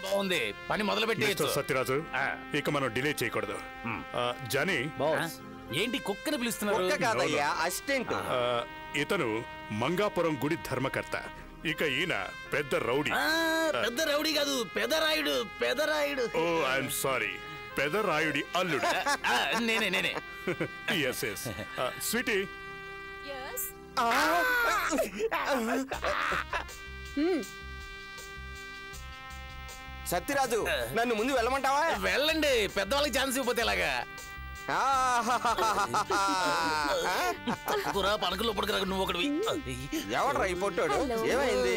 బాగుంది, పని మొదలు పెట్టేయచ్చు. సత్యరాజు, ఇక మనం డిలే చేయకూడదు. జానీ, ఏంటి కుక్కని పిలుస్తున్నారు? అసిస్టెంట్. ఇతను మంగాపురం గుడి ధర్మకర్త. ఇక ఈయన పెద్ద రౌడీ. పెద్ద రౌడీ కాదు, పెదరాయుడు. పెదరాయుడు. ఓ ఐఎమ్ సారీ, పెదరాయుడి అల్లుడు. నేనే. Yes yes. స్వీటీ, సత్యరాజు, నన్ను ముందు వెళ్ళమంటావా? వెళ్ళండి, పెద్దవాళ్ళకి ఛాన్స్ ఇవ్వకపోతే ఎలాగా? పడకలో పడకరాక నువ్వు ఒకటి. ఎవడ్రా ఈ పొట్టాడు? ఏమైంది?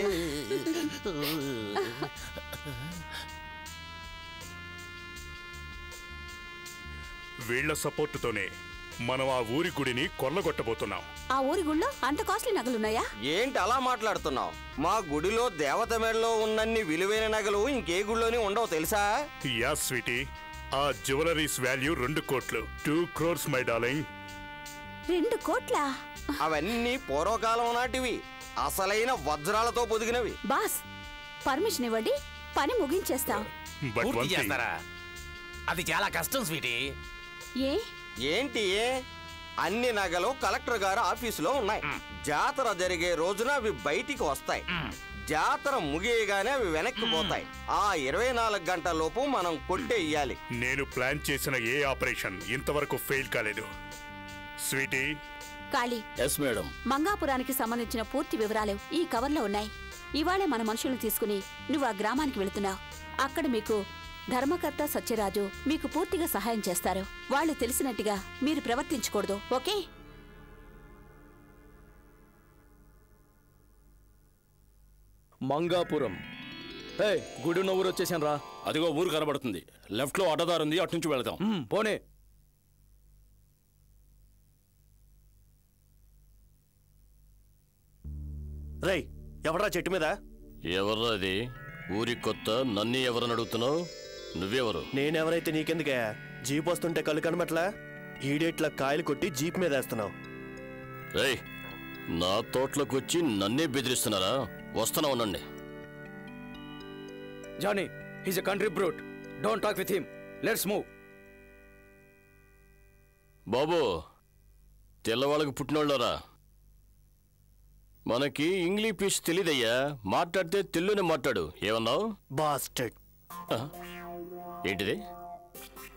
వీళ్ల సపోర్టుతోనే మనం ఆ ఊరి గుడిని కొల్లగొట్టబోతున్నాం. ఆ ఊరి గుడిలో అంత కాస్ట్లీ నగలున్నాయా? ఏంటి అలా మాట్లాడుతున్నావు? మా గుడిలో దేవత మేడలో ఉన్నన్ని విలువైన నగలు ఇంకే గుడిలోనే ఉండవు తెలుసా? యా స్వీటీ, ఆ జ్యువెలరీస్ వాల్యూ 2 కోట్లు. 2 crores మై డార్లింగ్. 2 కోట్లా? అవన్నీ పూర్వకాలం నాటివి, అసలైన వజ్రాలతో పొదిగినవి. బాస్, పర్మిషన్ ఇవ్వండి, పని ముగించేస్తాం. పూర్తి చేస్తారా? అది చాలా కష్టం స్వీటీ. ఏంటి? అన్ని నగలు కలెక్టర్ గారు ఆఫీసులో ఉన్నాయి. జాతర జరిగే రోజున అవి బయటికి వస్తాయి. జాతర ముగియగానే అవి వెనక్కి పోతాయి. ఆ 24 గంటల లోపు మనం కొట్టేయాలి. నేను ప్లాన్ చేసిన ఏ ఆపరేషన్ ఇంతవరకు ఫెయిల్ కాలేదు. స్వీటీ. కాళీ. Yes madam. మంగాపురానికి సంబంధించిన పూర్తి వివరాలు ఈ కవర్లో ఉన్నాయి. ఇవాళే మన మనుషులను తీసుకుని నువ్వు ఆ గ్రామానికి వెళుతున్నావు. అక్కడ మీకు ధర్మకర్త సత్యరాజు మీకు పూర్తిగా సహాయం చేస్తారు. వాళ్ళు తెలిసినట్టుగా మీరు ప్రవర్తించకూడదు, ఓకే? మంగాపురం. గుడి ఉన్న ఊరు వచ్చేసాను రా. అదిగో ఊరు కనబడుతుంది. లెఫ్ట్ లో అడ్డదారు ఉంది, అటు నుంచి వెళదాం. పోనే. రై, ఎవరా చెట్టు మీద? ఎవర్రా అది? ఊరి కొత్త, నన్ను ఎవరని అడుగుతున్నావు? నువ్వెవరు? నేనెవరైతే నీకెందుకే? జీప్ వస్తుంటే కళ్ళు కనబట్లా? ఈడేట్లా కాయలు కొట్టి జీప్ మీద వేస్తున్నావు. రేయ్, నా తోటలోకి వచ్చి నన్నే బెదిరిస్తున్నారా? వస్తున్నా ఉండండి. Johnny, he's a country brute. Don't talk with him. Let's move. బాబు, తెల్లవాళ్ళకి పుట్టినోళ్ళరా. మనకి ఇంగ్లీష్ తెలీదయ్యా. మాట్లాడితే తెలుగునే మాట్లాడు. ఏమన్నావు? బాస్టర్డ్. ఏంటిది?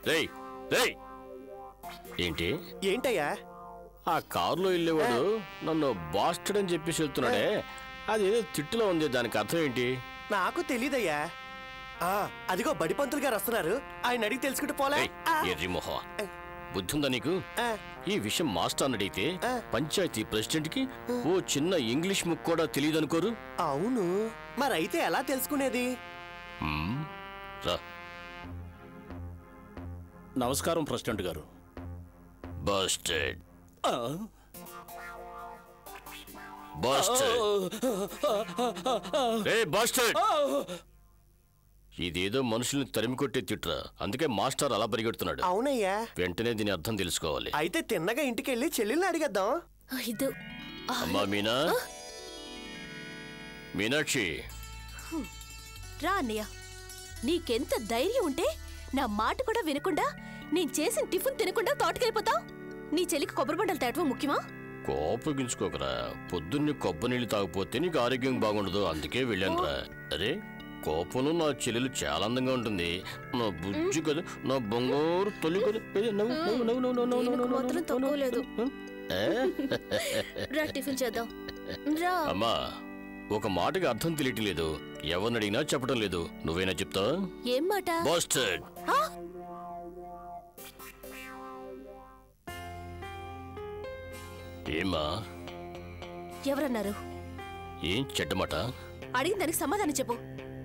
రేయ్ రేయ్, ఏంటి? ఏంటయ్యా? ఆ కారులో వెళ్ళేవాడు నన్ను బాస్టర్డ్ అని చెప్పేసి వెళ్తున్నాడే, అది ఏదో తిట్టులో ఉంది. దానికి అర్థం ఏంటి? నాకు తెలీదయ్యా. అదిగో బడి పంతులు గారు వస్తున్నారు. ఆయన అడిగి తెలుసుకుంటూ పోలే. ఎర్రి మొహ, బుద్ధుందా నీకు? ఈ విషయం మాస్టర్ అడిగితే పంచాయతీ ప్రెసిడెంట్ కి ఓ చిన్న ఇంగ్లీష్ ముక్ కూడా తెలియదు అనుకోరు? అవును, మరైతే ఎలా తెలుసుకునేది? రా. నమస్కారం ప్రెసిడెంట్ గారు. బస్టెడ్. బస్టెడ్. రే బస్టెడ్. ఇదేదో మనుషుల్ని తరిమి కొట్టే తిట్రా, అందుకే మాస్టర్ అలా పరిగెడుతున్నాడు. అవునయ్యా. వెంటనే దీని అర్థం తెలుసుకోవాలి. అయితే తిన్నగా ఇంటికెళ్ళి చెల్లెల్ని అడిగేద్దాం. అమ్మా మీనా, మీనాక్షి రా అన్నయ్య. నీకెంత ధైర్యం ఉంటే నా మాట కూడా వినకుండా నేను చేసిన టిఫిన్ తినకుండా తోటకెళ్ళిపోతావు? నీ చెల్లికి కొబ్బరి బండలు తేటం ముఖ్యమా? కోపగించుకోకరా. పొద్దున్నే కొబ్బరి నీళ్ళు తాగిపోతే నీకు ఆరోగ్యం బాగుండదు, అందుకే వెళ్ళానురా. అరే, కోపంలో నా చెల్లెలు చాలా అందంగా ఉంటుంది. నా బుజ్జి కదా, నా బంగారు తొలి కదా. అమ్మా, ఒక మాటకి అర్థం తెలియట్లేదు. ఎవరిని అడిగినా చెప్పడం లేదు. నువ్వేనా చెప్తావా? ఏం మాట? బస్టర్డ్. ఏమా? ఎవరన్నారు? ఏం చెడ్డమాట? అడిగిన దానికి సమాధానం చెప్పు.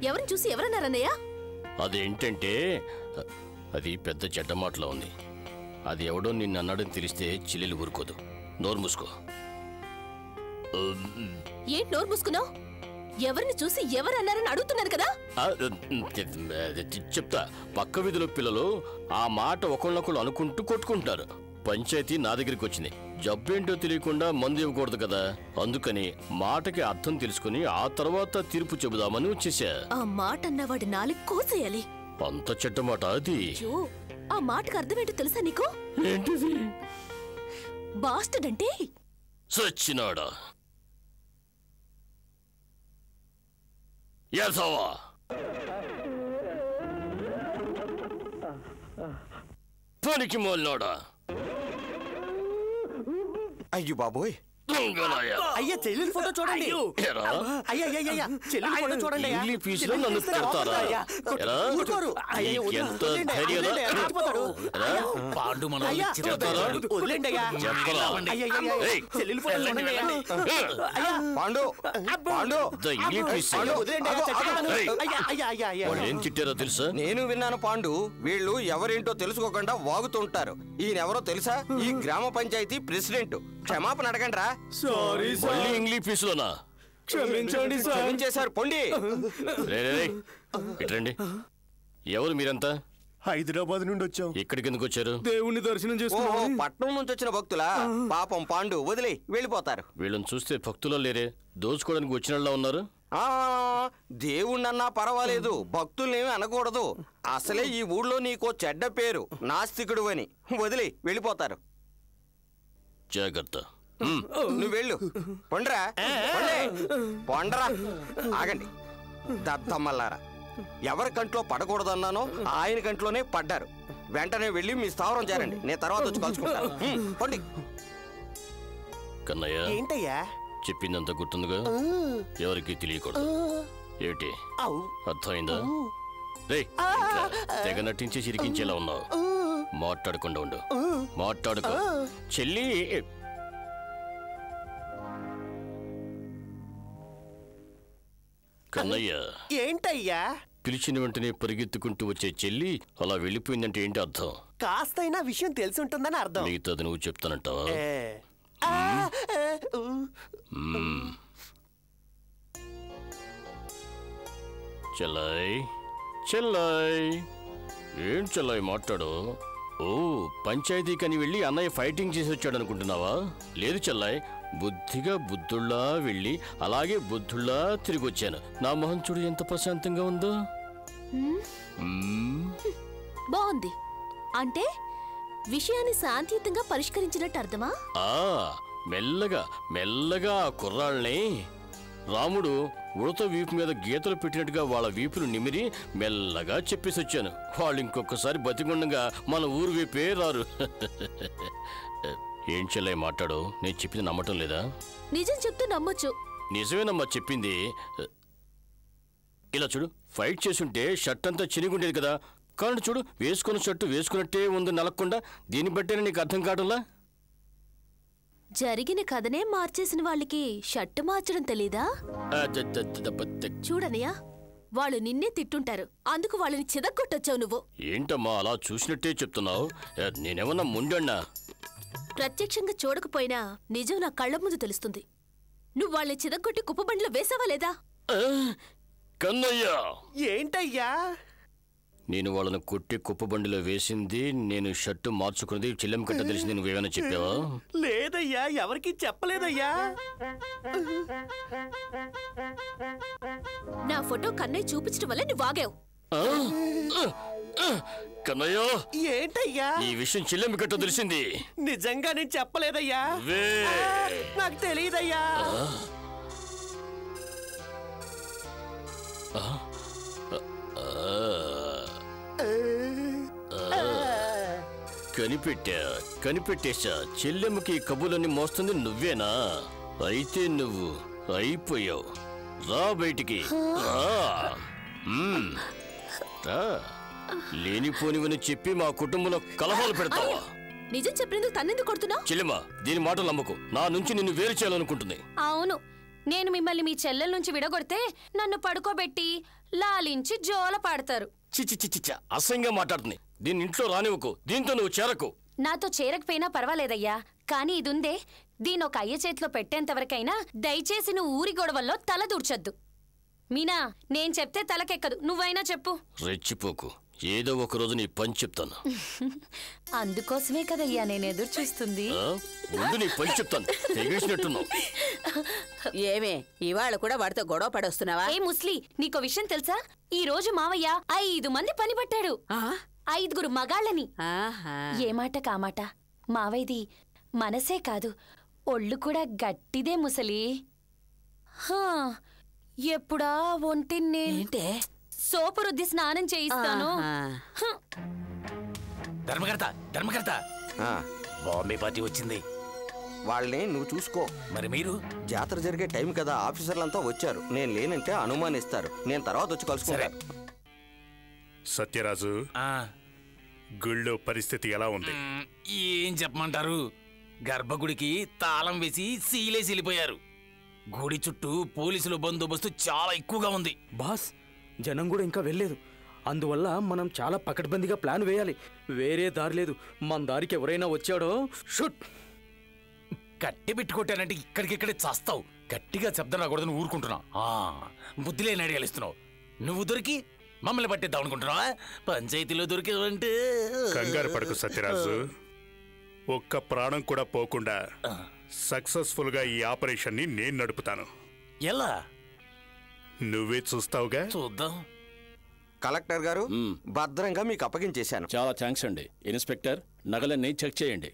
ఎవరిని చూసి ఎవరన్నారన్నయ్య? అదేంటంటే అది పెద్ద చెడ్డ మాటలో ఉంది. అది ఎవడో నిన్ను అన్నాడని తెలిస్తే చెల్లెలు ఊరుకోదు. నోరు మూసుకో. ఏంటి నోరు మూసుకున్నావు? ఎవరిని చూసి ఎవరన్నారని అడుగుతున్నాను కదా. చెప్తా. పక్క వీధిలో పిల్లలు ఆ మాట ఒకళ్ళొకళ్ళు అనుకుంటూ కొట్టుకుంటున్నారు. పంచాయతీ నా దగ్గరికి వచ్చింది. జబ్బేంటో తెలియకుండా మందు ఇవ్వకూడదు కదా, అందుకని మాటకి అర్థం తెలుసుకుని ఆ తర్వాత తీర్పు చెబుదామని వచ్చేసా. ఆ మాట అన్నవాడి నాలుగు కోసేయాలి. అంత చెడ్డ మాట అది. ఆ మాటకు అర్థమేంటో తెలుసా నీకు? ఏంటిది? బాస్టర్డ్ అంటే సచ్చినాడా యాసవా. పనికి మోల్నాడా. అయ్యో బాబోయ్, అయ్యా చెల్లెలి ఫోటో చూడండి. అయ్యా చెల్లెలి ఫోటో చూడండి. నన్ను తిడతారా? ఎంత పాండు మన ఏం తిట్టారో తెలుసా? నేను విన్నాను పాండు, వీళ్ళు ఎవరేంటో తెలుసుకోకుండా వాగుతుంటారు. ఈయనెవరో తెలుసా? ఈ గ్రామ పంచాయతీ ప్రెసిడెంట్. క్షమాపణ అడగండి రా. మళ్ళీ ఇంగ్లీష్ పీసులోనా? క్షమించండి సార్. క్షమించేశారు పొండి. ఇట్రండి. ఎవరు మీరంతా? హైదరాబాద్ నుండి వచ్చాం. ఇక్కడికి ఎందుకు వచ్చారు? దేవుణ్ణి దర్శనం చేసుకున్నాం. పట్నం నుంచి వచ్చిన భక్తులా? పాపం పాండు వదిలి వెళ్ళిపోతారు. వీళ్ళని చూస్తే భక్తులో లేరే, దోచుకోవడానికి వచ్చినలా ఉన్నారు. దేవుణ్ణన్నా పర్వాలేదు, భక్తుల్నేమి అనకూడదు. అసలే ఈ ఊళ్ళో నీకో చెడ్డ పేరు, నాస్తికుడు అని. వదిలి వెళ్ళిపోతారు. జాగ్రత్త. నువ్వు వెళ్ళు. పొండ్రా పొండరా. ఆగండి దద్దమ్మల్లారా. ఎవరి కంట్లో పడకూడదన్నానో ఆయన కంట్లోనే పడ్డారు. వెంటనే వెళ్ళి మీ స్థావరం చేరండి. నేను తర్వాత వచ్చి కలుసుకుంటాను. పొండి. కన్నయ్య, ఏంటయ్యా చెప్పిందంతా గుర్తుందిగా? ఎవరికి తెలియకూడదు. ఏమిటి అర్థమైందా? రే, తెగ నటించి చిరికించేలా ఉన్నావు. మాట్లాడకుండా ఉండు. మాట్లాడుకో. చెల్లి కన్నయ్య, ఏంటయ్యా? పిలిచిన వెంటనే పరిగెత్తుకుంటూ వచ్చే చెల్లి అలా వెళ్ళిపోయిందంటే ఏంటి అర్థం? కాస్తైనా విషయం తెలిసి ఉంటుందని అర్థం. మిగతాది నువ్వు చెప్తానంటావా? చెల్లాయ్ చెల్లాయ్, ఏం చెల్లాయ్ మాట్లాడు. ఓ, పంచాయతీకని వెళ్ళి అన్నయ్య ఫైటింగ్ చేసి వచ్చాడు అనుకుంటున్నావా? లేదు చెల్లాయ్, బుద్ధిగా బుద్ధుళ్ళా వెళ్ళి అలాగే బుద్ధుళ్ళా తిరిగి వచ్చాను. నా మొహం చూడు ఎంత ప్రశాంతంగా ఉందో. బాగుంది. అంటే విషయాన్ని శాంతియుతంగా పరిష్కరించినట్టు అర్థమా? మెల్లగా మెల్లగా ఆ కుర్రాళ్ళని రాముడు ఉడత వీపు మీద గీతలు పెట్టినట్టుగా వాళ్ళ వీపును నిమిరి మెల్లగా చెప్పేసి వచ్చాను. వాళ్ళు ఇంకొకసారి బతికుండగా మన ఊరు వీపే రారు. ఏం చెల్లయ్య మాట్లాడు. నేను చెప్పింది నమ్మటం లేదా? నిజం చెప్తే నమ్మొచ్చు. నిజమేనమ్మా చెప్పింది. ఇలా చూడు, ఫైట్ చేసుంటే షర్ట్ అంతా చినిగుండేది కదా. కానీ చూడు, వేసుకున్న షర్టు వేసుకున్నట్టే ఉంది నలక్కుండా. దీన్ని బట్టే నీకు అర్థం కావడంలా? జరిగిన కథనే మార్చేసిన వాళ్ళకి షర్టు మార్చడం తెలీదా? చూడనయ్యా, వాళ్ళు నిన్నే తిట్టుంటారు. అందుకు వాళ్ళని చిదక్కొట్టొచ్చావు నువ్వు. ఏంటమ్మా అలా చూసినట్టే చెప్తున్నావు? నేనేమన్నా ముండన్నా? ప్రత్యక్షంగా చూడకపోయినా నిజం నా కళ్ళ ముందు తెలుస్తుంది. నువ్వు వాళ్ళని చిదక్కొట్టి కుప్పబండిలో వేసావా లేదా? కన్నయ్య, ఏంటయ్యా? నేను వాళ్ళని కొట్టి కుప్పబండిలో వేసింది, నేను షర్టు మార్చుకున్నది చెల్లెమ్మ కట్ట తెలిసింది. నువ్వేమైనా చెప్పావా? లేదయ్యా, ఎవరికి చెప్పలేదయ్యా. నా ఫోటో కన్నయ్య చూపించడం వల్ల నువ్వు ఆగావు. కన్నయ్య, ఏంటయ్యా? ఈ విషయం చెల్లెమ్మ కట్ట తెలిసింది. నిజంగా నేను చెప్పలేదయ్యా. నాకు తెలియదయ్యా. కనిపెట్టేశా. చెల్లెమ్మకి కబుర్లన్నీ మోస్తుంది నువ్వేనా? అయితే నువ్వు అయిపోయావు. రా బయటికి రా. లేనిపోనివని చెప్పి మా కుటుంబంలో కలహాలు పెడతావా? నిజం చెప్పినందుకు తన్నెందుకు కొడుతున్నావు? చెల్లెమ్మ, దీని మాటలు నమ్మకు. నా నుంచి నిన్ను వేరు చేయాలనుకుంటుంది. అవును, నేను మిమ్మల్ని మీ చెల్లెల నుంచి విడగొడితే నన్ను పడుకోబెట్టి లాలించి జోల పాడతారు. చిచ్చి అసహ్యంగా మాట్లాడుతుంది. దీన్ని ఇంట్లో రానివ్వకు. దీంతో నువ్వు చేరకు. నాతో చేరకపోయినా పర్వాలేదయ్యా, కానీ ఇదుందే, దీని ఒక అయ్య చేతిలో పెట్టేంతవరకైనా దయచేసి నువ్వు ఊరి గొడవల్లో తల దూర్చొద్దు. మీనా, నేను చెప్తే తలకెక్కదు, నువ్వైనా చెప్పు. రెచ్చిపోకు. ఏదో ఒక రోజు నీ పని చెప్తాను. అందుకోసమే కదయ్యా నేను ఎదురు చూస్తుంది. ముందు నీ పని చెప్తాను. తెగించినట్టున్నావు. ఏమే ఇవాళ కూడా వాడితో గొడవ పడొస్తున్నావా? ఏ ముస్లి, నీకో విషయం తెలుసా? ఈ రోజు మావయ్య 5 మంది పని పట్టాడు. 5 మగాళ్ళని. ఏ మాట కామాట మావయ్యది మనసే కాదు, ఒళ్ళు కూడా గట్టిదే ముసలి. ఎప్పుడా ఒంటిన్నే సోపు రుద్ది స్నానం చేయిస్తాను. ధర్మకర్త బాంబే పార్టీ వచ్చింది. వాళ్ళని నువ్వు చూసుకో. మరి మీరు? జాతర జరిగే టైం కదా, ఆఫీసర్లంతా వచ్చారు. నేను లేనంటే అనుమానిస్తారు. నేను తర్వాత వచ్చి కలుసుకుంటా. సత్యరాజు, గుళ్ళో పరిస్థితి ఎలా ఉంది? ఏం చెప్పమంటారు? గర్భగుడికి తాళం వేసి సీలేసి వెళ్ళిపోయారు. గుడి చుట్టూ పోలీసుల బందోబస్తు చాలా ఎక్కువగా ఉంది. బాస్, జనం కూడా ఇంకా వెళ్ళలేదు. అందువల్ల మనం చాలా పకడ్బందీగా ప్లాన్ వేయాలి. వేరే దారి లేదు. మన దారికి ఎవరైనా వచ్చాడో షుట్. కట్టి పెట్టుకొట్టానంటే ఇక్కడికిక్కడే చస్తావు. గట్టిగా శబ్దం రాకూడదని ఊరుకుంటున్నా. బుద్ధి లేని ఐడియాలు ఇస్తున్నావు. నువ్వు దొరికి మమ్మల్ని పట్టేద్దాం అనుకుంటున్నావా? పంచాయతీలో దొరికేదంటే. కంగారు పడకు సత్యరాజు. ఒక్క ప్రాణం కూడా పోకుండా సక్సెస్ఫుల్ గా ఈ ఆపరేషన్ ని నేను నడుపుతాను. ఎలా? నువ్వే చూస్తావుగా. చూద్దాం. కలెక్టర్ గారు, భద్రంగా మీకు అప్పగించేశాను. చాలా థ్యాంక్స్ అండి. ఇన్స్పెక్టర్, నగలన్నీ చెక్ చేయండి.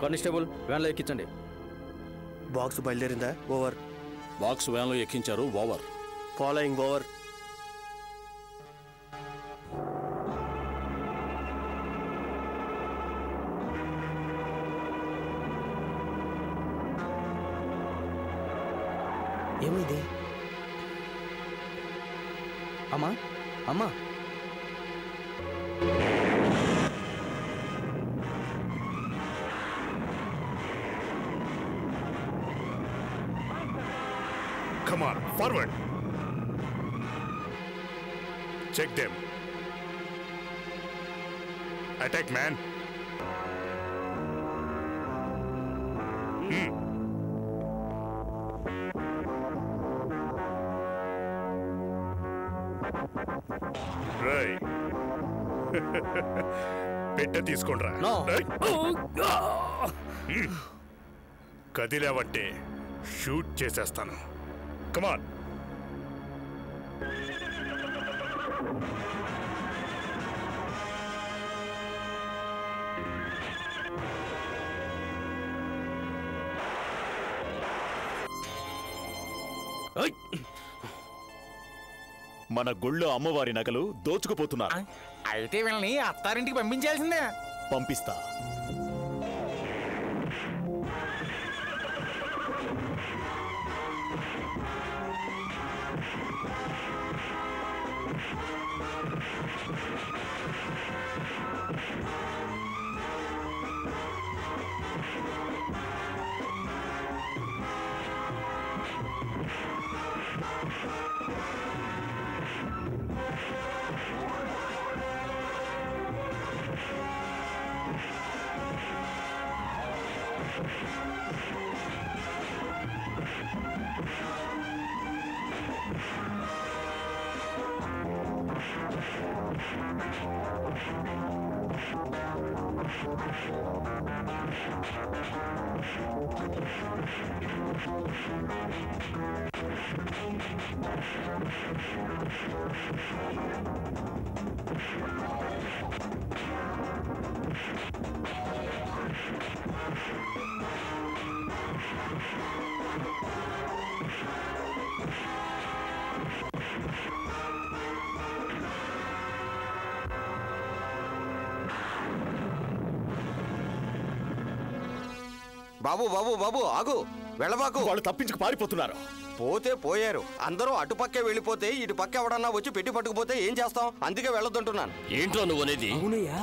కానిస్టేబుల్, వ్యాన్లో ఎక్కించండి. బాక్స్ బయలుదేరిందా? ఓవర్. బాక్స్ వ్యాన్లో ఎక్కించారు. ఓవర్. ఫాలోయింగ్. ఓవర్. ఏమైంది? అమ్మా, అమ్మా. Come on, forward. Check them. Attack, man. Right. పెట్ట తీసుకుండ్రా. కదిలేవంటే షూట్ చేసేస్తాను. కమాన్. మన గుళ్ళో అమ్మవారి నగలు దోచుకుపోతున్నారు. అయితే వీళ్ళని అత్తారింటికి పంపించాల్సిందే. పంపిస్తా. బాబు బాబు బాబు ఆగు, వెళ్ళబాకు. వాళ్ళు తప్పించుకు పారిపోతున్నారు. పోతే పోయారు. అందరూ అటుపక్కే వెళ్ళిపోతే ఇటు పక్క ఎవడన్నా వచ్చి పెట్టి పట్టుకుపోతే ఏం చేస్తాం? అందుకే వెళ్ళొద్దంటున్నాను. ఏంట్రా నువ్వు అనేది? అవునయ్యా,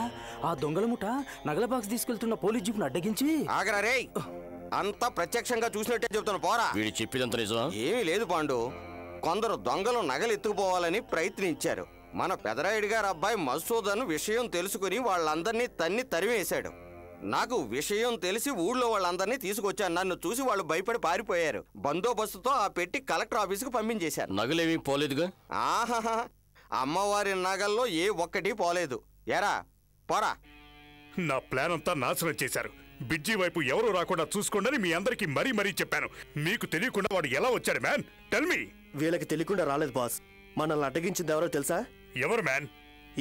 ఆ దొంగల ముఠ నగల బాక్స్ తీసుకెళ్తున్న పోలీస్ జీప్ను అడ్డగించి. ఆగరా రే, అంతా ప్రత్యక్షంగా చూసినట్టే చెప్తాను. పోరా. వీడు చెప్పేదంత నిజమా? ఏమీ లేదు పాండు. కొందరు దొంగలు నగలు ఎత్తుకుపోవాలని ప్రయత్నించారు. మన పెదరాయుడు గారు అబ్బాయి మసూదను విషయం తెలుసుకుని వాళ్ళందరినీ తరిమేశాడు. నాకు విషయం తెలిసి ఊళ్ళో వాళ్ళందరినీ తీసుకొచ్చాను. నన్ను చూసి వాళ్ళు భయపడి పారిపోయారు. బందోబస్తుతో ఆ పెట్టి కలెక్టర్ ఆఫీసుకు పంపించేశారు. నగలేమీ పోలేదుగా? ఆహాహా, అమ్మవారి నగల్లో ఏ ఒక్కటి పోలేదు. ఎరా పోరా. నా ప్లాన్ అంతా నాశనం చేశారు. బిడ్జీ వైపు ఎవరు రాకుండా చూసుకోండి మీ అందరికీ మరీ మరీ చెప్పాను. మీకు తెలియకుండా వాడు ఎలా వచ్చాడు మ్యాన్? Tell me. వీళ్ళకి తెలియకుండా రాలేదు బాస్. మనల్ని అడ్డగించింది ఎవరో తెలుసా? ఎవరు మ్యాన్?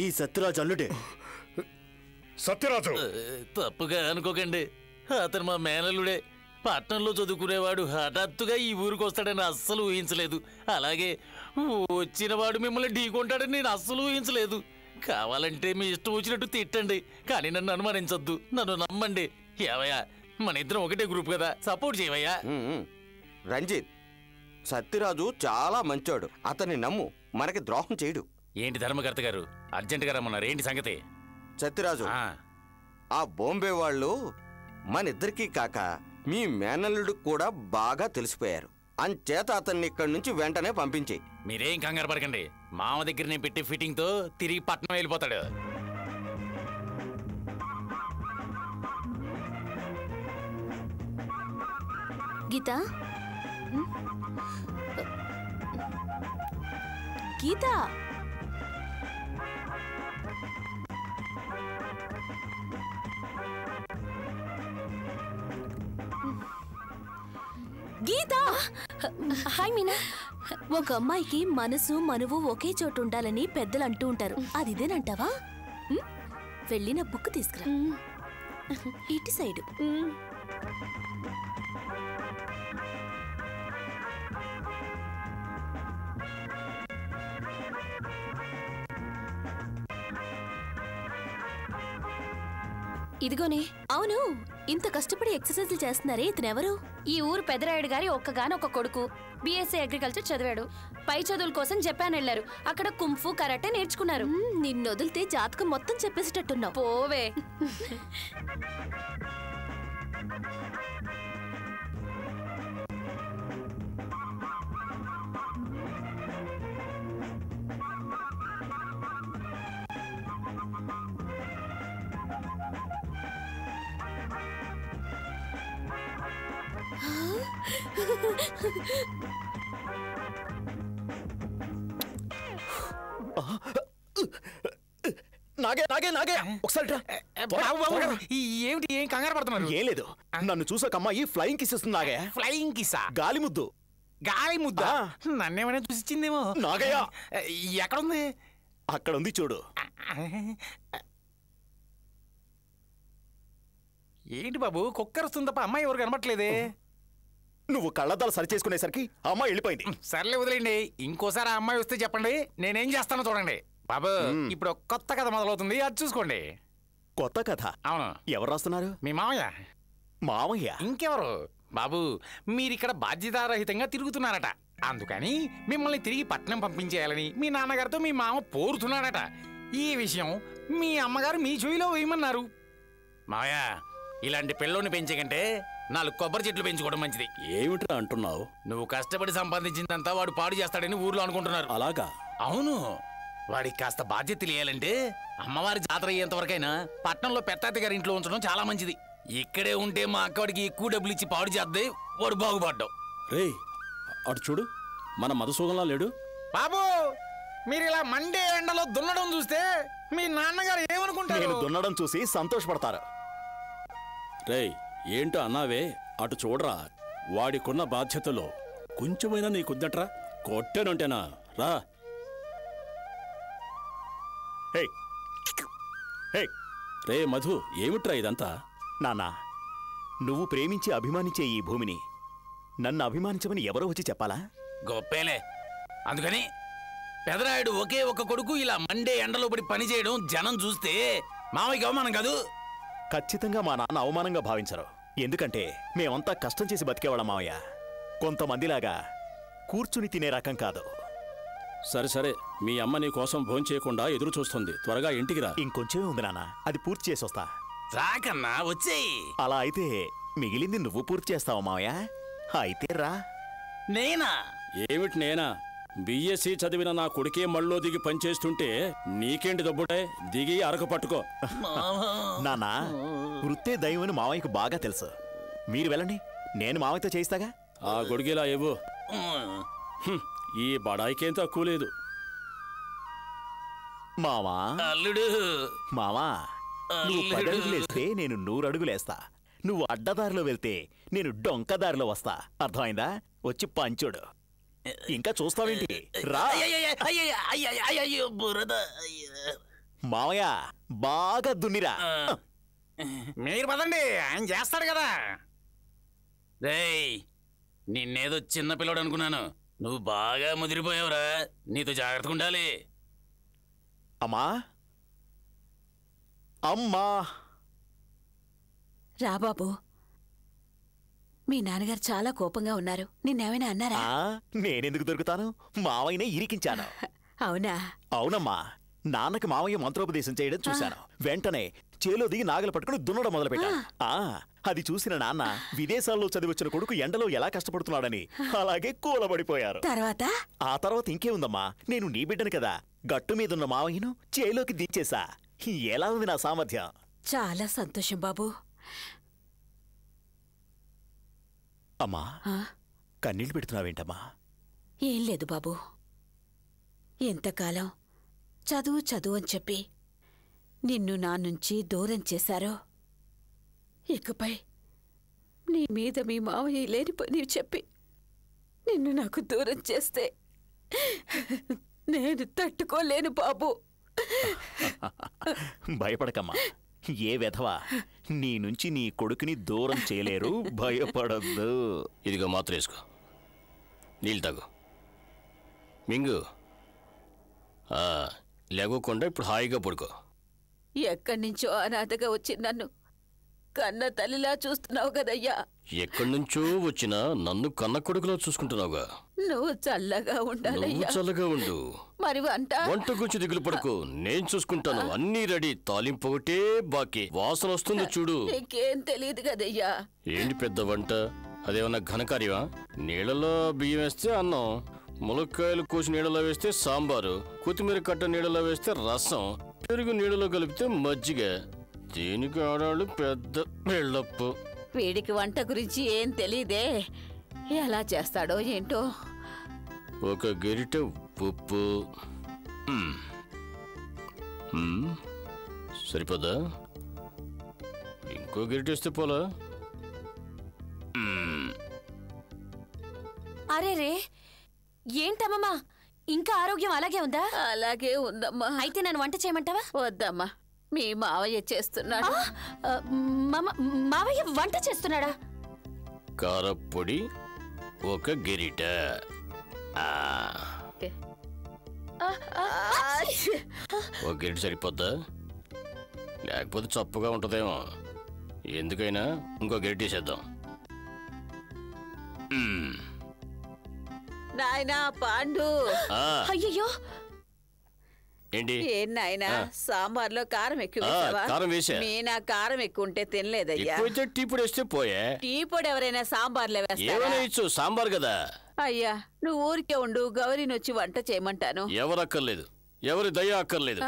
ఈ సత్యరాజు అల్లుడే. సత్యరాజు తప్పుగా అనుకోకండి, అతను మా మేనల్లుడే. పట్నంలో చదువుకునేవాడు హఠాత్తుగా ఈ ఊరికి వస్తాడని అస్సలు ఊహించలేదు. అలాగే వచ్చినవాడు మిమ్మల్ని ఢీకొంటాడని నేను అస్సలు ఊహించలేదు. కావాలంటే మీ ఇష్టం వచ్చినట్టు తిట్టండి, కానీ నన్ను అనుమానించొద్దు. నన్ను నమ్మండి. ఏవయ్యా, మన ఇద్దరం ఒకటే గ్రూప్ కదా, సపోర్ట్ చేయవయ్యా. రంజిత్, సత్యరాజు చాలా మంచోడు. అతన్ని నమ్ము, మనకి ద్రోహం చేయడు. ఏంటి ధర్మకర్త గారు, అర్జెంటుగా రమ్మన్నారు, ఏంటి సంగతి? సత్యరాజు, ఆ బాంబే వాళ్ళు మనిద్దరికీ కాక మీ మేనల్లుడు కూడా బాగా తెలిసిపోయారు. అంచేత అతన్ని ఇక్కడి నుంచి వెంటనే పంపించేయి. మీరేం కంగారు పడకండి, మామ దగ్గర నేను పెట్టి ఫిట్టింగ్ తో తిరిగి పట్నం వెళ్ళిపోతాడు. గీత, గీత, గీత. హాయ్ మీనా. ఒక అమ్మాయికి మనసు మనువు ఒకే చోటు ఉండాలని పెద్దలు అంటూ ఉంటారు. అది ఇదేనంటావా? వెళ్ళిన బుక్ తీసుకురా. ఇటు సైడు. ఇదిగోనే. అవును, ఇంత కష్టపడి ఎక్సర్సైజ్లు చేస్తున్నారే, ఇతనెవరు? ఈ ఊరు పెదరాయుడు గారి ఒక్కగానొక్క కొడుకు. బీఎస్సీ అగ్రికల్చర్ చదివాడు. పై చదువుల కోసం జపాన్ వెళ్లారు. అక్కడ కుంఫు కరాటే నేర్చుకున్నారు. నిన్ను వదిలితే జాతకం మొత్తం చెప్పేసేటట్టున్నావు. పోవే. నాగే నాగే నాగే ఒకసారి ఏమిటి, ఏం కంగారు పడుతున్నారు? ఏం లేదు, నన్ను చూసాక అమ్మాయి ఫ్లయింగ్ కిస్ ఇస్తుంది. నాగే ఫ్లయింగ్ కిస్సా? గాలి ముద్దు. గాలి ముద్ద? నన్నేమైనా చూసిచ్చిందేమో. నాగయ్య ఎక్కడుంది? అక్కడ ఉంది చూడు. ఏంటి బాబు, కుక్కరుస్తుంది తప్ప అమ్మాయి ఎవరు కనబట్లేదే. నువ్వు కళ్ళద్దాలు సరి చేసుకునేసరికి అమ్మాయి వెళ్ళిపోయింది. సర్లే వదిలేండి, ఇంకోసారి ఆ అమ్మాయి వస్తే చెప్పండి, నేనేం చేస్తానో చూడండి. బాబు, ఇప్పుడు కొత్త కథ మొదలవుతుంది, అది చూసుకోండి. కొత్త కథ? అవును. ఎవరు రాస్తున్నారు? మీ మామయ్య. మామయ్య? ఇంకెవరు బాబు, మీరిక్కడ బాధ్యతారహితంగా తిరుగుతున్నారట. అందుకని మిమ్మల్ని తిరిగి పట్నం పంపించేయాలని మీ నాన్నగారితో మీ మామ పోరుతున్నాడట. ఈ విషయం మీ అమ్మగారు మీ చెవిలో వేయమన్నారు. మామయ్య, ఇలాంటి పిల్లోని పెంచే కంటే 4 కొబ్బరి చెట్లు పెంచుకోవడం మంచిది. ఏమిట్రా అంటున్నావు? నువ్వు కష్టపడి సంపాదించిందంతా వాడు పాడు చేస్తాడని ఊర్లో అనుకుంటున్నారు. అలాగా? అవును. వాడికి కాస్త బాధ్యత తెలియాలంటే అమ్మవారి జాతర అయ్యేంత వరకైనా పట్నంలో పెత్తాతి గారి ఇంట్లో ఉంచడం చాలా మంచిది. ఇక్కడే ఉంటే మా అక్కడికి ఎక్కువ డబ్బులు ఇచ్చి పాడు చేద్దే వాడు బాగుపడ్డావు. రే, అటు చూడు, మన మధుసూదనలా లేడు? బాబు, మీరు ఇలా మండే ఎండలో దున్నడం చూస్తే మీ నాన్నగారు ఏమనుకుంటారు? నేను దున్నడం చూసి సంతోషపడతారు. రే, ఏంటో అన్నావే, అటు చూడరా. వాడికున్న బాధ్యతలో కొంచెమైనా నీకుద్దట్రా. కొట్టేనంటేనా? రా. రే మధు, ఏమిట్రా ఇదంతా? నాన్నా, నువ్వు ప్రేమించి అభిమానించే ఈ భూమిని నన్ను అభిమానించమని ఎవరో వచ్చి చెప్పాలా? గొప్పేలే. అందుకని పెదరాయుడు ఒకే ఒక్క కొడుకు ఇలా మండే ఎండలో పడి పని చేయడం జనం చూస్తే మామయ్యకి అవమానం కాదు? ఖచ్చితంగా మా నాన్న అవమానంగా భావించరు. ఎందుకంటే మేమంతా కష్టం చేసి బతికేవాళ్ళం మావయ్య. కొంతమందిలాగా కూర్చుని తినే రకం కాదు. సరే సరే, మీ అమ్మ నీ కోసం భోంచేయకుండా ఎదురు చూస్తుంది. త్వరగా ఇంటికి రా. ఇంకొంచెమే ఉంది నాన్న, అది పూర్తి చేసి వస్తా. రాకన్నా, వచ్చేయి. అలా అయితే మిగిలింది నువ్వు పూర్తి చేస్తావా మావయ్య? అయితే రా. నేనా? ఏమిటి నేనా? బిఎస్సీ చదివిన నా కొడుకే మళ్ళో దిగి పనిచేస్తుంటే నీకేంటి దబ్బుడే? దిగి అరక పట్టుకో. నాన్నా, వృత్తే దైవని మావయ్యకు బాగా తెలుసు. మీరు వెళ్ళండి, నేను మావయ్యతో చేయిస్తాగా. ఆ గొడిగేలా ఇవ్వు. ఈ బడాయికేం తక్కువ లేదు. మావా అల్లుడు మావా నువ్వు 10 అడుగులేస్తే నేను 100 అడుగులేస్తా. నువ్వు అడ్డదారిలో వెళ్తే నేను డొంకదారిలో వస్తా. అర్థమైందా? వచ్చి పంచుడు. ఇంకా చూస్తావేంటి? రా. మావయ్య బాగా దున్నిరా. మీరు పదండి, ఆయన చేస్తాడు కదా. రేయ్, నిన్నేదో చిన్న పిల్లడు అనుకున్నాను. నువ్వు బాగా ముదిరిపోయావురా. నీతో జాగ్రత్తగా ఉండాలి. అమ్మా అమ్మా రాబాబు, మీ నాన్నగారు చాలా కోపంగా ఉన్నారు. నిన్నేమైనా అన్నారా? నేనెందుకు దొరుకుతాను? మావయ్యనే ఇరికించాను. అవునా? అవునమ్మా. నాన్నకి మావయ్య మంత్రోపదేశం చేయడం చూశాను. వెంటనే చేలో దిగి నాగలు పట్టుకుని దున్నడం మొదలుపెట్టాను. అది చూసిన నాన్న విదేశాల్లో చదివొచ్చిన కొడుకు ఎండలో ఎలా కష్టపడుతున్నాడని అలాగే కూలబడిపోయారు. ఆ తర్వాత ఇంకేముందమ్మా, నేను నీ బిడ్డను కదా. గట్టు మీదున్న మావయ్యను చేలోకి దించేశా. ఎలా ఉంది నా సామర్థ్యం? చాలా సంతోషం బాబు. అమ్మా, కన్నీళ్లు పెడుతున్నావేంటమ్మా? ఏం లేదు బాబు. ఎంతకాలం చదువు చదువు అని చెప్పి నిన్ను నా నుంచి దూరం చేశారో, ఇకపై నీ మీద మీ మావయ్య లేని పని చెప్పి నిన్ను నాకు దూరం చేస్తే నేను తట్టుకోలేను బాబు. భయపడకమ్మా. ఏ వెధవా నీ నుంచి నీ కొడుకుని దూరం చేయలేరు. భయపడద్దు. ఇదిగో మాత్రం వేసుకో, నీళ్ళు తాగు. మింగు. లేకుండా ఇప్పుడు హాయిగా పడుకో. ఎక్కడి నుంచో అనాథగా వచ్చి నన్ను కన్న తల్లిలా చూస్తున్నావు కదయ్యా. ఎక్కడి నుంచో వచ్చినా నన్ను కన్న కొడుకులా చూసుకుంటున్నావుగా. నువ్వు చల్లగా ఉండాలయ్యా. చల్లగా ఉండు. మరి వంట గురించి దిగులు పడకు, నేను చూసుకుంటాను. అన్నీ రెడీ. తాలింపు ఒకటే బాకీ. వాసన వస్తుంది చూడు. నీకేం తెలియదు కదయ్యా. ఏంటి పెద్ద వంట? అదేమన్నా ఘనకార్యమా? నీళ్ళలో బియ్యం వేస్తే అన్నం, ములక్కాయలు కోసి నీళ్ళలో వేస్తే సాంబారు, కొత్తిమీర కట్ట నీళ్ళలో వేస్తే రసం, పెరుగు నీళ్ళలో కలిపితే మజ్జిగ. దీనికి ఆడాళ్ళు పెద్ద బిల్డప్. వీడికి వంట గురించి ఏం తెలీదే. ఎలా చేస్తాడో ఏంటో. ఒక గరిట ఉప్పు సరిపోదా? ఇంకో గరిట వేస్తే పోలా? అరే రే, ఏంటమ్మా, ఇంకా ఆరోగ్యం అలాగే ఉందా? అలాగే ఉందమ్మా. అయితే నన్ను వంట చేయమంటావా? వద్దమ్మా, మీ మావయ్య చేస్తున్నాడు. మావయ్య వంట చేస్తున్నాడా? కారపొడి ఒక గరిట. ఒక గరిట సరిపోద్దా? లేకపోతే చప్పుగా ఉంటుందేమో. ఎందుకైనా ఇంకో గరిట వేసేద్దాం. నాయనా పాండు. అయ్యో, ఏంటి? ఏం నాయనా, సాంబార్లో కారం ఎక్కువ కారం వేసా. మీనా కారం ఎక్కువ ఉంటే తినలేదయ్యా. టీ పొడి వేస్తే పోయే. టీ పొడి ఎవరైనా సాంబార్లో వేస్తారా? ఏమైనా ఇచ్చు, సాంబార్ కదా. అయ్యా, నువ్వు ఊరికే ఉండు. గౌరీని వచ్చి వంట చేయమంటాను. ఎవరక్కర్లేదు, ఎవరి దయ అక్కర్లేదు.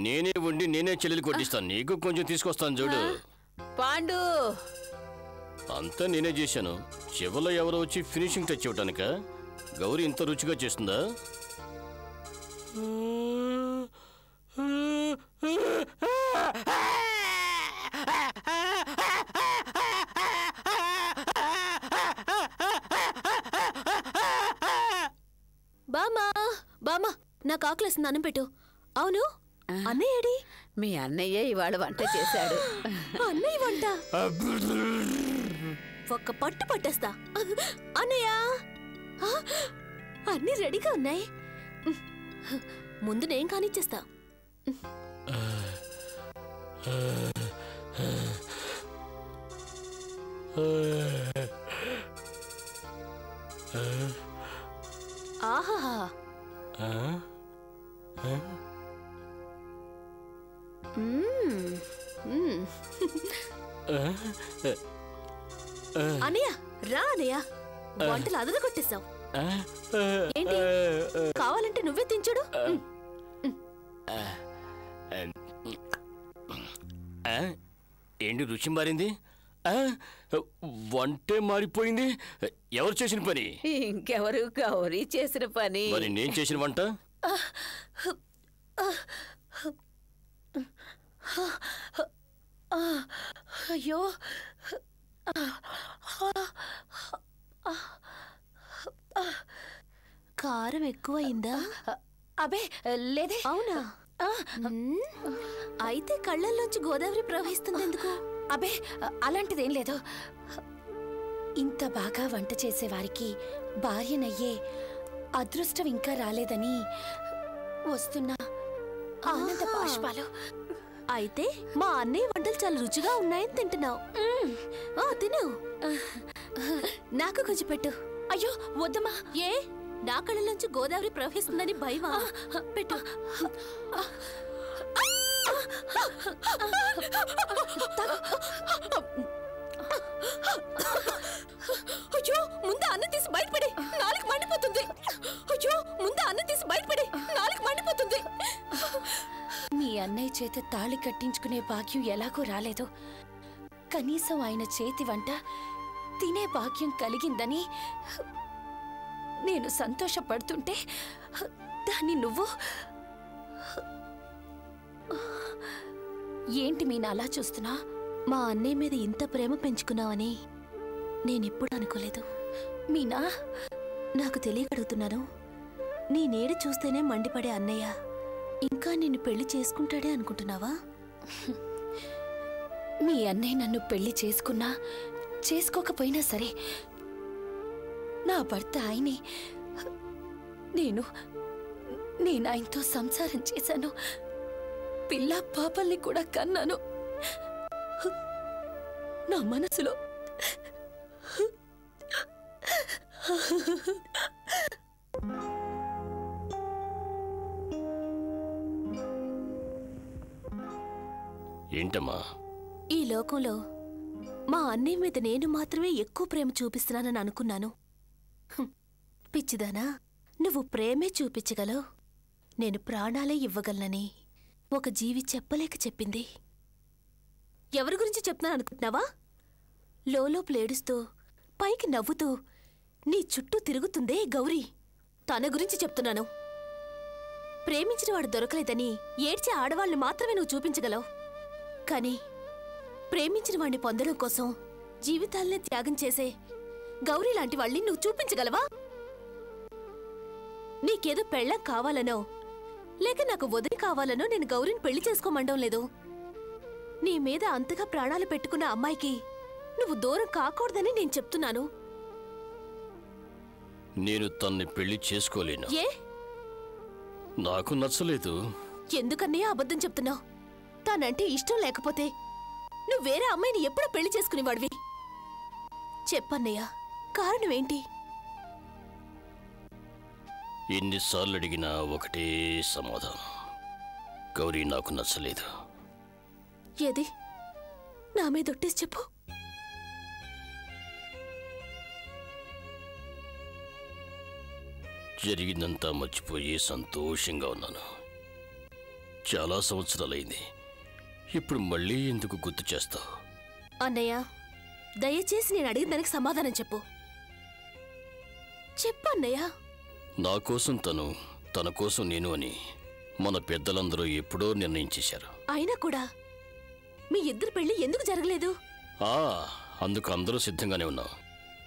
నేనే ఉండి నేనే చెల్లెలు కొట్టిస్తాను. నీకు కొంచెం తీసుకొస్తాను చూడు. పాండు, అంతా నేనే చేశాను. చివరిలో ఎవరో వచ్చి ఫినిషింగ్ టచ్ ఇవ్వటానిక? గౌరీ ఇంత రుచిగా చేస్తుందా? బామా బామా, నాకు ఆకలిస్తుంది, అన్నం పెట్టు. అవును, అన్నయ్య ఏడి? మీ అన్నయ్య ఇవాళ వంట చేశాడు. అన్నయ్య వంట ఒక్క పట్టు పట్టేస్తా. అన్నయ్య, అన్నీ రెడీగా ఉన్నాయి. ముందు నేను కానిచ్చేస్తా. ఆహా, అన్నయ్య రా. అన్నయ్య వంటలు అదలు కొట్టేశావు. ఏంటి, కావాలంటే నువ్వే తించుడు. ఏంటి రుచి మారింది? వంటే మారిపోయింది. ఎవరు చేసిన పని? ఇంకెవరు, గౌరీ చేసిన పని. మరి నేను చేసిన వంట? అయ్యో కారం ఎక్కువైందా? అబే లేదే. అవునా? అయితే కళ్ళల్లోంచి గోదావరి ప్రవహిస్తుంది ఎందుకు? అబే అలాంటిదేం లేదు. ఇంత బాగా వంట చేసేవారికి భార్యనయ్యే అదృష్టం ఇంకా రాలేదని వస్తున్న ఆనంద బాష్పాలు. అయితే మా అన్నయ్య వంటలు చాలా రుచిగా ఉన్నాయని తింటున్నావు. తిను. నాకు కొంచెం పెట్టు. అయ్యో వద్దమ్మా. ఏ నా కళ్ళలోంచి గోదావరి ప్రవహిస్తుందని భయమా? పెట్టు. అయ్యో ముందు అన్నం తీసి బయటపడి, నాలుగు మండిపోతుంది. అయ్యో ముందు అన్నం తీసి బయటపడి, నాలుగు మండిపోతుంది. మీ అన్నయ్య చేత తాళి కట్టించుకునే భాగ్యం ఎలాగో రాలేదు. కనీసం ఆయన చేతి వంట తినే భాగ్యం కలిగిందని నేను సంతోషపడుతుంటే దాన్ని నువ్వు ఏంటి మీనా అలా చూస్తున్నా? మా అన్నయ్య మీద ఇంత ప్రేమ పెంచుకున్నావని నేనెప్పుడు అనుకోలేదు. మీనా నాకు తెలియగడుగుతున్నాను. నీ నీడ చూస్తేనే మండిపడే అన్నయ్య ఇంకా నిన్ను పెళ్లి చేసుకుంటాడే అనుకుంటున్నావా? మీ అన్నయ్య నన్ను పెళ్లి చేసుకున్నా చేసుకోకపోయినా సరే నా భర్త ఆయనే. నేను ఆయనతో సంసారం చేశాను. పిల్ల పాపల్ని కూడా కన్నాను. నా మనసులో ఏంటమ్మా? ఈ లోకంలో మా అన్నయ్య మీద నేను మాత్రమే ఎక్కువ ప్రేమ చూపిస్తున్నానని అనుకున్నాను. పిచ్చిదానా, నువ్వు ప్రేమే చూపించగలవు, నేను ప్రాణాలే ఇవ్వగలనని ఒక జీవి చెప్పలేక చెప్పింది. ఎవరి గురించి చెప్తున్నాను అనుకుంటున్నావా? లోపలేడుస్తూ పైకి నవ్వుతూ నీ చుట్టూ తిరుగుతుందే గౌరీ, తన గురించి చెప్తున్నాను. ప్రేమించిన వాడు దొరకలేదని ఏడ్చే ఆడవాళ్ళని మాత్రమే నువ్వు చూపించగలవు. కానీ ప్రేమించిన వాణ్ణి పొందడం కోసం జీవితాల్నే త్యాగం చేసే గౌరీ లాంటి వాళ్ళని నువ్వు చూపించగలవా? నీకేదో పెళ్ళం కావాలనో లేక నాకు వదిలి కావాలనో నేను గౌరీని పెళ్లి చేసుకోమండం లేదు. నీ మీద అంతగా ప్రాణాలు పెట్టుకున్న అమ్మాయికి నువ్వు దూరం కాకూడదని నేను చెప్తున్నాను. నేను తన్ని పెళ్లి చేసుకోలేను. ఏ? నాకు నచ్చలేదు. ఎందుకన్నయ్య అబద్ధం చెప్తున్నావు? తానంటే ఇష్టం లేకపోతే నువ్వు వేరే అమ్మాయిని ఎప్పుడు పెళ్లి చేసుకునేవాడివి? చెప్పన్నయ్య, కారణమేంటి? ఎన్నిసార్లు అడిగినా ఒకటే సమాధానం, గౌరీ నాకు నచ్చలేదు. ఏది? నా మీద ఒట్టేసి చెప్పు. జరిగిందంతా మర్చిపోయి సంతోషంగా ఉన్నాను. చాలా సంవత్సరాలైంది, ఇప్పుడు మళ్ళీ ఎందుకు గుర్తు చేస్తావు? అన్నయ్య, దయచేసి నేను అడిగిన దానికి సమాధానం చెప్పు. చెప్పు అన్నయ్య. నా కోసం తను, తన కోసం నేను అని మన పెద్దలందరూ ఎప్పుడో నిర్ణయించేశారు. అయినా కూడా మీ ఇద్దరు పెళ్లి ఎందుకు జరగలేదు? అందుకు అందరూ సిద్ధంగానే ఉన్నాం.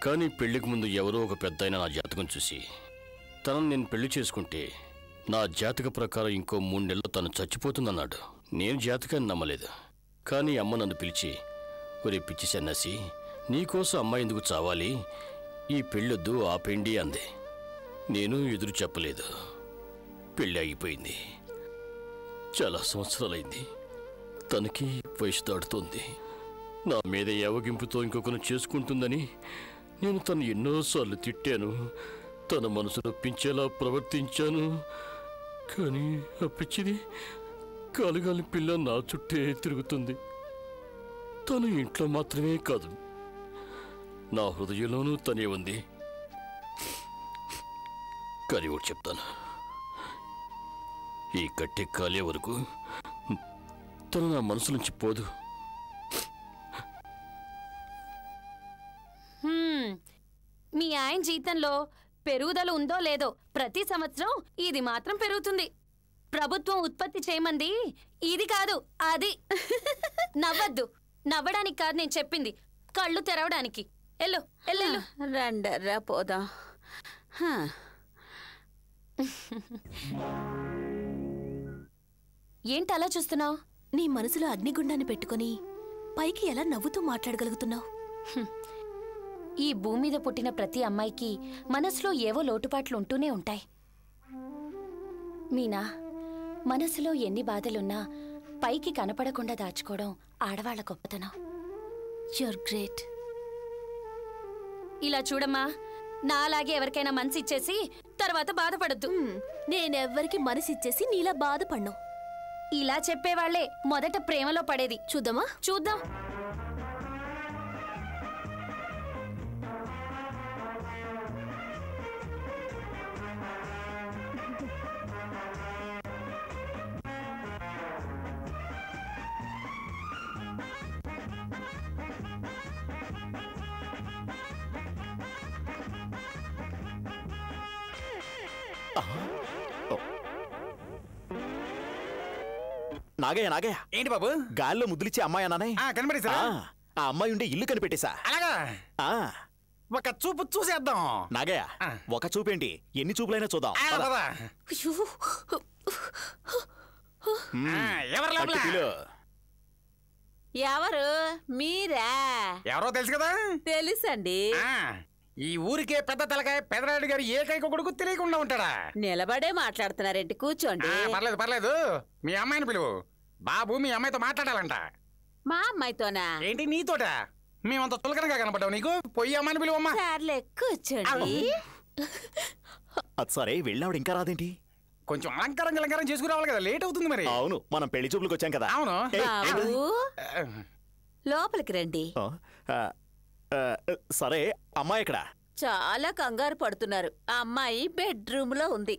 కానీ పెళ్లికి ముందు ఎవరో ఒక పెద్దాయన నా జాతకం చూసి తనను నేను పెళ్లి చేసుకుంటే నా జాతక ప్రకారం ఇంకో 3 నెలలు తను చచ్చిపోతుందన్నాడు. నేను జాతకాన్ని నమ్మలేదు. కానీ అమ్మ నన్ను పిలిచి, ఒరే పిచ్చి సన్నాసి, నీకోసం అమ్మాయి ఎందుకు చావాలి, ఈ పెళ్ళొద్దు ఆపేండి అంది. నేను ఎదురు చెప్పలేదు. పెళ్ళి ఆగిపోయింది. చాలా సంవత్సరాలైంది. తనకి వయసు దాడుతోంది. నా మీద యావగింపుతో ఇంకొకరు చేసుకుంటుందని నేను తను ఎన్నోసార్లు తిట్టాను. తన మనసు నొప్పించేలా ప్రవర్తించాను. కానీ ఆ పిచ్చిది కాలుగాలి పిల్ల నా చుట్టే తిరుగుతుంది. తను ఇంట్లో మాత్రమే కాదు, నా హృదయంలోనూ తనే ఉంది. కానీ ఒకటి చెప్తాను, ఈ కట్టె కాలే వరకు తను నా మనసు నుంచి పోదు. మీ ఆయన జీతంలో పెరుగుదల ఉందో లేదో ప్రతి సంవత్సరం ఇది మాత్రం పెరుగుతుంది. ప్రభుత్వం ఉత్పత్తి చేయమంది ఇది కాదు అది. నవ్వద్దు. నవ్వడానికి కాదు నేను చెప్పింది, కళ్ళు తెరవడానికి. ఎల్లు ఎల్లు. రండర్రా పోదాం. ఏంటి అలా చూస్తున్నావు? నీ మనసులో అగ్నిగుండాన్ని పెట్టుకుని పైకి ఎలా నవ్వుతూ మాట్లాడగలుగుతున్నావు? ఈ భూమి మీద పుట్టిన ప్రతి అమ్మాయికి మనసులో ఏవో లోటుపాట్లు ఉంటూనే ఉంటాయి మీనా. మనసులో ఎన్ని బాధలున్నా పైకి కనపడకుండా దాచుకోవడం ఆడవాళ్ల గొప్పతనం. You're great. ఇలా చూడమ్మా, నాలాగే ఎవరికైనా మనసు ఇచ్చేసి తర్వాత బాధపడద్దు. నేనెవ్వరికి మనసిచ్చేసి నీలా బాధపడ్ను. ఇలా చెప్పేవాళ్లే మొదట ప్రేమలో పడేది. చూద్దామా? చూద్దాం. నాగయ్య నాగయ్య, ఏంటి బాబు? గాల్లో ముద్దులిచ్చే అమ్మాయి అన్నానే, కనబడేసా? ఆ అమ్మాయి ఉండే ఇల్లు కనిపెట్టేశా. అలాగా? ఒక చూపు చూసేద్దాం. నాగయ్య, ఒక చూపేంటి, ఎన్ని చూపులైనా చూద్దాం. ఎవరు? మీరా? ఎవరో తెలుసు కదా? తెలుసండి. ఈ ఊరికే పెద్ద తలకాయ పెదరాయుడు గారు ఏకైక కొడుకు తెలియకుండా ఉంటాడా? నిలబడే మాట్లాడుతున్నారేంటి? కూర్చోండి. పర్లేదు పర్లేదు, మీ అమ్మాయిని పిలువు. బాబు మీ అమ్మాయితో మాట్లాడాలంట. మా అమ్మాయితోనా? ఏంటి నీతోట? మేమంత చులకనగా కనపడ్డావు నీకు? పోయి అమ్మాయిని పిలువమ్మా. సర్లే కూర్చోండి. అది సరే, వెళ్ళావిడ ఇంకా రాదేంటి? కొంచెం అలంకారం చేసుకురావాలి కదా, లేట్ అవుతుంది మరి. అవును, మనం పెళ్లి చూపులకు వచ్చాం కదా. అవును. లోపలికి రండి. సరే, అమ్మాయి ఎక్కడ? చాలా కంగారు పడుతున్నారు. ఆ అమ్మాయి బెడ్రూమ్ లో ఉంది.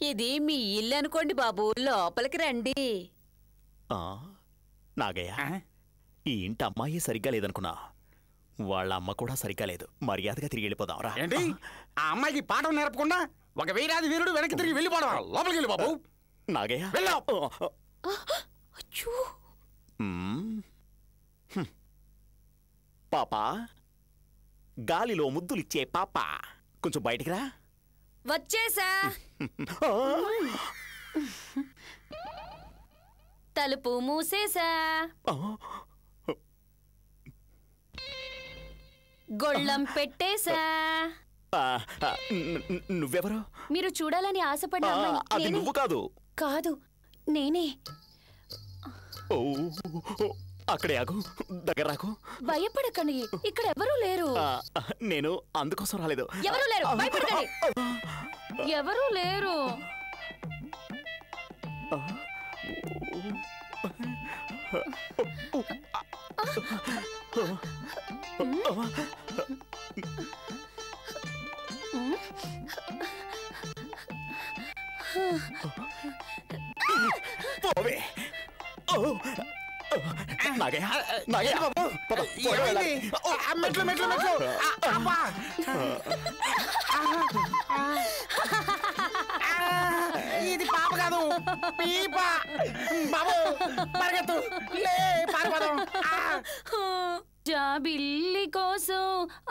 ఇది మీ ఇల్లు అనుకోండి బాబు, లోపలికి రండి. నాగయ్య, ఈ ఇంటి అమ్మాయి సరిగ్గా లేదనుకున్నా, వాళ్ళ అమ్మ కూడా సరిగ్గా లేదు. మర్యాదగా తిరిగి వెళ్ళిపోదాం రా. ఏంటి ఆ అమ్మాయికి పాఠం నేర్పకుండా ఒక వీరాది వీరుడు వెనక్కి తిరిగి వెళ్ళిపోవడం? లోపలికి వెళ్ళి బాబు. నాగయ్య, పాపా, గాలిలో ముద్దులిచ్చే పాప, కొంచెం బయటికి రా. వచ్చేసా. తలుపు మూసేసా. గొళ్ళం పెట్టేసా. నువ్వెవరు? మీరు చూడాలని ఆశపడ్డా. అది నువ్వు కాదు. కాదు, నేనే. అక్కడే ఆగు, దగ్గర రాకు. భయపడకండి, ఇక్కడ ఎవరూ లేరు. నేను అందుకోసం రాలేదు. ఎవరూ లేరు, భయపడకండి. ఎవరూ లేరు. మెట్లు మెట్లు మెట్లు. ఇది పాప కాదు, పీప. బాబు పరిగెత్తు, పారిపోదాం. జాబిల్లి కోసం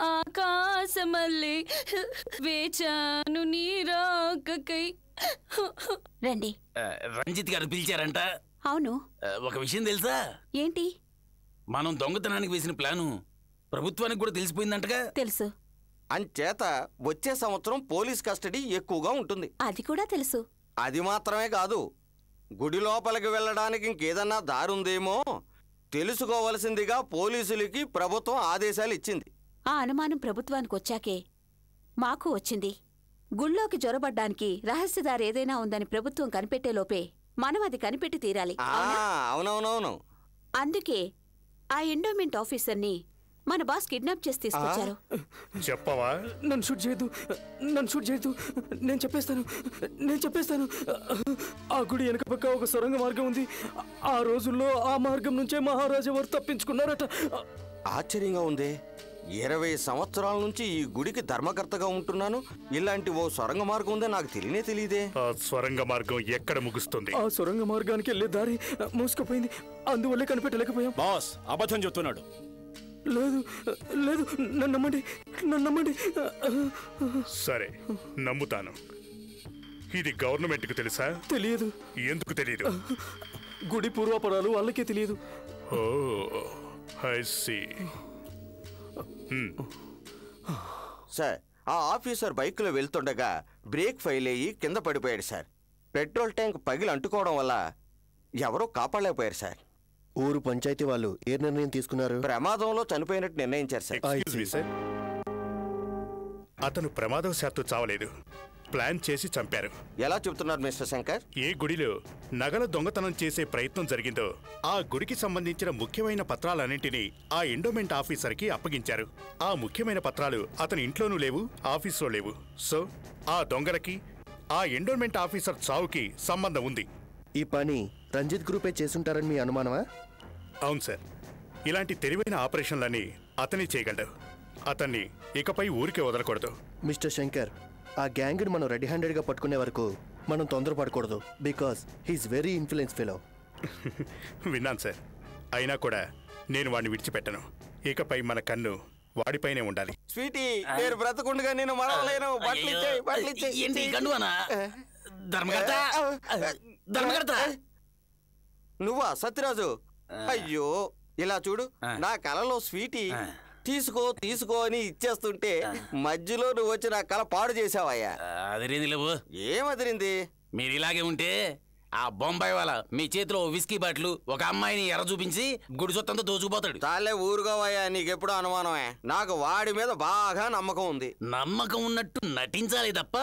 ఆకాశమల్లి వేచాను నీరాకై. రండి. రంజిత్ గారు పిలిచారంట. అవును. ఒక విషయం తెలుసా? ఏంటి? మనం దొంగతనానికి వేసిన ప్లాను ప్రభుత్వానికి కూడా తెలిసిపోయిందంటగా. తెలుసు. అంచేత వచ్చే సంవత్సరం పోలీస్ కస్టడీ ఎక్కువగా ఉంటుంది. అది కూడా తెలుసు. అది మాత్రమే కాదు, గుడి లోపలికి వెళ్ళడానికి ఇంకేదన్నా దారుందేమో తెలుసుకోవలసిందిగా పోలీసులకి ప్రభుత్వం ఆదేశాలు ఇచ్చింది. ఆ అనుమానం ప్రభుత్వానికి వచ్చాకే మాకు వచ్చింది. గుళ్ళోకి జొరబడ్డానికి రహస్యదారి ఏదైనా ఉందని ప్రభుత్వం కనిపెట్టేలోపే మనం అది కనిపెట్టి తీరాలి. అవునవునవును. అందుకే ఆ ఎండోమెంట్ ఆఫీసర్ని మన బాస్ కిడ్నాప్ చేసి తీసుకొచ్చారు. చెప్పవా? నన్ను షూట్ చేయదు, నన్ను షూట్ చేయదు. నేను చెప్పేస్తాను. ఆ గుడి వెనక పక్క ఒక సొరంగ మార్గం ఉంది. ఆ రోజుల్లో ఆ మార్గం నుంచే మహారాజా వారు తప్పించుకున్నారట. ఆశ్చర్యంగా ఉంది. 20 సంవత్సరాల నుంచి ఈ గుడికి ధర్మకర్తగా ఉంటున్నాను. ఇలాంటి ఓ సొరంగ మార్గం ఉందే నాకు తెలియదే. ఆ స్వరంగ మార్గం ఎక్కడ ముగుస్తుంది? ఆ సొరంగ మార్గానికి వెళ్ళే దారి మూసుకుపోయింది, అందువల్లే కనిపెట్టలేకపోయాం. బాస్ అబద్ధం చెప్తున్నాడు. లేదు లేదు, నన్ను నమ్మండి. సరే, నమ్ముతాను. ఇది గవర్నమెంట్కి తెలుసా? తెలియదు. ఎందుకు తెలియదు? గుడి పూర్వాపరాలు వాళ్ళకే తెలియదు. ఓ ఐ సీ. సార్, ఆ ఆఫీసర్ బైక్లో వెళ్తుండగా బ్రేక్ ఫెయిల్ అయ్యి కింద పడిపోయాడు సార్. పెట్రోల్ ట్యాంక్ పగిలి అంటుకోవడం వల్ల ఎవరో కాపాడలేకపోయారు సార్. ఊరు పంచాయతీ వాళ్ళు ఏ నిర్ణయం తీసుకున్నారు? ప్రమాదంలో చనిపోయినట్టు నిర్ణయించారు సార్. ఎక్స్క్యూజ్ మీ సార్, అతను ప్రమాదవశాత్తు చావలేదు, ప్లాన్ చేసి చంపారు. ఎలా చెప్తున్నారు మిస్టర్ శంకర్? ఏ గుడిలో నగల దొంగతనం చేసే ప్రయత్నం జరిగిందో ఆ గుడికి సంబంధించిన ముఖ్యమైన పత్రాలన్నింటినీ ఆ ఎండోమెంట్ ఆఫీసర్కి అప్పగించారు. ఆ ముఖ్యమైన పత్రాలు అతని ఇంట్లోనూ లేవు, ఆఫీస్లో లేవు. సో ఆ దొంగలకి ఆ ఎండోమెంట్ ఆఫీసర్ చావుకి సంబంధం ఉంది. ఈ పని రంజిత్ గ్రూపే చేసుంటారని మీ అనుమానమా? అవును సార్, ఇలాంటి తెలివైన ఆపరేషన్లన్నీ అతనే చేయగలడు. అతన్ని ఇకపై ఊరికే వదలకూడదు. మిస్టర్ శంకర్, ఆ గ్యాంగ్ని మనం రెడీ హ్యాండెడ్గా పట్టుకునే వరకు మనం తొందరపడకూడదు. Because he's very influence fellow. విన్నాను సార్, అయినా కూడా నేను వాడిని విడిచిపెట్టను. ఇకపై మన కన్ను వాడిపైనే ఉండాలి. స్వీటీ, నేను బ్రతకుండగా నేను మరవలేను. నువ్వా సత్యరాజు? అయ్యో, ఇలా చూడు, నా కలలో స్వీటీ తీసుకో అని ఇచ్చేస్తుంటే మధ్యలో నువ్వు వచ్చి నా కళ పాడు చేసావయ్యా. అదిరింది లేవు. ఏం అదిరింది? మీరు ఇలాగే ఉంటే ఆ బొంబాయి వాళ్ళ మీ చేతిలో విస్కీ బాటిల్ ఒక అమ్మాయిని ఎర్ర చూపించి గుడి సొత్తంతా దోచుకుపోతాడు. చాలే ఊరుకోవయ్యా, నీకెప్పుడు అనుమానమే. నాకు వాడి మీద బాగా నమ్మకం ఉంది. నమ్మకం ఉన్నట్టు నటించాలి తప్ప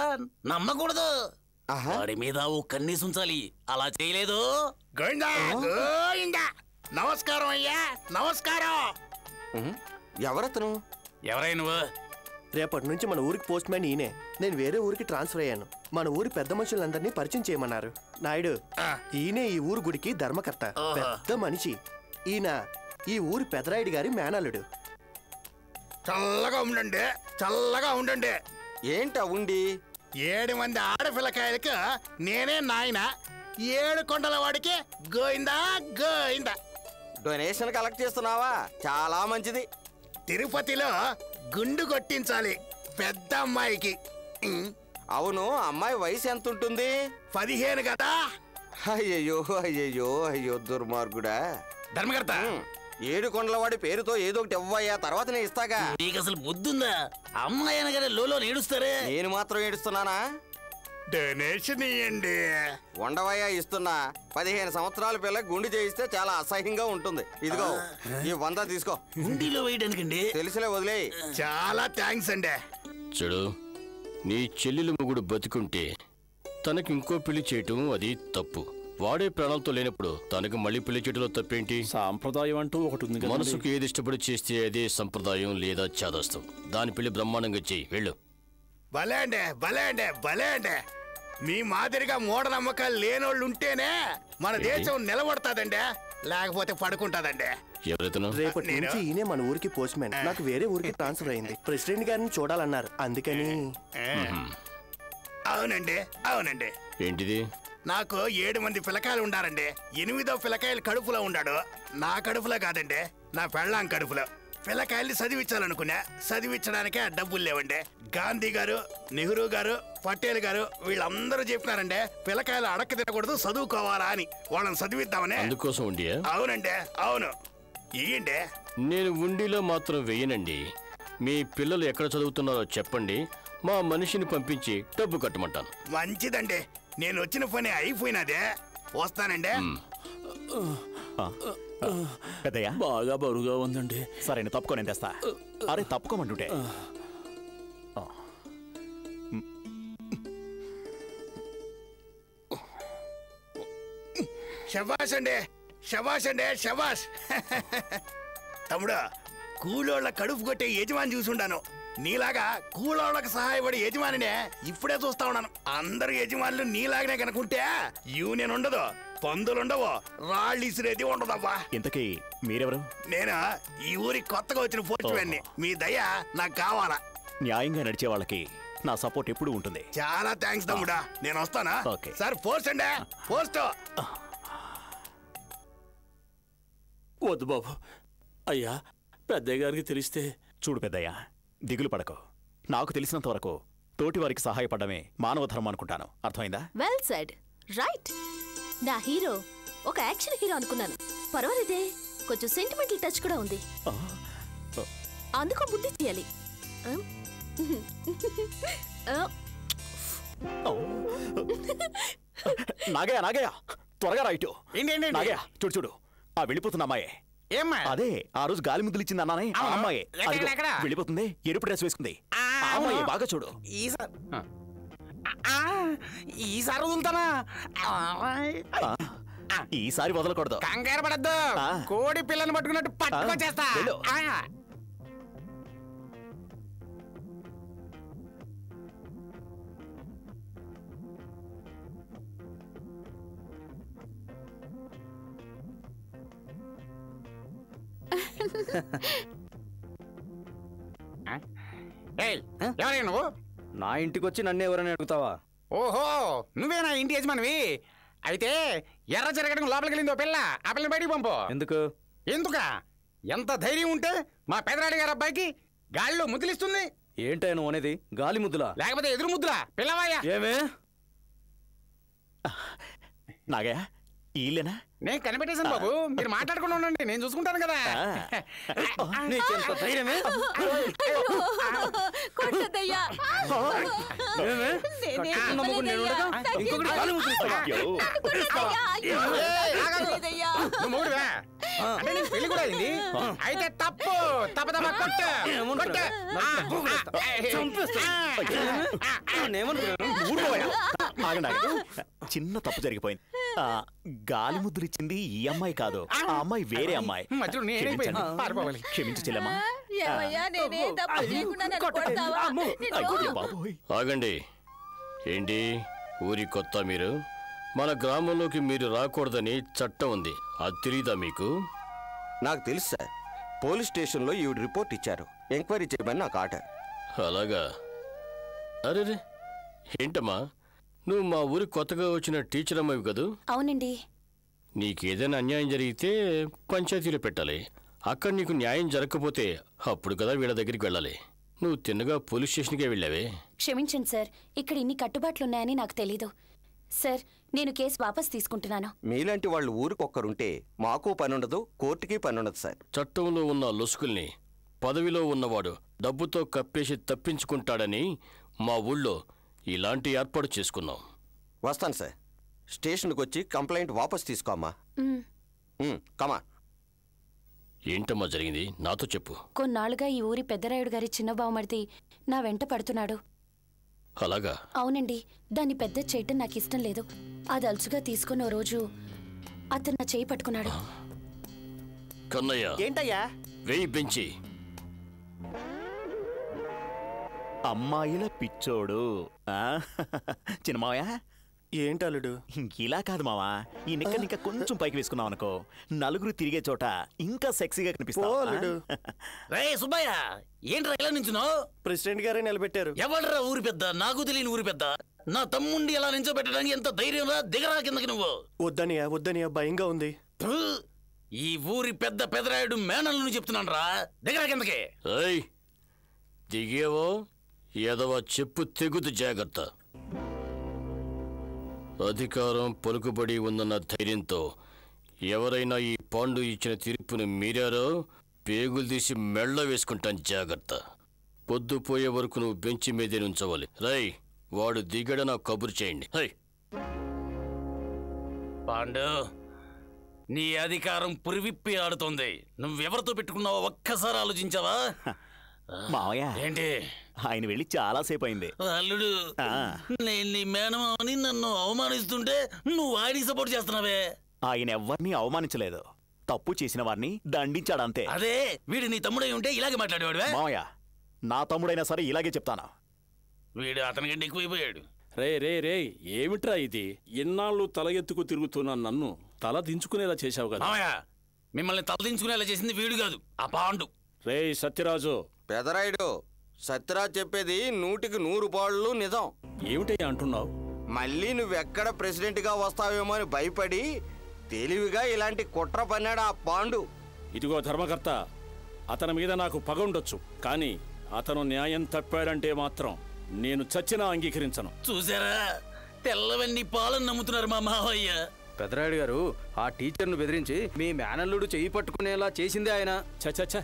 నమ్మకూడదు. వాడి మీద ఓ కన్నీసు ఉంచాలి. అలా చేయలేదు. నమస్కారం అయ్యా, నమస్కారం. ఎవరతను? ఎవరై నువ్వు? రేపటి నుంచి మన ఊరికి పోస్ట్ మ్యాన్ ఈయనే. నేను వేరే ఊరికి ట్రాన్స్ఫర్ అయ్యాను. మన ఊరి పెద్ద మనుషులందరినీ పరిచయం చేయమన్నారు. నాయుడు, ఈయనే ఈ ఊరు గుడికి ధర్మకర్త, పెద్ద మనిషి. ఈయన ఈ ఊరి పెదరాయుడు గారి మేనల్లుడు. చల్లగా ఉండండి, చల్లగా ఉండండి. ఏంటా ఉండి? 7 మంది ఆడపిల్లకాయలకి నేనే నాయన, 7 కొండల వాడికి గోయిందా గోయిందా. డొనేషన్ కలెక్ట్ చేస్తున్నావా? చాలా మంచిది. తిరుపతిలో గుండు కొట్టించాలి పెద్ద అమ్మాయికి. అవును, అమ్మాయి వయసు ఎంత ఉంటుంది? 15 కదా. అయ్యో దుర్మార్గుడా. ధర్మకర్త, 7 కొండలవాడి పేరుతో ఏదో ఒకటి ఇవ్వయ్యా, తర్వాత నేను ఇస్తాగా. నీకు అసలు బుద్ధుందా? అమ్మాయి అనగానే లోలో ఏడుస్తారే. నేను మాత్రం ఏడుస్తున్నానా? డొనేషన్ ఇయ్యండి. ఉండవయ్యా, ఇస్తున్నా. 15 సంవత్సరాల పిల్ల గుండు చేయిస్తే చాలా అసహ్యంగా ఉంటుంది. ఇదిగో ఈ 100 తీసుకో. గుండీలో వేయడానికండి. తెలిసిలే, వదిలే. చాలా థ్యాంక్స్ అండి. చూడు, నీ చెల్లెలు మొగుడు బతికుంటే తనకి ఇంకో పెళ్లి చేయటం అది తప్పు. వాడే ప్రాణాలతో లేనప్పుడు తనకు మళ్ళీ పెళ్లి చేయడంలో తప్పేంటి? సాంప్రదాయం అంటూ ఒకటి ఉంది. మనసుకు ఏది ఇష్టపడి చేస్తే అదే సంప్రదాయం లేదా చాదస్తం. దాని పెళ్లి బ్రహ్మాండంగా చెయ్యి, వెళ్ళు. భలే అండి. మీ మాదిరిగా మూఢనమ్మకాలు లేనోళ్ళు ఉంటేనే మన దేశం నిలబడతాదండి, లేకపోతే పడుకుంటాదండి. ఎవరైతే రేపటి నుంచి ఈయనే మన ఊరికి పోస్ట్ మ్యాన్. నాకు వేరే ఊరికి ట్రాన్స్ఫర్ అయింది. ప్రెసిడెంట్ గారిని చూడాలన్నారు, అందుకని. అవునండి. ఏంటిది? నాకు 7 మంది పిల్లకాయలు ఉండారండి. 8వ పిల్లకాయలు కడుపులో ఉన్నాడు. నా కడుపులో కాదండి, నా పెళ్ళాం కడుపులో. పిల్లకాయల్ని చదివించాలనుకున్నా, చదివించడానికే డబ్బులు లేవండి. గాంధీ గారు, నెహ్రూ గారు, పటేల్ గారు వీళ్ళందరూ చెప్పినారండి, పిల్లకాయలు అడక్క తినకూడదు, చదువుకోవాలా అని. వాళ్ళని చదివిద్దామని. అందుకోసం ఉండియా? అవునండి, అవును. ఇయ్యండి. నేను ఉండిలో మాత్రం వెయ్యనండి. మీ పిల్లలు ఎక్కడ చదువుతున్నారో చెప్పండి, మా మనిషిని పంపించి డబ్బు కట్టమంటాను. మంచిదండి, నేను వచ్చిన పని అయిపోయినదే. వస్తానండి. పెద్దయ్యా, బాగా బరువుగా ఉందండి. సరే, నేను తప్పుకో, నేను తెస్తా. అరే, తప్పుకోమంటుంటే. శబాష్. తమ్ముడు, కూలోళ్ళ కడుపు కొట్టే యజమాని చూసుండాను. నీలాగా కూలోళ్ళకి సహాయపడే యజమానినే ఇప్పుడే చూస్తా ఉన్నాను. అందరు యజమానులు నీలాగనే కనుకుంటే యూనియన్ ఉండదు, పందులుండవు, రాళ్ళు ఇసిరేది ఉండదవ్వా. ఇంతకీ మీరెవరు? నేను ఈ ఊరికి కొత్తగా వచ్చిన పోస్ట్‌మ్యాన్ని. మీ దయ నాకు కావాలా. న్యాయంగా నడిచే వాళ్ళకి నా సపోర్ట్ ఎప్పుడూ ఉంటుంది. చాలా థ్యాంక్స్ తమ్ముడా. నేను వస్తానా? ఓకే. సార్ పోస్ట్ అండి, పోస్ట్. వద్దు బాబు. అయ్యా, పెద్దయ్య గారికి తెలిస్తే. చూడు పెద్దయ్య, దిగులు పడకు. నాకు తెలిసినంత వరకు తోటి వారికి సహాయపడమే మానవ ధర్మం అనుకుంటాను. అర్థమైందా? Well said. రైట్. నా హీరో ఒక యాక్షన్ హీరో అనుకున్నాను. పర్వాలేదే, కొంచెం సెంటిమెంటల్ టచ్ కూడా ఉంది. అందుకో బుద్ధి తీయాలి. నాగయ్య, నాగయ్య, త్వరగా రైట్. నాగయ్య, చూడు చూడు, ఆ వెళ్ళిపోతున్న అమ్మాయే. అదే ఆ రోజు గాలి ముద్దులు ఇచ్చింది అన్నానే, ఆ అమ్మాయే. వెళ్ళిపోతుంది, ఎరుపు డ్రెస్ వేసుకుంది. ఆ అమ్మాయే, బాగా చూడు. ఈసారి వదులుతానా? ఈసారి వదలకూడదు. కంగారు పడద్దు. కోడి పిల్లని పట్టుకున్నట్టు పట్టుకొచ్చేస్తా. ఎవరైనా నువ్వు? నా ఇంటికి వచ్చి నన్ను ఎవరైనా అడుగుతావా? ఓహో, నువ్వే నా ఇంటి యజమానివి. అయితే ఎర్ర జరగడం లోపలికి వెళ్ళిందో పిల్ల, ఆ పిల్లని బయటికి పంపు. ఎందుకు? ఎందుకా? ఎంత ధైర్యం ఉంటే మా పెదరాడి గారి అబ్బాయికి గాలిలో ముద్దులిస్తుంది? ఏంటో నువ్వు అనేది? గాలి ముద్దులా లేకపోతే ఎదురు ముద్దులా? పిల్లవాయా? ఏమే నాగయ్య, ఈలేనా? నేను కనిపెట్టేశాను బాబు, మీరు మాట్లాడుకుని ఉండండి, నేను చూసుకుంటాను కదా. నీకెంత ధైర్యమే? ఇంకొకటి గాలి ముద్దులిస్తావా? అంటే నీకు పెళ్లి కూడా అయింది? అయితే తప్పు తప్ప తప్ప కొట్టు. చిన్న తప్పు జరిగిపోయింది. గాలి ముద్దులు ఇచ్చింది ఈ అమ్మాయి కాదు, ఆ అమ్మాయి వేరే అమ్మాయి. క్షమించు చెల్లెమ్మా. ఆగండి. ఏంటి ఊరి కొత్త మీరు? మన గ్రామంలోకి మీరు రాకూడదని చట్టం ఉంది, అది తెలీదా మీకు? నాకు తెలుసు సార్. పోలీస్ స్టేషన్లో ఈవిడ రిపోర్ట్ ఇచ్చారు, ఎంక్వైరీ చేయమని నాకు ఆర్డర్. అలాగా? అరే ఏంటమ్మా, నువ్వు మా ఊరికి కొత్తగా వచ్చిన టీచర్ అమ్మవి కదూ? అవునండి. నీకేదైనా అన్యాయం జరిగితే పంచాయతీలో పెట్టాలి. అక్కడ నీకు న్యాయం జరగకపోతే అప్పుడు కదా వీళ్ళ దగ్గరికి వెళ్ళాలి. నువ్వు తిన్నగా పోలీస్ స్టేషన్కే వెళ్ళావే. క్షమించండి సార్, ఇక్కడ ఇన్ని కట్టుబాట్లున్నాయని నాకు తెలీదు. సార్, నేను కేసు వాపస్ తీసుకుంటున్నాను. మీలాంటి వాళ్ళు ఊరికొక్కరుంటే మాకు పనుండదు, కోర్టుకి పనుండదు సార్. చట్టంలో ఉన్న లొసుకుల్ని పదవిలో ఉన్నవాడు డబ్బుతో కప్పేసి తప్పించుకుంటాడని మా ఊళ్ళో ఇలాంటి ఏర్పాటు చేసుకున్నాం. వస్తాను సార్. స్టేషన్కి వచ్చి కంప్లైంట్ వాపస్ తీసుకోమ్మా. కమా. ఏంటమ్మా జరిగింది, నాతో చెప్పు. కొన్నాళ్ళుగా ఈ ఊరి పెద్దరాయుడు గారి చిన్న బావమరిది నా వెంట పడుతున్నాడు. అలాగా? అవునండి. దాన్ని పెద్ద చేయటం నాకు ఇష్టం లేదు. అది అలుసుగా తీసుకున్న రోజు అతను నా చేయి పట్టుకున్నాడు. కన్నయ్య, ఏంటయ్యా? వేయి పెంచి. అమ్మాయిల పిచ్చోడు. చిన్నమావయ్య, ఏంటలుడు? ఇలా కాదు మావా, ఈ నిక్క ఇంకా కొంచెం పైకి వేసుకున్నావు అనుకో, నలుగురు తిరిగే చోట ఇంకా సెక్సీగా కనిపిస్తాడు. రే సుబ్బయ్య, ఏంట్రా ఇలా నించున్నావు? ప్రెసిడెంట్ గారే నిలబెట్టారు. ఎవడ్రా ఊరి పెద్ద? నాకు తెలియని ఊరి పెద్ద. నా తమ్ముండి ఎలా నించోబెట్టడానికి ఎంత ధైర్యం రా? దిగరా కిందకి నువ్వు. వద్దనియా, వద్దనియా, భయంగా ఉంది. ఈ ఊరి పెద్ద పెదరాయుడు మేనల్ని చెప్తున్నాను రా, దిగరా కిందకి. దిగేవో ఎదవ చెప్పు తెగుదు, జాగ్రత్త. అధికారం పలుకుబడి ఉందన్న ధైర్యంతో ఎవరైనా ఈ పాండు ఇచ్చిన తీర్పును మీరారో పేగులు తీసి మెళ్ళ వేసుకుంటాను, జాగ్రత్త. పొద్దుపోయే వరకు నువ్వు బెంచి మీదే ఉంచవాలి. రై, వాడు దిగడ నాకు కబురు చేయండి. పాండు, నీ అధికారం పురివిప్పి ఆడుతోంది. నువ్వెవరితో పెట్టుకున్నావో ఒక్కసారి ఆలోచించావా? మావయ్య, ఏంటి? ఆయన వెళ్ళి చాలా సేపు అయింది. అల్లుడు, నేను నీ మేనమామని నన్ను అవమానిస్తుంటే నువ్వు వాడికి సపోర్ట్ చేస్తున్నావే. ఆయన ఎవరిని అవమానించలేదు, తప్పు చేసిన వారిని దండించాడంతే. అదే, వీడు నీ తమ్ముడై ఉంటే ఇలాగే మాట్లాడేవాడు. మావయ్య, నా తమ్ముడైనా సరే ఇలాగే చెప్తాను. వీడు అతనికంటే ఎక్కువైపోయాడు. రే రే రే, ఏమిట్రా ఇది? ఎన్నాళ్ళు తల ఎత్తుకు తిరుగుతున్నా నన్ను తల దించుకునేలా చేశావు కదా. మిమ్మల్ని తలదించుకునేలా చేసింది వీడు కాదు, ఆ పాండు. రే సత్యరాజు. పెదరాయుడు, సత్యరాజ్ చెప్పేది 100% నిజం. ఏమిటయ్యా అంటున్నావు? మళ్ళీ నువ్వెక్కడ ప్రెసిడెంట్గా వస్తావేమో అని భయపడి తెలివిగా ఇలాంటి కుట్ర పన్నాడు ఆ పాండు. ఇదిగో ధర్మకర్త, అతని మీద నాకు పగ ఉండొచ్చు, కానీ అతను న్యాయం తప్పాడంటే మాత్రం నేను చచ్చినా అంగీకరించను. చూసారా, తెల్లవన్నీ పాలను నమ్ముతున్నారు మా మావయ్య. పెదరాయుడు గారు, ఆ టీచర్ను బెదిరించి మీ మేనల్లుడు చెయ్యి పట్టుకునేలా చేసిందే ఆయన. చచ్చ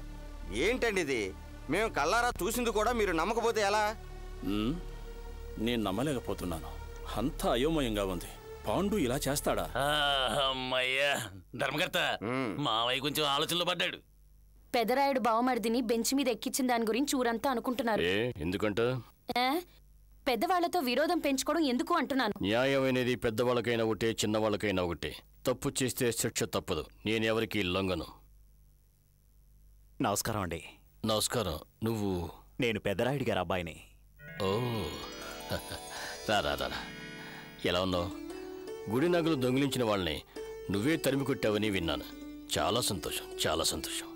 ఏంటండి ఇది? మేము కల్లారా చూసింది కూడా మీరు నమ్మకపోతే ఎలా? నేను నమ్మలేకపోతున్నాను. అంతా అయోమయంగా ఉంది. పాండు ఇలా చేస్తాడా? అమ్మయ్యా, ధర్మకర్త, మావయ్య కొంచెం ఆలోచనలో పడ్డాడు. పెదరాయుడు బావమరిదిని బెంచ్ మీద ఎక్కించిన దాని గురించి ఊరంతా అనుకుంటున్నారు. ఎందుకంట? పెద్దవాళ్లతో విరోధం పెంచుకోవడం ఎందుకు అంటున్నాను. న్యాయం అనేది పెద్దవాళ్ళకైనా ఒకటే, చిన్నవాళ్ళకైనా ఒకటే. తప్పు చేస్తే శిక్ష తప్పదు. నేనెవరికి లొంగను. నమస్కారం అండి. నమస్కారం. నువ్వు? నేను పెద్దరాయుడి గారి అబ్బాయిని. ఓ, రారా. ఎలా ఉన్నావు? గుడి నగలు దొంగిలించిన వాళ్ళని నువ్వే తరిమి కొట్టావని విన్నాను. చాలా సంతోషం, చాలా సంతోషం.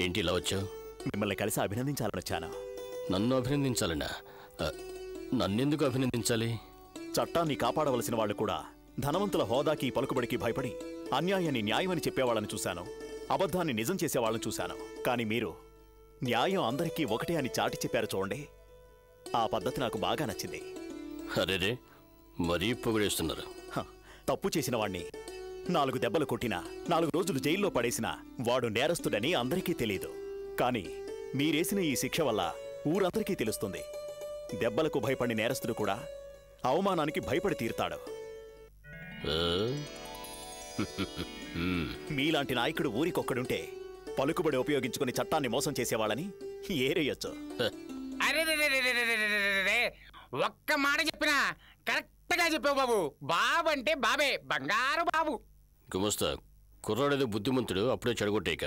ఏంటి ఇలా వచ్చావు? మిమ్మల్ని కలిసి అభినందించాలని వచ్చాను. నన్ను అభినందించాలనా? నన్నెందుకు అభినందించాలి? చట్టాన్ని కాపాడవలసిన వాళ్ళు కూడా ధనవంతుల హోదాకి పలుకుబడికి భయపడి అన్యాయాన్ని న్యాయమని చెప్పేవాళ్ళని చూశాను, అబద్ధాన్ని నిజం చేసేవాళ్ళని చూశాను. కానీ మీరు న్యాయం అందరికీ ఒకటే అని చాటి చెప్పారు చూడండి. ఆ పద్ధతి నాకు బాగా నచ్చింది. అరేరే, మరీ పొగిడేస్తున్నారు. తప్పు చేసిన వాణ్ణి 4 దెబ్బలు కొట్టినా 4 రోజులు జైల్లో పడేసినా వాడు నేరస్తుడని అందరికీ తెలియదు. కానీ మీరేసిన ఈ శిక్ష వల్ల ఊరందరికీ తెలుస్తుంది. దెబ్బలకు భయపడి నేరస్తుడు కూడా అవమానానికి భయపడి తీరుతాడు. మీలాంటి నాయకుడు ఊరికొక్కడుంటే పలుకుబడి ఉపయోగించుకుని చట్టాన్ని మోసం చేసేవాళ్ళని ఏరేయొచ్చు. ఒక్క మాట చెప్పినా కరెక్ట్ గా చెప్పావు బాబు. బాబు అంటే బాబే, బంగారు బాబు. గుమస్తా, కుర్రాడేదో బుద్ధిమంతుడు, అప్పుడే చెడగొట్టేక.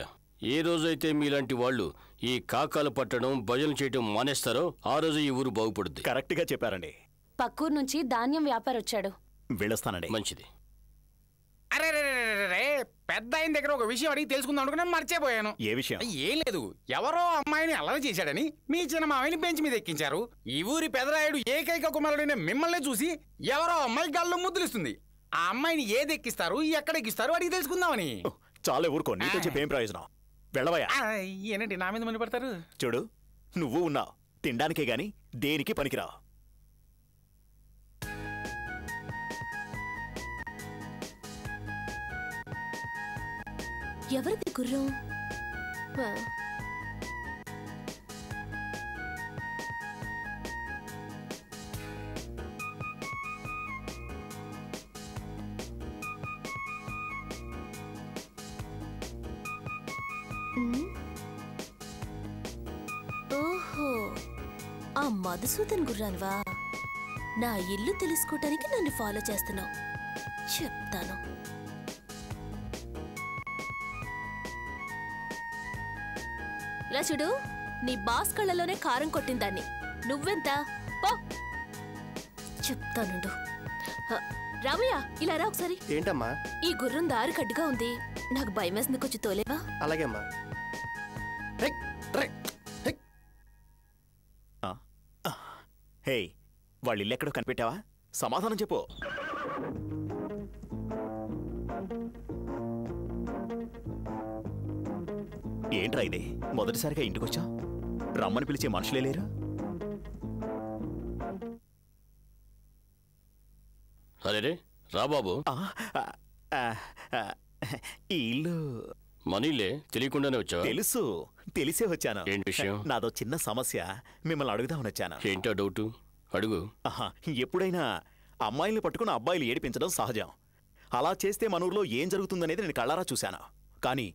ఏ రోజైతే మీలాంటి వాళ్ళు ఈ కాకాలు పట్టడం, భజనలు చేయడం మానేస్తారో ఆ రోజు ఈ ఊరు బాగుపడుద్ది. కరెక్ట్ గా చెప్పారండి. పక్కూరు నుంచి ధాన్యం వ్యాపారి వచ్చాడు. వెళ్ళొస్తానండి. మంచిది. అరే పెద్ద ఆయన దగ్గర ఒక విషయం అడిగి తెలుసుకుందాం అనుకున్నా, మర్చిపోయాను. ఏ విషయం? ఏం లేదు, ఎవరో అమ్మాయిని అల్లరి చేశాడని మీ చిన్న మామయ్యని బెంచ్ మీద ఎక్కించారు. ఈ ఊరి పెదరాయుడు ఏకైక కుమారుడైన మిమ్మల్ని చూసి ఎవరో అమ్మాయి గల్లు ముద్దులిస్తుంది. ఆ అమ్మాయిని ఏది ఎక్కిస్తారు, ఎక్కడ ఎక్కిస్తారు అడిగి తెలుసుకుందామని. చాలే ఊరుకో, నీతో చెప్పేం ప్రయోజనం? వెళ్ళవయ్యా. ఏంటండి నా మీద మండి పడతారు? చూడు, నువ్వు ఉన్నావు తినడానికే గాని దేనికి పనికిరావు. ఎవరిది గుర్రం? ఓహో, ఆ మధుసూదన్ గుర్రాన్వా? నా ఇల్లు తెలుసుకోవటానికి నన్ను ఫాలో చేస్తున్నావు. చెప్తాను. ఇలా చూడు, నీ బాస్ కళ్ళలోనే కారం కొట్టిందాన్ని. నువ్వెంత? పో చెప్తానుండు. రామయ్య, ఇలా రా ఒకసారి. ఏంటమ్మా? ఈ గుర్రం దారి కడ్డుగా ఉంది, నాకు భయం వేసింది, కొంచెం తోలేవా? అలాగే అమ్మా. హే, వాళ్ళ ఇల్లు ఎక్కడో కనిపెట్టావా? సమాధానం చెప్పు. ఏంట్రా ఇది? మొదటిసారిగా ఇంటికొచ్చా? రమ్మని పిలిచే మనుషులే లేరు. అరే రా బాబు. ఈ ఇల్లు మనీలే, తెలియకుండానే వచ్చావా? తెలుసు, తెలిసే వచ్చాను. ఏంటి విషయం? నాదో చిన్న సమస్య, మిమ్మల్ని అడుగుదామని వచ్చాను. ఏంటో డౌటు? అడుగు. ఎప్పుడైనా అమ్మాయిల్ని పట్టుకుని అబ్బాయిలు ఏడిపించడం సహజం. అలా చేస్తే మన ఊర్లో ఏం జరుగుతుందనేది నేను కళ్ళారా చూశాను. కానీ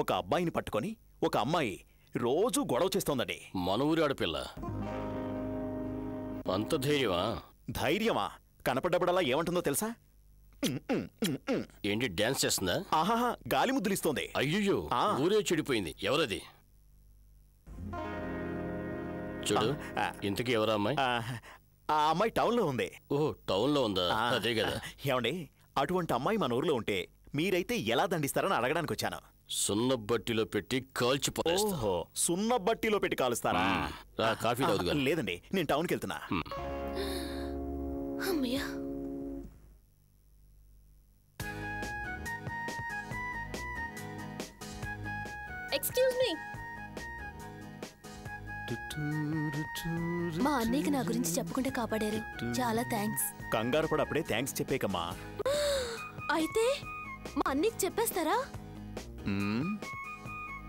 ఒక అబ్బాయిని పట్టుకొని ఒక అమ్మాయి రోజూ గొడవ చేస్తోందండి. మన ఊరి ఆడపిల్ల. అంత ధైర్యమా? ధైర్యమా? కనపడ్డప్పుడల్లా ఏమంటుందో తెలుసా? ఏంటి, డాన్స్ చేస్తుందా? ఆహాహా, గాలి ముద్దులిస్తోంది. అయ్యో, ఊరే చెడిపోయింది. ఎవరది? చూడు, ఇంతకీ ఎవరా అమ్మాయి? ఆ అమ్మాయి టౌన్లో ఉంది. ఓ, టౌన్లో ఉందా? అదే కదా. ఏమండి, అటువంటి అమ్మాయి మన ఊర్లో ఉంటే మీరైతే ఎలా దండిస్తారని అడగడానికి వచ్చాను. సున్నబట్టిలో పెట్టి కాల్చి పారేస్తా. ఓహో, సున్నబట్టిలో పెట్టి కాలుస్తారా? కాఫీ తాగుదుగా. లేదండి, నేను టౌన్కి వెళ్తున్నా. అమ్మయ్యా. Excuse me. మా అన్నయ్యకి నా గురించి చెప్పకుండా కాపాడారు. చాలా థ్యాంక్స్. కంగారు పడి అప్పుడే థ్యాంక్స్ చెప్పేకమ్మా. అయితే మా అన్నయ్యకి చెప్పేస్తారా?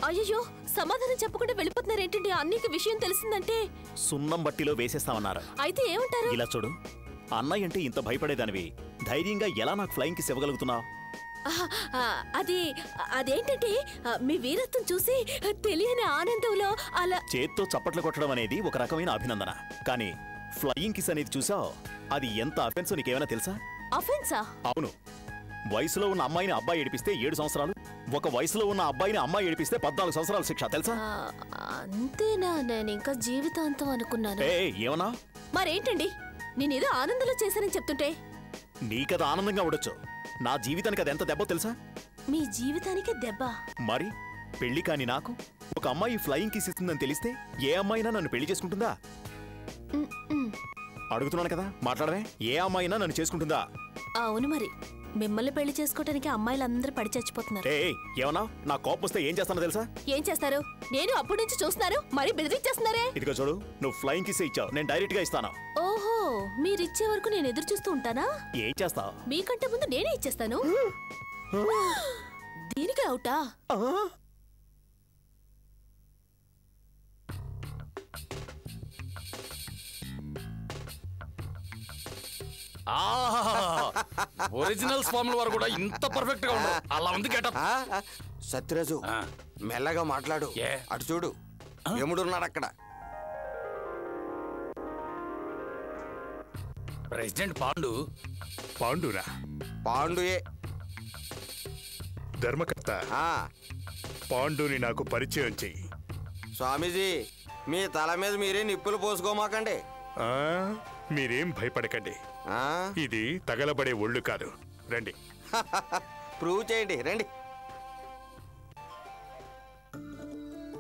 అయ్యో, సమాధానం చెప్పకుండా వెళ్ళిపోతున్నారేంటండి? అన్నయ్యకి విషయం తెలిసిందంటే సున్నం బట్టిలో వేసేస్తామన్నారు. అయితే ఏమంటారు? ఇలా చూడు, అన్నయ్య అంటే ఇంత భయపడేదానివి ధైర్యంగా ఎలా నాకు ఫ్లయింగ్ కిస్ ఇవ్వగలుగుతున్నావు? అదేంటంటే మీ వీరత్వం చూసి తెలియని ఆనందంలో అలా చేత్తో చప్పట్లు కొట్టడం అనేది ఒక రకమైన అభినందన, కానీ ఫ్లయింగ్ కిస్ అనేది చూసావు, అది ఎంత అఫెన్స్ నీకేమైనా తెలుసా? అఫెన్సా? అవును. వయసులో ఉన్న అమ్మాయిని అబ్బాయి ఏడిపిస్తే 7 సంవత్సరాలు, ఒక వయసులో ఉన్న అబ్బాయిని అమ్మాయి ఏడిపిస్తే 14 సంవత్సరాల శిక్ష, తెలుసా? అంతేనా? నేను ఇంకా జీవితాంతం అనుకున్నాను. ఏమన్నా? మరేంటండి, నేనేదో ఆనందంలో చేశానని చెప్తుంటే? నీకది ఆనందంగా ఉండొచ్చు, నా జీవితానికి అది ఎంత దెబ్బ తెలుసా? మీ జీవితానికి దెబ్బ? మరి పెళ్లి కాని నాకు ఒక అమ్మాయి ఫ్లయింగ్ కిస్ ఇస్తుందని తెలిస్తే ఏ అమ్మాయినా నన్ను పెళ్లి చేసుకుంటుందా? అడుగుతున్నాను కదా, మాట్లాడమే. ఏ అమ్మాయినా నన్ను చేసుకుంటుందా? అవును, మరి మిమ్మల్ని పెళ్లి చేసుకోవడానికి అమ్మాయిలందరూ పడి చచ్చిపోతున్నారు. ఏమన్నా? నా కోపం వస్తే ఏం చేస్తానో తెలుసా? ఏం చేస్తారు? నేను అప్పటి నుంచి చూస్తున్నారు, మరి బెదిరించేస్తున్నారే. ఇదిగో చూడు, నువ్వు ఫ్లయింగ్ కిస్ ఇచ్చావు, నేను డైరెక్ట్ గా ఇస్తాను. ఓహో, మీరిచ్చే వరకు నేను ఎదురు చూస్తూ ఉంటానా? ఏం చేస్తావు? మీకంటే ముందు నేనే ఇచ్చేస్తాను. దీనికి అవుటా? ఒరిజినల్ స్వాముల వారు కూడా ఇంత పర్ఫెక్ట్ గా ఉండరు. అలా ఉంది గెటప్. సత్యరాజు, మెల్లగా మాట్లాడు. అటు చూడు, యముడున్నాడు అక్కడ. ప్రెసిడెంట్ పాండు. పాండురా? పాండుయే. ధర్మకర్త, పాండుని నాకు పరిచయం చెయ్యి. స్వామీజీ, మీ తల మీద మీరే నిప్పులు పోసుకోమాకండి. మీరేం భయపడకండి, ఇది తగలబడే ఒళ్ళు కాదు. రండి. ప్రూవ్ చేయండి, రండి.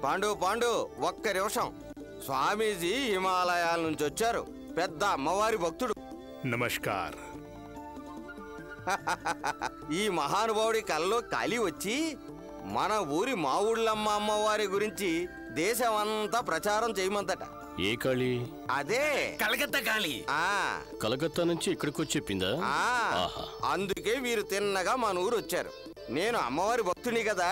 పాండు పాండు, ఒక్క నిమిషం. స్వామీజీ హిమాలయాల నుంచి వచ్చారు, పెద్ద అమ్మవారి భక్తుడు. నమస్కార్. ఈ మహానుభావుడి కల్లో కలి వచ్చి మన ఊరి మా ఊళ్ళమ్మ అమ్మవారి గురించి దేశమంతా ప్రచారం చేయమంతట. ఏ కాళీ? అదే కలకత్తా కాళీ. కలకత్తా నుంచి ఇక్కడికి వచ్చి చెప్పిందా? అందుకే వీరు తిన్నగా మన ఊరు వచ్చారు. నేను అమ్మవారి భక్తుని కదా,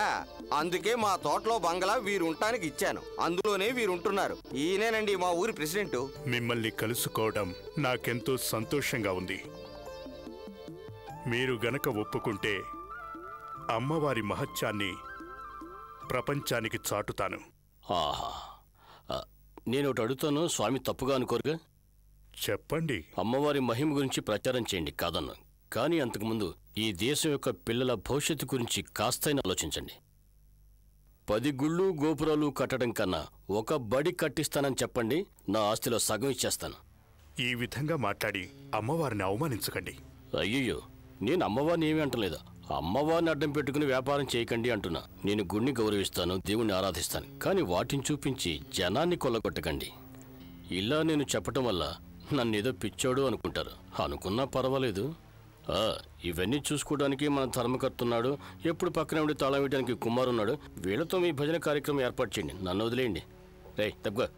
అందుకే మా తోటలో బంగ్లా వీరు ఉండటానికి ఇచ్చాను. అందులోనే వీరు ఉంటున్నారు. ఈయనేనండి మా ఊరి ప్రెసిడెంట్. మిమ్మల్ని కలుసుకోవడం నాకెంతో సంతోషంగా ఉంది. మీరు గనక ఒప్పుకుంటే అమ్మవారి మహత్యాన్ని ప్రపంచానికి చాటుతాను. నేను ఒకటి అడుగుతాను, స్వామి తప్పుగా అనుకోరుగా? చెప్పండి. అమ్మవారి మహిమ గురించి ప్రచారం చేయండి, కాదన్ను. కానీ అంతకుముందు ఈ దేశం యొక్క పిల్లల భవిష్యత్తు గురించి కాస్తైనా ఆలోచించండి. 10 గుళ్ళు గోపురాలు కట్టడం కన్నా ఒక బడి కట్టిస్తానని చెప్పండి, నా ఆస్తిలో సగం ఇచ్చేస్తాను. ఈ విధంగా మాట్లాడి అమ్మవారిని అవమానించకండి. అయ్యయ్యో, నేను అమ్మవారిని ఏమీ అంటలేదు. అమ్మవారిని అడ్డం పెట్టుకుని వ్యాపారం చేయకండి అంటున్నా. నేను గుడిని గౌరవిస్తాను, దేవుణ్ణి ఆరాధిస్తాను, కానీ వాటిని చూపించి జనాన్ని కొల్లగొట్టకండి. ఇలా నేను చెప్పటం వల్ల నన్నేదో పిచ్చోడు అనుకుంటారు. అనుకున్నా పర్వాలేదు. ఇవన్నీ చూసుకోవడానికి మన ధర్మకర్త ఉన్నాడు, ఎప్పుడు పక్కన ఉండి తాళం వేయడానికి కుమారున్నాడు. వీళ్ళతో మీ భజన కార్యక్రమం ఏర్పాటు చేయండి, నన్ను వదిలేయండి. రేయ్ తప్పుగా.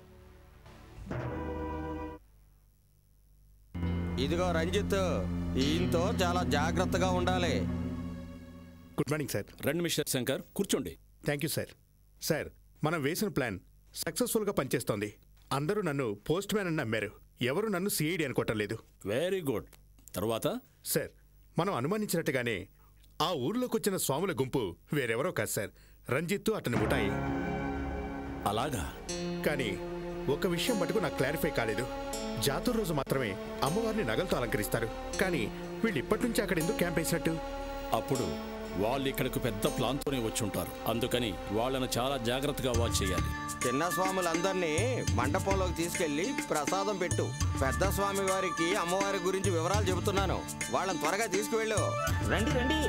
ఇదిగో రంజిత్, ఈయనతో చాలా జాగ్రత్తగా ఉండాలి. Good morning sir. రండి మిస్టర్ శంకర్, కూర్చోండి. Thank you sir. సార్, మనం వేసిన ప్లాన్ సక్సెస్ఫుల్గా పనిచేస్తోంది. అందరూ నన్ను పోస్ట్ మ్యాన్ అని నమ్మారు, ఎవరు నన్ను సిఐడి అనుకోవటం లేదు. Very good. తర్వాత? సార్, మనం అనుమానించినట్టుగానే ఆ ఊర్లోకి వచ్చిన స్వాముల గుంపు వేరెవరో కాదు సార్, రంజిత్తు అతని ముఠాయి. అలాగా? కానీ ఒక విషయం మటుకు నాకు క్లారిఫై కాలేదు. జాతర రోజు మాత్రమే అమ్మవారిని నగలతో అలంకరిస్తారు, కానీ వీళ్ళు ఇప్పటి నుంచి అక్కడ ఎందుకు క్యాంప్ వేసినట్టు? అప్పుడు వాళ్ళు ఇక్కడికి పెద్ద ప్లాన్తోనే వచ్చి ఉంటారు, అందుకని వాళ్ళను చాలా జాగ్రత్తగా వాచ్ చేయాలి. చిన్న స్వాములందరినీ మండపంలోకి తీసుకెళ్లి ప్రసాదం పెట్టు. పెద్ద స్వామి వారికి అమ్మవారి గురించి వివరాలు చెబుతున్నాను, వాళ్ళని త్వరగా తీసుకువెళ్ళు. రండి రండి.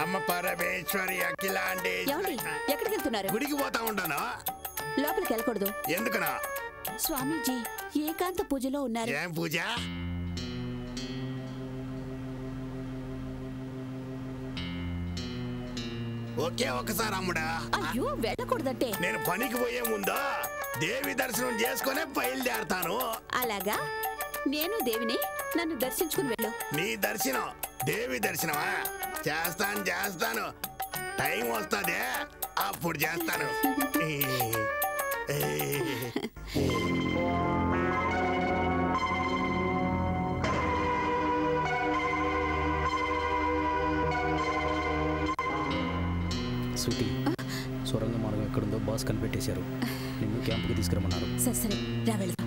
అమ్మ పరమేశ్వరి అఖిలాండి ఎక్కడికి వెళ్తున్నారు? గుడికి పోతా ఉంటాను. లోపలికి వెళ్ళకూడదు. ఎందుకనా? స్వామీజీ ఏకాంత పూజలో ఉన్నారు. ఏం పూజ? ఒకే ఒకసారి అమ్ముడా. అయ్యో వెళ్ళకూడదంటే. నేను పనికి పోయే ముందు దేవి దర్శనం చేసుకునే బయలుదేరతాను. అలాగా? నేను దేవిని, నన్ను దర్శించుకుని వెళ్ళు. నీ దర్శనం దేవి దర్శనమా? చేస్తాను. టైం వస్తుంది అప్పుడు చేస్తాను. సుటి, సొరంగ మార్గం ఎక్కడుందో బాస్ కనిపెట్టేశారు. నిన్ను క్యాంపుకి తీసుకురమ్మన్నారు. సరే రా వెళ్దాం.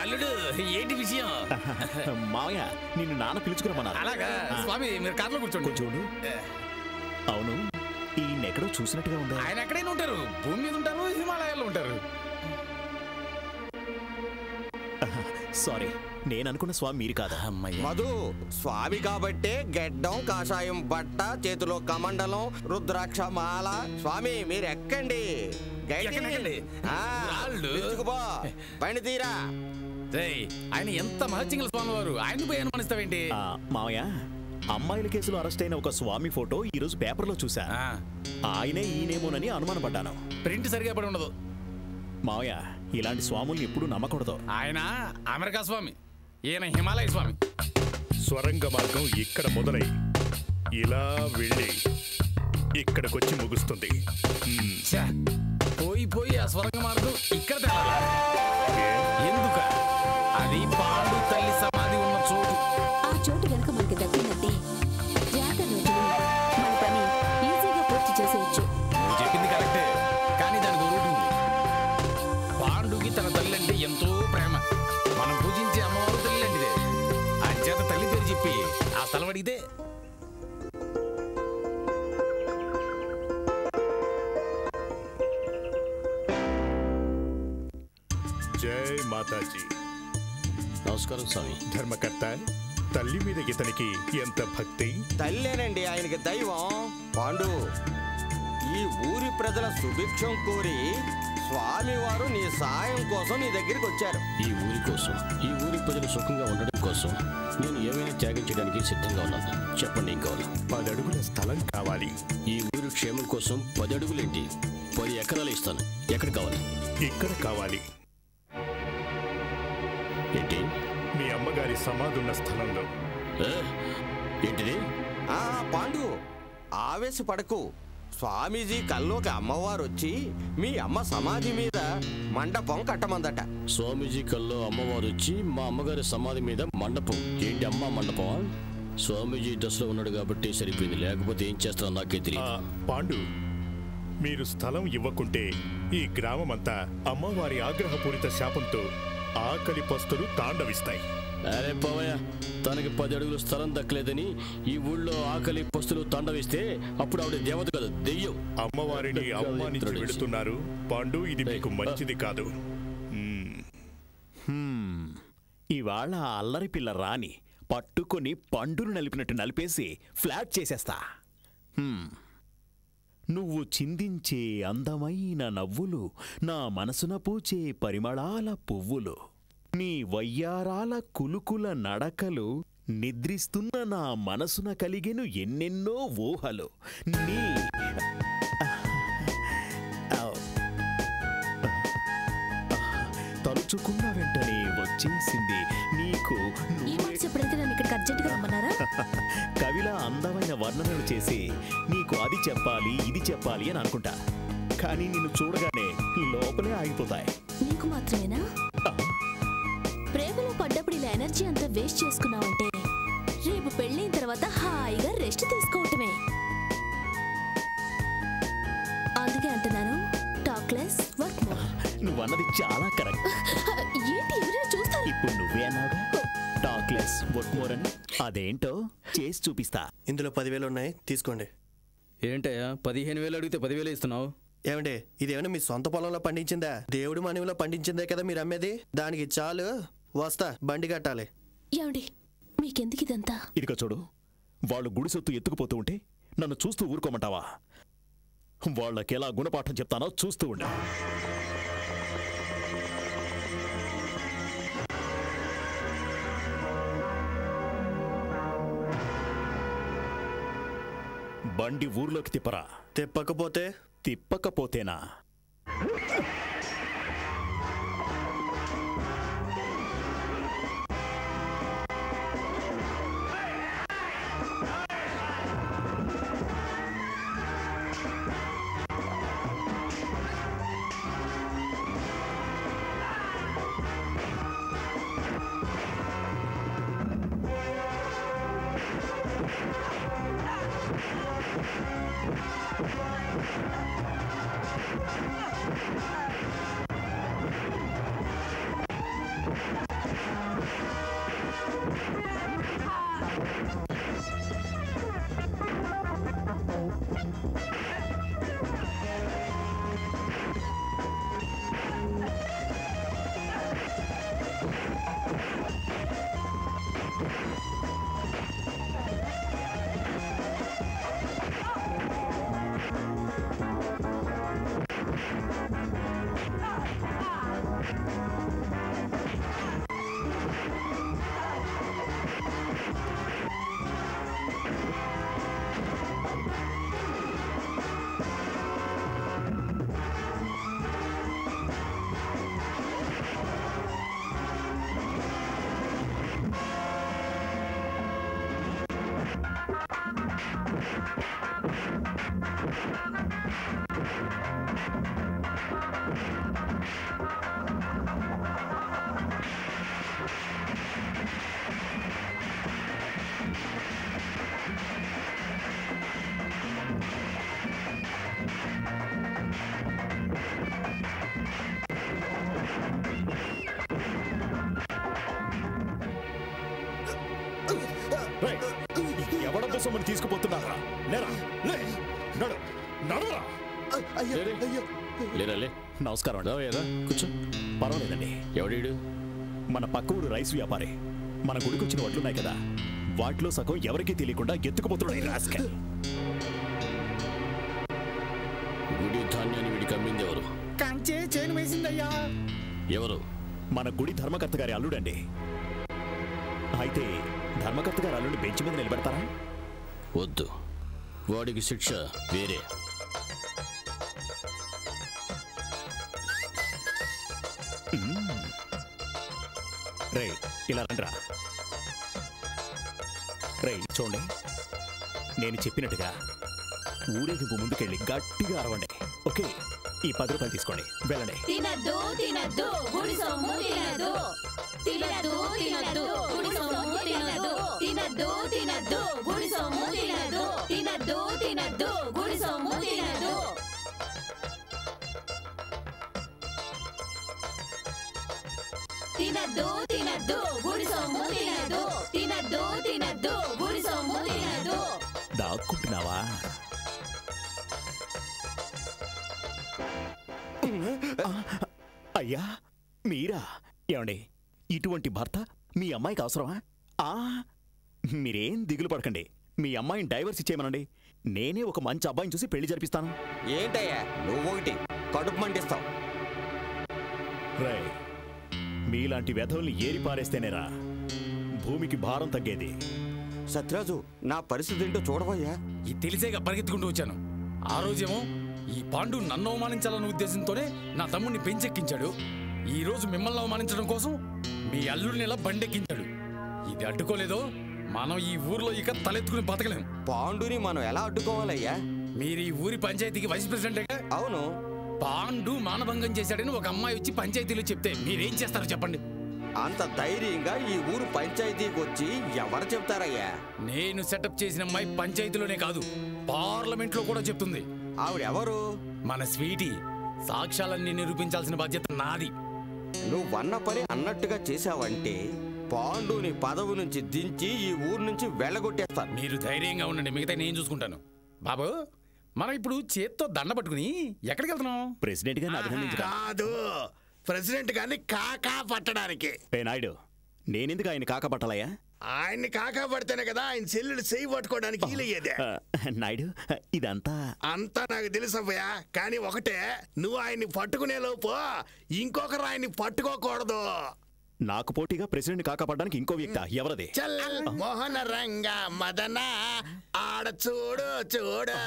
అల్లుడు ఏంటి విషయం? మావయ్య నిన్ను నాన్న పిలుచుకురమ్మన్నారు. అలాగా? స్వామి మీరు కార్లో కూర్చోండి. చూడు. అవును, ఈయన ఎక్కడో చూసినట్టుగా ఉంది. ఆయన ఎక్కడైనా ఉంటారు, భూమి మీద ఉంటారు, హిమాలయాల్లో ఉంటారు. సారీ, నేను అనుకున్న స్వామి మీరు కాదా? మధు, స్వామి కాబట్టే గెడ్డం, కాషాయం బట్ట, చేతిలో కమండలం, రుద్రాక్ష మాల. స్వామి మీరు ఎక్కండి. పని తీరా. ఆయన ఎంత మహత్యంగల స్వామి వారు, ఆయన పోయి అనుమానిస్తావేంటి? మావయ్య, అమ్మాయిల కేసులో అరెస్ట్ అయిన ఒక స్వామి ఫోటో ఈ రోజు పేపర్లో చూసా. ఆయనే ఈయనేమోనని అనుమానపడ్డాను. ప్రింట్ సరిగా పడి ఉండదు. మావయ్య, ఇలాంటి స్వాముల్ని ఎప్పుడు నమ్మకూడదు. ఆయన అమెరికా స్వామి, ఈయన హిమాలయ స్వామి. స్వరంగ మార్గం ఇక్కడ మొదలై ఇలా వెళ్ళి ఇక్కడికొచ్చి ముగుస్తుంది. పోయి ఆ స్వరంగ మార్గం ఇక్కడ తెలాలి. ఎందుక? అది పాండు తల్లి సమాధి ఉన్న చోటు. ఆ చోటు కనుక మనకి దక్కిందంటే జాతర రోజులు మన పని ఈజీగా పూర్తి చేసేయచ్చు. నువ్వు చెప్పింది కరెక్టే, కానీ దానికి రూట్ ఉంది. పాండుకి తన తల్లి అంటే ఎంతో ప్రేమ. మనం పూజించే అమ్మవారు తల్లి లాంటిదే. ఆ చేత తల్లి పేరు చెప్పి ఆ స్థలం అడిగితే జై మాతాజీ. నమస్కారం స్వామి. ధర్మకర్త, తల్లి మీద ఇతనికి ఎంత భక్తి. తల్లేనండి ఆయనకి దైవం. పాండు, ఈ ఊరి ప్రజల సుభిక్షం కోరి స్వామివారు నీ సాయం కోసం నీ దగ్గరికి వచ్చారు. ఈ ఊరి కోసం, ఈ ఊరి ప్రజలు సుఖంగా ఉండడం కోసం నేను ఏమైనా త్యాగం చేయడానికి సిద్ధంగా ఉన్నాను. చెప్పండి ఏం కావాలి? 10 అడుగుల స్థలం కావాలి. ఈ ఊరి క్షేమం కోసం 10 అడుగులేంటి, 10 ఎకరాలు ఇస్తాను. ఎక్కడ కావాలి? ఇక్కడ కావాలి. ఏంటి? మీ అమ్మగారి సమాధున్న స్థలంలో. ఏంటిది? పాండు, ఆవేశపడకు. స్వామీజీ కల్లోకి అమ్మవారు వచ్చి మీ అమ్మ సమాధి మీద మండపం కట్టమందట. స్వామీజీ కల్లో అమ్మవారు వచ్చి మా అమ్మగారి సమాధి మీద మండపం? ఏంటి అమ్మ మండపమా? స్వామీజీ దశలో ఉన్నాడు కాబట్టి సరిపోయింది, లేకపోతే ఏం చేస్తారో నాకే తెలియదు. పాండు, మీరు స్థలం ఇవ్వకుంటే ఈ గ్రామమంతా అమ్మవారి ఆగ్రహపూరిత శాపంతో ఆకలి పస్తులు తాండవిస్తాయి. అరే పవయ్య, తనకి 10 అడుగుల స్థలం దక్కలేదని ఈ ఊళ్ళో ఆకలి పస్తులు తాండవిస్తే అప్పుడు ఆవిడ దేవత కదా, దెయ్యం. అమ్మవారిని అవమానించి వెళుతున్నారు పాండు, ఇది మీకు మంచిది కాదు. ఇవాళ అల్లరి పిల్ల రాని పట్టుకొని పండును నలిపినట్టు నలిపేసి ఫ్లాట్ చేసేస్తా. నువ్వు చిందించే అందమైన నవ్వులు, నా మనసున పూచే పరిమళాల పువ్వులు, నీ వయ్యారాల కులుకుల నడకలు, నిద్రిస్తున్న నా మనసున కలిగెను ఎన్నెన్నో ఊహలు. నీ తలుచుకున్న వెంటనే వచ్చేసింది నీకు. కవిలా అందమైన వర్ణనలు చేసి నీకు అది చెప్పాలి ఇది చెప్పాలి అని అనుకుంటా, కానీ నిన్ను చూడగానే లోపలే ఆగిపోతాయి. నీకు మాత్రమేనా? ప్రేమలో పడ్డప్పుడు ఇలా ఎనర్జీ అంతా వేస్ట్ చేసుకున్నావంటే రేపు పెళ్ళైన తర్వాత హాయిగా రెస్ట్ తీసుకోవటమే. అందుకే అంటున్నాను, టాక్ లెస్ వర్క్ మోర్. నువ్వన్నది చాలా కరెక్ట్. ఏంటి ఎవరైనా చూస్తారు? ఇప్పుడు నువ్వే అన్నావుగా టాక్ లెస్ వర్క్ మోర్ అని. అదేంటో చేసి చూపిస్తా. ఇందులో 10,000 ఉన్నాయి, తీసుకోండి. ఏంటయ్యా 15,000 అడిగితే 10,000 ఇస్తున్నావు? ఏమండి, ఇదేమైనా మీ సొంత పొలంలో పండించిందా? దేవుడి మనవిలో పండించిందే కదా మీరు అమ్మేది. దానికి చాలు. వస్తా, బండి కట్టాలి. ఏమండి, మీకెందుకు ఇదంతా? ఇదిగో చూడు, వాళ్ళు గుడి సొత్తు ఎత్తుకుపోతూ ఉంటే నన్ను చూస్తూ ఊరుకోమంటావా? వాళ్ళకెలా గుణపాఠం చెప్తానో చూస్తూ ఉండ. బండి ఊర్లోకి తిప్పరా. తిప్పకపోతేనా? ఎవడంతో సొమ్మని తీసుకుపోతున్నారా? నమస్కారం అండి. కూర్చో. పర్వాలేదండి. ఎవడీడు? మన పక్క ఊరు రైస్ వ్యాపారి. మన గుడికి వచ్చిన వడ్లున్నాయి కదా, వాటిలో సగం ఎవరికీ తెలియకుండా ఎత్తుకుపోతున్నాడు. గుడి ధాన్యాన్ని వీడికి అమ్మింది ఎవరు? కంచే చేను వేసిందయ్యా. ఎవరు? మన గుడి ధర్మకర్త గారి అల్లుడండి. అయితే ధర్మకర్త గారి అల్లుడిని బెంచ్ మీద నిలబెడతారా? వద్దు, వాడికి శిక్ష వేరే. రే, ఇలా రండిరా. రే చూడండి, నేను చెప్పినట్టుగా ఊరేగింపు ముందుకెళ్ళి గట్టిగా అరవండి. ఓకే, ఈ 10 రూపాయలు తీసుకోండి, వెళ్ళండి. తినద్దు తినద్దు గుడి సొమ్ము తినద్దు. తినద్దు తినద్దు గుడి సొమ్ము తినద్దు. తినద్దు తినద్దు గుడి సొమ్ము తినద్దు. తినద్దు తినద్దు గుడి సొమ్ము తినద్దు. తినద్దు తినద్దు గుడి సొమ్ము తినద్దు. తినద్దు తినద్దు గుడి సొమ్ము తినద్దు. దాక్కుంటున్నావా? అయ్యా మీరా? ఏమండి, ఇటువంటి భర్త మీ అమ్మాయికి అవసరమా? మీరేం దిగులు పడకండి, మీ అమ్మాయిని డైవర్స్ ఇచ్చేయమనండి. నేనే ఒక మంచి అబ్బాయిని చూసి పెళ్లి జరిపిస్తాను. ఏంటయ్యా నువ్వొకటి కడుపు మండిస్తావు. రే, మీలాంటి వెధవుల్ని ఏరి పారేస్తేనేరా భూమికి భారం తగ్గేది. సత్యరాజు, నా పరిస్థితి ఏంటో చూడవయ్యా. ఇది తెలిసేగా పరిగెత్తుకుంటూ వచ్చాను. ఆ రోజేమో ఈ పాండు నన్ను అవమానించాలన్న ఉద్దేశంతోనే నా తమ్ముడిని పెంచెక్కించాడు. ఈ రోజు మిమ్మల్ని అవమానించడం కోసం మీ అల్లుడిని ఇలా బండెక్కించాడు. ఇది అడ్డుకోలేదో మనం ఈ ఊర్లో ఇక తలెత్తుకుని బతకలేం. పాండుని మనం ఎలా అడ్డుకోవాలయ్యా? మీరు ఈ ఊరి పంచాయతీకి వైస్ ప్రెసిడెంట్. అవును. పాండు మానభంగం చేశాడని ఒక అమ్మాయి వచ్చి పంచాయతీలో చెప్తే మీరేం చేస్తారో చెప్పండి. అంత ధైర్యంగా ఈ ఊరు పంచాయతీకి వచ్చి ఎవరు చెప్తారయ్యా? నేను సెటప్ చేసిన అమ్మాయి పంచాయతీలోనే కాదు, పార్లమెంట్ లో కూడా చెప్తుంది. ఆవిడెవరు? మన స్వీటీ. సాక్ష్యాలన్నీ నిరూపించాల్సిన బాధ్యత నాది. నువ్వన్న పని అన్నట్టుగా చేశావంటే పాండుని పదవి నుంచి దించి ఈ ఊరు నుంచి వెళ్ళగొట్టేస్తాను. మీరు ధైర్యంగా ఉండండి, మిగతా నేను చూసుకుంటాను. బాబు, మనం ఇప్పుడు చేత్తో దండ పట్టుకుని ఎక్కడికి వెళ్తున్నాం? ప్రెసిడెంట్ గారిని అభినందించడానికి కాదు, ప్రెసిడెంట్ గారిని కాకా పట్టడానికి. నాయుడు, నేనెందుకు ఆయన కాకా పట్టాలయ్యా? ఆయన్ని కాకా పడితేనే కదా ఆయన చెల్లెలు చేయి పట్టుకోవడానికి వీలయ్యేదే. నాయుడు, ఇదంతా అంతా నాకు తెలుసవ్వయా, కానీ ఒకటే, నువ్వు ఆయన్ని పట్టుకునే లోపు ఇంకొకరు ఆయన్ని పట్టుకోకూడదు. నాకు పోటీగా ప్రెసిడెంట్ కాకాపడడానికి ఇంకో వ్యక్తి ఎవరది? చల్ మోహన రంగ మదన ఆడ చూడు చూడు.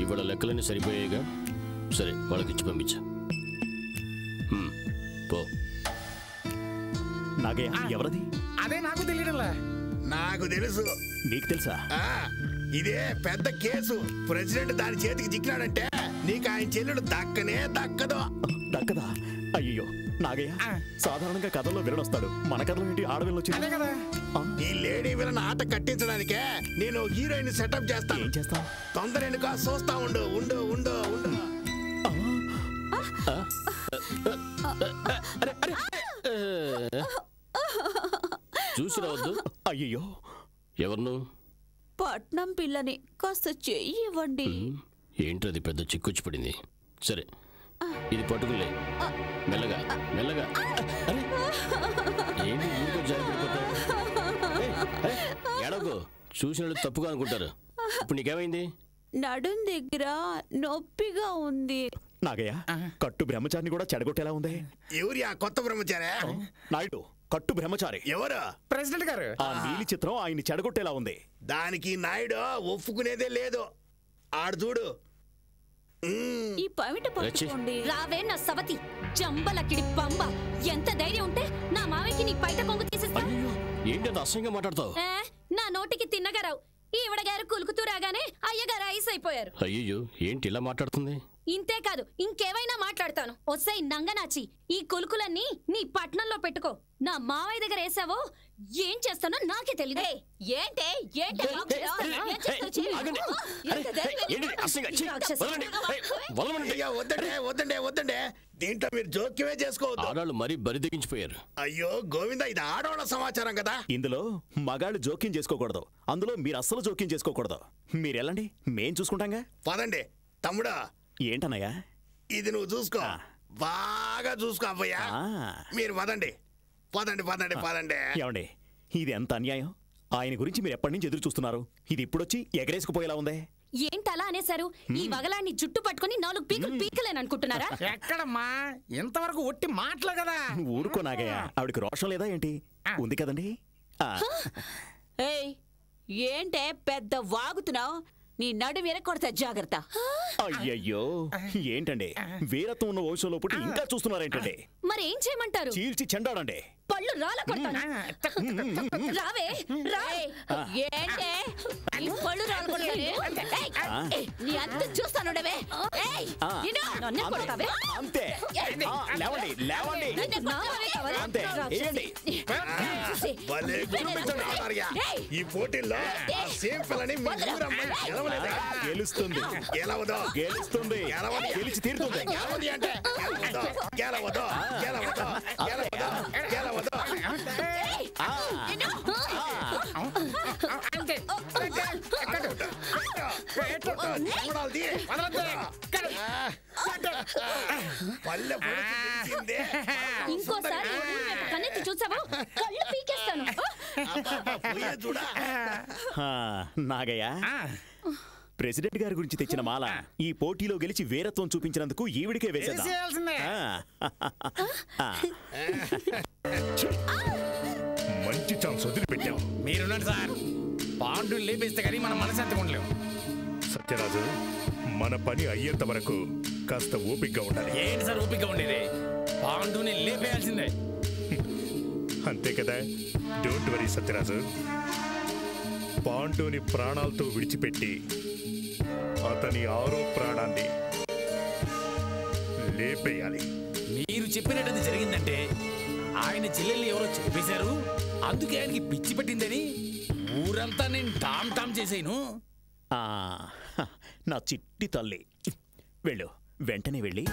ఇవాళ లెక్కలన్నీ సరిపోయాయిగా. సరే, వాళ్ళకి ఇచ్చి పంపించా. పో. నాగే ఎవరది? అదే నాకు తెలియడంలా. నాకు తెలుసు. నీకు తెలుసా? ఇదే పెద్ద కేసు. ప్రెసిడెంట్ దాని చేతికి చిక్కినాడంటే నీకు ఆయన చెల్లెడు దక్కనే దక్కదు. దక్కదా? అయ్యో నాగయ్య, సాధారణంగా కథల్లో విలన్ వస్తాడు, మన కథలో ఏంటి ఆడవిలన్ వచ్చింది? ఈ లేడీ విలన్ ఆట కట్టించడానికే నేను హీరోయిన్ సెటప్ చేస్తాను. ఏం చేస్తావు? తొందర ఎన్నుక చూస్తా ఉండు ఉండు ఉండు ఉండు. చూసి రావద్దు. అయ్యో, ఎవరు? పట్నం పిల్లని, కాస్త చెయ్యి ఇవ్వండి. ఏంటది పెద్ద చిక్కొచ్చి పడింది. సరే, ఇది పట్టుకులే. మెల్లగా మెల్లగా. ఏంటి ఊరికో జారి పడిపోతావు? ఎడగో, చూసిన తప్పుగా అనుకుంటారు. ఇప్పుడు నీకేమైంది? నడుం దగ్గర నొప్పిగా ఉంది. నాగయ్య, కట్టు బ్రహ్మచారిని కూడా చెడగొట్టేలా ఉంది. ఎవరి ఆ కొత్త బ్రహ్మచారి? నాయుడు, కట్టు బ్రహ్మచారి. ఎవరు? ప్రెసిడెంట్ గారు. ఆ నీలి చిత్రం ఆయన్ని చెడగొట్టేలా ఉంది. దానికి నాయుడు ఒప్పుకునేదే లేదు. ఆడు చూడు. ఈ పవిట పట్టుకోండి. రావే నా సవతి జంబలకిడి పంబ. ఎంత ధైర్యం ఉంటే నా మావయ్యకి నీ పైట కొంగు తీసేస్తా. ఏంటి అంత అసహ్యంగా మాట్లాడతావు? నా నోటికి తిన్నగారావు. ఈవిడ గారు కులుకుతూ రాగానే అయ్యగారు ఐస్ అయిపోయారు. అయ్యో, ఏంటి ఇలా మాట్లాడుతుంది? ఇంతే కాదు, ఇంకేమైనా మాట్లాడతాను. ఒసై నంగనాచి, ఈ కులుకులన్నీ నీ పట్నంలో పెట్టుకో. నా మావయ్య దగ్గర వేసావో ఏం చేస్తానో నాకే తెలియదు. ఏంటే వద్దండే వద్దండే, దీంట్లో మీరు జోక్యమే చేసుకోవద్దు. ఆడాళ్ళు మరీ బరి తెగించిపోయారు. అయ్యో గోవింద, ఇది ఆడవాళ్ళ సమాచారం కదా. ఇందులో మగాళ్ళు జోక్యం చేసుకోకూడదు, అందులో మీరు అస్సలు జోక్యం చేసుకోకూడదు. మీరెళ్ళండి, మేం చూసుకుంటాంగా. పదండి తమ్ముడా. ఏంటన్నయ్యా? ఇది నువ్వు చూసుకో, బాగా చూసుకో అవ్వయ్యా. మీరు పదండి పదండి పదండి పదండి. ఏమండి, ఇది ఎంత అన్యాయం! ఆయన గురించి మీరు ఎప్పటి నుంచి ఎదురు చూస్తున్నారు, ఇది ఇప్పుడొచ్చి ఎగరేసుకుపోయేలా ఉందే. ఏంటలా అనేశారు? ఈ వగలాన్ని జుట్టు పట్టుకుని 4 పీకులు పీకలేననుకుంటున్నారా? ఎక్కడమ్మా, ఇంతవరకు ఒట్టి మాటలు కదా. ఊరుకో నాగయ్య, ఆవిడకి రోషం లేదా ఏంటి? ఉంది కదండి. ఏంటే పెద్ద వాగుతున్నావు? నీ నడు విరకొడతా, జాగ్రత్త. అయ్యయ్యో, ఏంటండి వీరత్వం ఉన్న వంశంలో పుట్టి ఇంకా చూస్తున్నారేంటండి? మరి ఏం చేయమంటారు? చీల్చి చెండాడండి. పళ్ళు రాల కొడతాను. రావే ఏంటే పళ్ళు రాల కొడతాను? నీ అంత చూస్తాను. అంతే, లేవండి లేవండి, అంతే వేయండి. ఈ పోటీల్లో సేమ్ పిల్లని గెలుస్తుంది. గెలవదు, గెలుస్తుంది, గెలిచి తీరుతుంది. అంటే గెలవదు గెలవదు గెలవదు గెలవదు. ఇంకోసారి కన్నెత్తి చూసావా కళ్ళు పీకేస్తాను. నాగయ్య, ప్రెసిడెంట్ గారి గురించి తెచ్చిన మాల ఈ పోటీలో గెలిచి వీరత్వం చూపించినందుకు ఈవిడికే వేసేద్దాం. మంచి ఛాన్స్ వదిలిపెట్టాం. మీరున్నాడు సార్, పాండు లేపేస్తే కానీ మనం మనసెంతగా ఉండలేము. సత్యరాజు, మన పని అయ్యేంత వరకు కాస్త ఓపికగా ఉండాలి. ఏంటి సార్ ఓపికగా ఉండేది? పాండుని లేపేయాల్సిందే. అంతే కదా. డోంట్ వరీ సత్యరాజు, పాండుని ప్రాణాలతో విడిచిపెట్టి అతని ఆరో ప్రాణాన్ని లేపేయాలి. మీరు చెప్పినట్టు జరిగిందంటే ఆయన చెల్లెల్ని ఎవరో చెప్పేశారు, అందుకే ఆయనకి పిచ్చి పట్టిందని ఊరంతా నేను టామ్ టామ్ చేసాను. నా చిట్టి తల్లి, వెళ్ళు, వెంటనే వెళ్ళి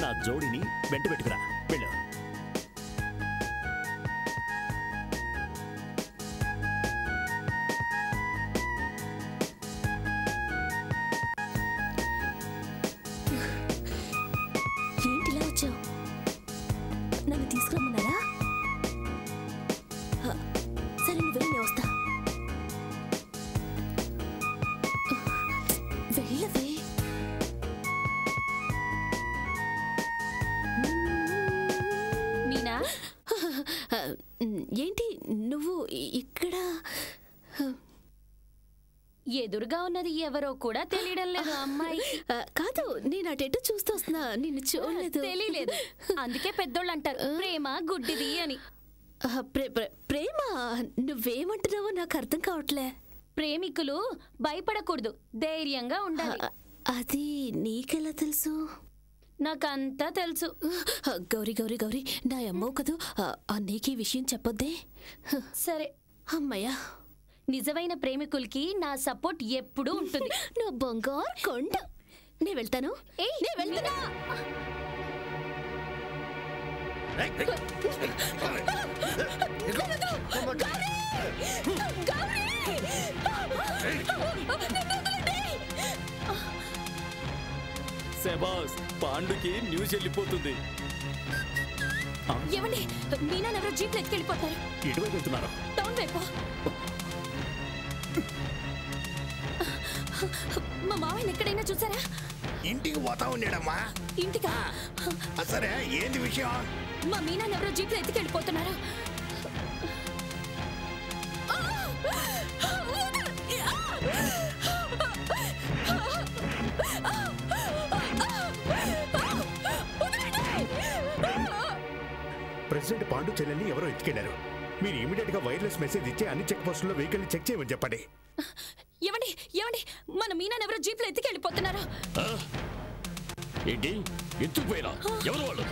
నా జోడిని వెంట పెట్టుకురా. వెళ్ళు. వెళ్ళవే. మీనా, ఏంటి నువ్వు ఇక్కడ? ఎదురుగా ఉన్నది ఎవరో కూడా తెలియడం లేదు అమ్మాయి. కాదు, నేను అటెటు చూస్తూ వస్తున్నా, నిన్ను చూడలేదు. తెలియలేదు, అందుకే పెద్దోళ్ళు అంటారు ప్రేమ గుడ్డిది అని. ప్రేమ నువ్వేమంటున్నావో నాకు అర్థం కావట్లే. ప్రేమికులు భయపడకూడదు, ధైర్యంగా ఉండాలి. అది నీకెలా తెలుసు? నాకంతా తెలుసు. గౌరీ గౌరీ గౌరీ, నా అమ్మవు కదూ, నీకు ఈ విషయం చెప్పొద్దే. సరే అమ్మయ్యా. నిజమైన ప్రేమికులకి నా సపోర్ట్ ఎప్పుడూ ఉంటుంది. నా బంగారు కొండ. నేను వెళ్తాను. నేను వెళ్తున్నా. శబాస్, పాండుకి న్యూస్ వెళ్ళిపోతుంది. ఏమండి, మీనా ఎవరో జీప్లో ఎత్తుకెళ్ళిపోతారు. ఎటువైపు వెళ్తున్నారు? టౌన్ వైపు. మా మావయ్య ఎక్కడైనా చూసారా? ఇంటికి పోతా ఉన్నాడమ్మా. ఇంటికా? సరే, ఏంది విషయం? మా మీనా ఎవరో జీప్లో ఎత్తుకెళ్ళిపోతున్నారు. ప్రెసిడెంట్ పాండు చెల్లెల్ని ఎవరో ఎత్తుకెళ్లారు. మీరు ఇమీడియట్ గా వైర్లెస్ మెసేజ్ ఇచ్చి అన్ని చెక్ పోస్టుల్లో వెహికల్ చెక్ చేయమని చెప్పండి. ఏమండి ఏమండి, మన మీనా ఎవరో జీప్లో ఎత్తుకెళ్ళిపోతున్నారు. ఏంటి ఎత్తుకుపోయినా? ఎవరు వాళ్ళు?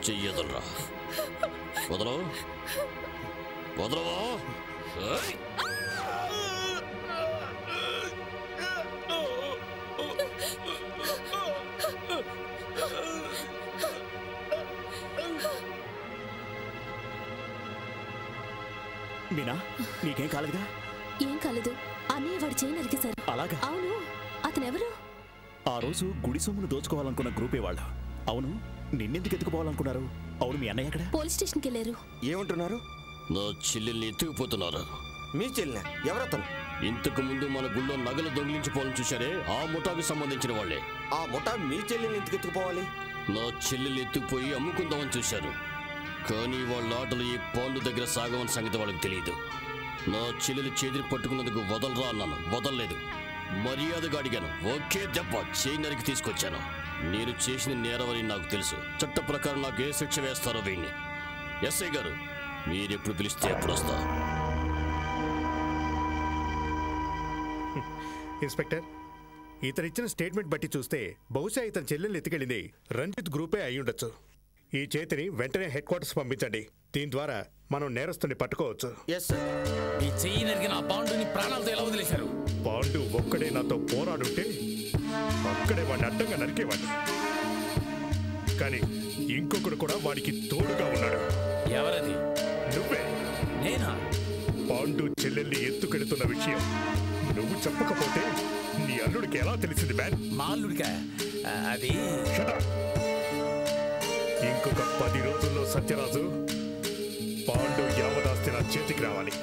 చెయ్యదలరా, వదలవు వదలవా? మీనా, నీకేం కాలేదా? ఏం కాలేదు. అన్నయ్య వాడి చేయి నరికేశారు. అలాగా? అవును. అతనెవరు? ఆ రోజు గుడి సొమ్మును దోచుకోవాలనుకున్న గ్రూపే వాళ్ళు. అవును, నిన్నెందుకు ఎత్తుకుపోవాలనుకున్నారు? అవును, మీ అన్నయ్య ఎక్కడ? పోలీస్ స్టేషన్కి వెళ్ళారు. ఏమంటున్నారు? నా చెల్లెల్ని ఎత్తుకుపోతున్నారు. మీ చెల్లె? ఎవరతను? ఇంతకు ముందు మన గుళ్ళో నగలు దొంగిలించిపోవాలని చూశారే, ఆ ముఠాకు సంబంధించిన వాళ్ళే. ఆ ముఠా మీ చెల్లెల్ని ఎందుకు ఎత్తుకుపోవాలి? నా చెల్లెల్ని ఎత్తుకుపోయి అమ్ముకుందామని చూశారు. కానీ వాళ్ళ ఆటలు ఈ పాండు దగ్గర సాగమని సంగతి వాళ్ళకి తెలియదు. నా చెల్లెలు చేతిని పట్టుకున్నందుకు వదలరా అన్నాను, వదలలేదు. మర్యాదగా అడిగాను, ఒకే దెబ్బ చేయి నరికి తీసుకొచ్చాను. నేను చేసిన నేరవని నాకు తెలుసు. చట్ట ప్రకారం నాకు ఏ శిక్ష వేస్తారో వీణ్ణి. ఎస్ఐ గారు మీరెప్పుడు పిలిస్తే ఎప్పుడు వస్తా. ఇన్స్పెక్టర్, ఇతనిచ్చిన స్టేట్మెంట్ బట్టి చూస్తే బహుశా ఇతని చెల్లెల్ని ఎత్తుకెళ్ళింది రంజిత్ గ్రూపే అయి ఉండొచ్చు. ఈ చేతిని వెంటనే హెడ్ క్వార్టర్స్ పంపించండి. దీని ద్వారా మనం నేరస్తుని పట్టుకోవచ్చు. ఈ చెయ్యి నరికిన ఆ పాండుని ప్రాణాలతో ఎలా వదిలేశారు? పాండు ఒక్కడే నాతో పోరాడుంటే అక్కడే వాడిని అడ్డంగా నరికేవాడిని. కానీ ఇంకొకడు కూడా వాడికి తోడుగా ఉన్నాడు. ఎవరది? నువ్వే. నేనా? పాండు చెల్లెల్ని ఎత్తుకెడుతున్న విషయం నువ్వు చెప్పకపోతే నీ అల్లుడికి ఎలా తెలిసింది మ్యాన్? మా అల్లుడికా? అది ఇంకొక 10 రోజుల్లో సత్యరాజు పాండు యావదాస్తి నా చేతికి రావాలి.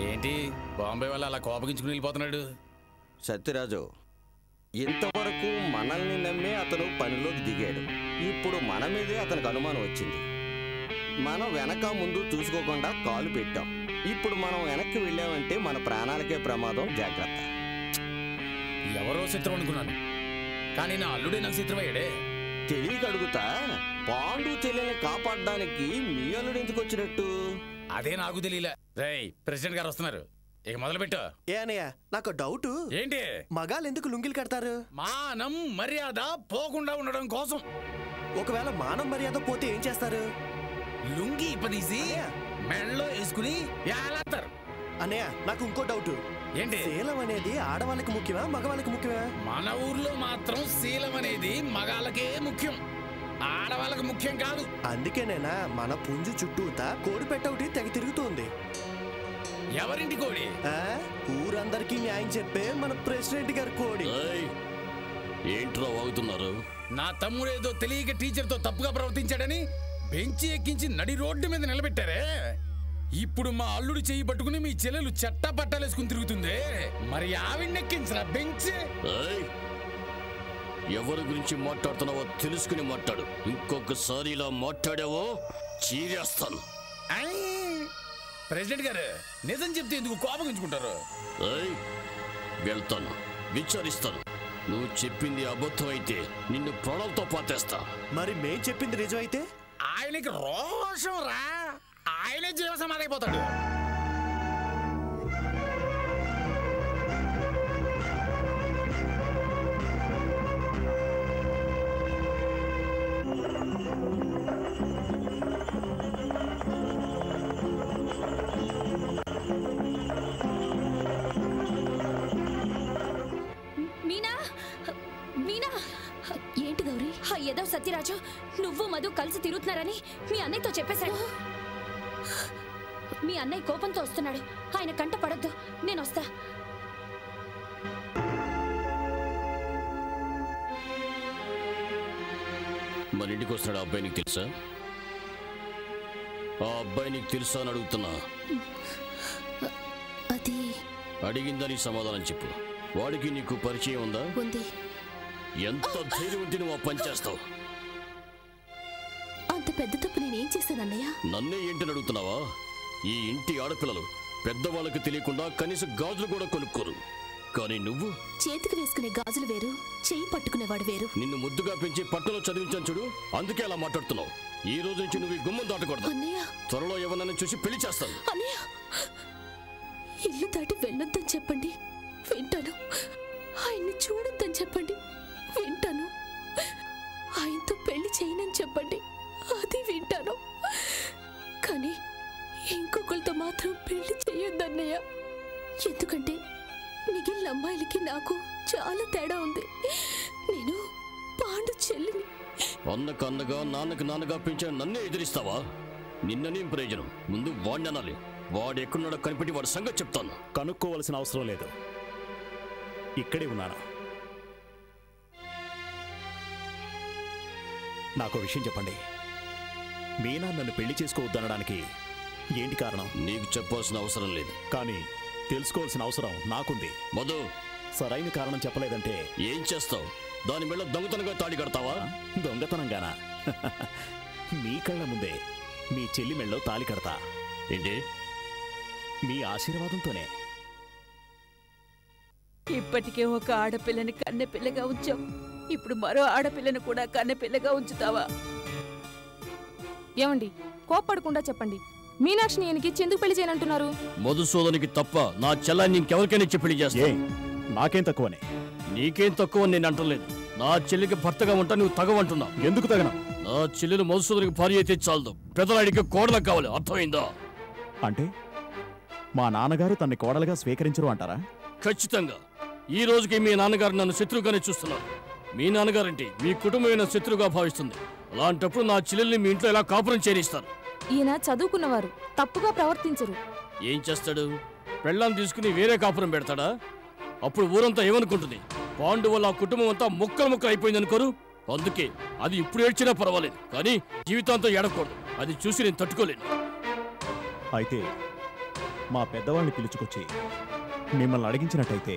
ఏంటి బాంబే వల్ల అలా కోపగించుకుని వెళ్ళిపోతున్నాడు? సత్యరాజు, ఇంతవరకు మనల్ని నమ్మే అతను పనిలోకి దిగాడు. ఇప్పుడు మన మీదే అతనికి అనుమానం వచ్చింది. మనం వెనక ముందు చూసుకోకుండా కాలు పెట్టాం. ఇప్పుడు మనం వెనక్కి వెళ్ళామంటే మన ప్రాణాలకే ప్రమాదం. జాగ్రత్త. ఎవరో శత్రువు అనుకున్నాను, కానీ నా అల్లుడే నాకు శత్రువయ్యాడే. తెలియక అడుగుతా, పాండు చెల్లెల్ని కాపాడడానికి మీ అల్లుడు ఎందుకు వచ్చినట్టు? అదే నాకు తెలియలే. రేయ్, ప్రెసిడెంట్ గారు వస్తున్నారు, ఇక మొదలు పెట్టు. ఏ అనయ్య, నాకు డౌట్. ఏంటి? మగాళ్ళు ఎందుకు లుంగిలు కడతారు? మానం మర్యాద పోకుండా ఉండడం కోసం. ఒకవేళ మానం మర్యాద పోతే ఏం చేస్తారు? లుంగి ఇప్పదీసి మెడలో వేసుకుని ఏలాడతారు. అన్నయ్య, నాకు ఇంకో డౌట్. ఏంటి? శీలం అనేది ఆడవాళ్ళకి ముఖ్యమా మగవాళ్ళకి ముఖ్యమా? మన ఊర్లో మాత్రం శీలం అనేది మగాళ్ళకే ముఖ్యం, ఆడవాళ్ళకి ముఖ్యం కాదు. అందుకేనేనా మన పుంజు చుట్టూతా కోడి పెట్ట ఒకటి తెగ తిరుగుతోంది. ఎవరింటి కోడి? ఊరందరికీ న్యాయం చెప్పే మన ప్రెసిడెంట్ గారి కోడి. ఏంట్రా వాగుతున్నారు? నా తమ్ముడేదో తెలియక టీచర్తో తప్పుగా ప్రవర్తించాడని బెంచి ఎక్కించి నడి రోడ్డు మీద నిలబెట్టారే. ఇప్పుడు మా అల్లుడు చెయ్యి పట్టుకుని మీ చెల్లెలు చెట్టా పట్టాలేసుకుని తిరుగుతుంది. మరి ఆవిడెక్కించరా బెంచ్? ఎవరి గురించి మాట్లాడుతున్నావో తెలుసుకుని మాట్లాడు. ఇంకొకసారి ఇలా మాట్లాడావో చీరేస్తాను. ప్రెసిడెంట్ గారు, నిజం చెప్తే ఎందుకు కోపగించుకుంటారు? వెళ్తాను, విచారిస్తాను. నువ్వు చెప్పింది అబద్ధం అయితే నిన్ను ప్రాణాలతో పాతేస్తా. మరి మేం చెప్పింది నిజం అయితే? ఆయనకి రోషం రా, ఆయనే జీవ సమాధైపోతాడు. ఏంటి గౌరీ? ఏదో సత్యరాజు నువ్వు మధు కలిసి తిరుగుతున్నారని మీ అన్నయ్యతో చెప్పేశాడు. మీ అన్నయ్య కోపంతో వస్తున్నాడు, ఆయన కంట పడొద్దు. నేను వస్తా. మన ఇంటికి వస్తున్నాడు ఆ అబ్బాయి, నీకు తెలుసా? ఆ అబ్బాయి నీకు తెలుసా అని అడుగుతున్నా. అది అడిగిందని సమాధానం చెప్పు. వాడికి నీకు పరిచయం ఉందా? ఉంది. ఎంత ధైర్యం ఉంటే నువ్వు ఆ పని చేస్తావు? అంత పెద్ద తప్పు నేనేం చేశానన్నయ్య? నన్నే ఏంటని అడుగుతున్నావా? ఈ ఇంటి ఆడపిల్లలు పెద్దవాళ్ళకి తెలియకుండా కనీసం గాజులు కూడా కొనుక్కోరు. కానీ నువ్వు చేతికి వేసుకునే గాజులు వేరు, చెయ్యి పట్టుకునేవాడు వేరు. నిన్ను ముద్దుగా పెంచి పట్టులో చదివించాను చూడు, అందుకే అలా మాట్లాడుతున్నావు. ఈ రోజు నుంచి నువ్వు ఈ గుమ్మం దాటకూడదు. త్వరలో ఎవరినైనా చూసి పెళ్లి చేస్తాను. అన్నయ్య, ఇల్లు దాటి వెళ్ళొద్దని చెప్పండి, వింటాను. ఆయన్ని చూడొద్దని చెప్పండి, వింటాను. ఆయనతో పెళ్లి చేయనని చెప్పండి, అది వింటాను. కానీ ఇంకొకరితో మాత్రం పెళ్లి చేయొద్దన్నయ్య. ఎందుకంటే మిగిలిన అమ్మాయిలకి నాకు చాలా తేడా ఉంది. నేను పాండు చెల్లిని. అన్నకు అన్నగా నాన్నకు నాన్నగా పెంచిన నన్నే ఎదిరిస్తావా? నిన్ననేం ప్రయోజనం? ముందు వాడిని అనాలి. వాడు ఎక్కడున్నాడో కనిపెట్టి వాడి సంగతి చెప్తాను. కనుక్కోవలసిన అవసరం లేదు, ఇక్కడే ఉన్నాను. నాకు విషయం చెప్పండి. మీనా నన్ను పెళ్లి చేసుకోవద్దనడానికి ఏంటి కారణం? నీకు చెప్పాల్సిన అవసరం లేదు, కానీ తెలుసుకోవాల్సిన అవసరం నాకుంది. మధు, సరైన కారణం చెప్పలేదంటే ఏం చేస్తావు? దాని మెళ్ళ దొంగతనంగా తాడి కడతావా? దొంగతనంగానా? మీ కళ్ళ ముందే మీ చెల్లి మెళ్ళలో తాళి కడతా. ఏంటి? మీ ఆశీర్వాదంతోనే. ఇప్పటికే ఒక ఆడపిల్లని కన్నెపిల్లగా ఉంచాం. ఇప్పుడు మరో ఆడపిల్లను కూడా కన్నెపిల్లగా ఉంచుతావా? ఏమండి, కోప్పడకుండా చెప్పండి. మీనాక్షిని ఈయనకి ఎందుకు పెళ్లి చేయనంటున్నారు? మధుసూదనికి తప్ప నా చెల్లాన్ని ఇంకెవరికైనా ఇచ్చి పెళ్లి చేస్తా. నాకేం తక్కువనే? నీకేం తక్కువ నేను అంటలేదు. నా చెల్లికి భర్తగా ఉంటా, నువ్వు తగవంటున్నావు. ఎందుకు తగను? నా చెల్లెలు మధుసూదనికి భార్య అయితే చాలదు, పెదలాడికి కోడలకు కావాలి. అర్థమైందా? అంటే మా నాన్నగారు తన్ని కోడలుగా స్వీకరించరు అంటారా? ఖచ్చితంగా. ఈ రోజుకి మీ నాన్నగారు నన్ను శత్రువుగానే చూస్తున్నారు. మీ నాన్నగారంటే మీ కుటుంబమైన శత్రువుగా భావిస్తుంది. అలాంటప్పుడు నా చెల్లెల్ని మీ ఇంట్లో ఎలా కాపురం చేరిస్తారు? ఈయన చదువుకున్నవారు, తప్పుగా ప్రవర్తించరు. ఏం చేస్తాడు? పెళ్ళాన్ని తీసుకుని వేరే కాపురం పెడతాడా? అప్పుడు ఊరంతా ఏమనుకుంటుంది? పాండు వల్ల ఆ కుటుంబం అంతా ముక్కలు ముక్కలు అయిపోయింది అనుకోరు. అందుకే అది ఇప్పుడు ఏడ్చినా పర్వాలేదు, కానీ జీవితాంతం ఏడకూడదు. అది చూసి నేను తట్టుకోలేను. అయితే మా పెద్దవాళ్ళని పిలుచుకొచ్చి మిమ్మల్ని అడిగించినట్టయితే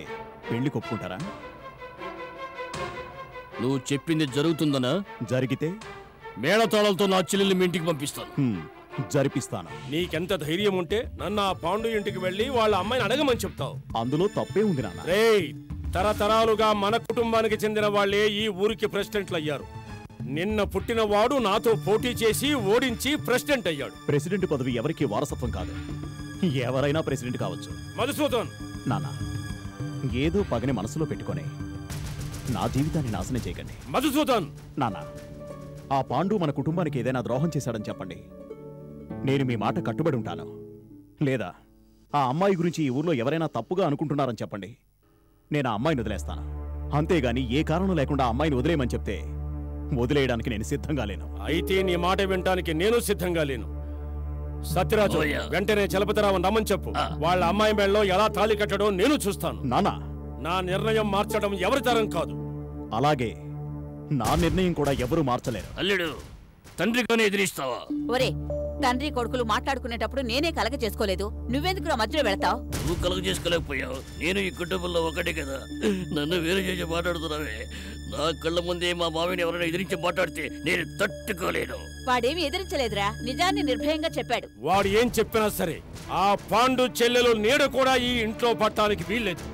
పెళ్లి కొప్పుకుంటారా? నువ్వు చెప్పింది జరుగుతుందనా? జరిగితే మేళతాళాలతో నా చెల్లెల్ని మీ ఇంటికి పంపిస్తాను. జరిపిస్తాను. నీకెంత ధైర్యం ఉంటే నన్ను ఆ పాండు ఇంటికి వెళ్ళి వాళ్ళ అమ్మాయిని అడగమని చెప్తావు? అందులో తప్పే ఉంది నాన్న. రేయ్, తరతరాలుగా మన కుటుంబానికి చెందిన వాళ్లే ఈ ఊరికి ప్రెసిడెంట్లు అయ్యారు. నిన్న పుట్టిన వాడు నాతో పోటీ చేసి ఓడించి ప్రెసిడెంట్ అయ్యాడు. ప్రెసిడెంట్ పదవి ఎవరికి వారసత్వం కాదు, ఎవరైనా ప్రెసిడెంట్ కావచ్చు. మధుసూదన్, నాన్న ఏదో పగని మనసులో పెట్టుకొని నా జీవితాన్ని నాశనం చేయకండి. మధుసూదన్, నాన్న ఆ పాండు మన కుటుంబానికి ఏదైనా ద్రోహం చేశాడని చెప్పండి, నేను మీ మాట కట్టుబడి ఉంటాను. లేదా ఆ అమ్మాయి గురించి ఈ ఊర్లో ఎవరైనా తప్పుగా అనుకుంటున్నారని చెప్పండి, నేను ఆ అమ్మాయిని వదిలేస్తాను. అంతేగాని ఏ కారణం లేకుండా ఆ అమ్మాయిని వదిలేయమని చెప్తే వదిలేయడానికి నేను సిద్ధంగా లేను. అయితే నీ మాట వినటానికి నేను సిద్ధంగా లేను. సత్యరాజు, వెంటనే చలపతిరావు రమ్మని చెప్పు. వాళ్ళ అమ్మాయి మెడలో ఎలా తాళి కట్టడో నేను చూస్తాను. నానా, నా నిర్ణయం మార్చడం ఎవరి తరం కాదు. అలాగే నా నిర్ణయం కూడా ఎవరు మార్చలేరు. అల్లుడు, తండ్రిగానే ఎదిరిస్తావా? ఒరే, తండ్రి కొడుకులు మాట్లాడుకునేటప్పుడు నేనే కలగ చేసుకోలేదు, నువ్వెందుకు మధ్యలో వెళతావు? నువ్వు కలగ చేసుకోలేకపోయావు, నేను ఈ కుటుంబంలో ఒకటే కదా. నన్ను వేరు చేసి మాట్లాడుతున్నావే. నా కళ్ళ ముందే మా మావిని ఎవరైనా ఎదిరించి మాట్లాడితే నేను తట్టుకోలేను. వాడేమి ఎదిరించలేదురా, నిజాన్ని నిర్భయంగా చెప్పాడు. వాడు ఏం చెప్పినా సరే ఆ పాండు చెల్లెలు నీడ కూడా ఈ ఇంట్లో పట్టానికి వీల్లేదు.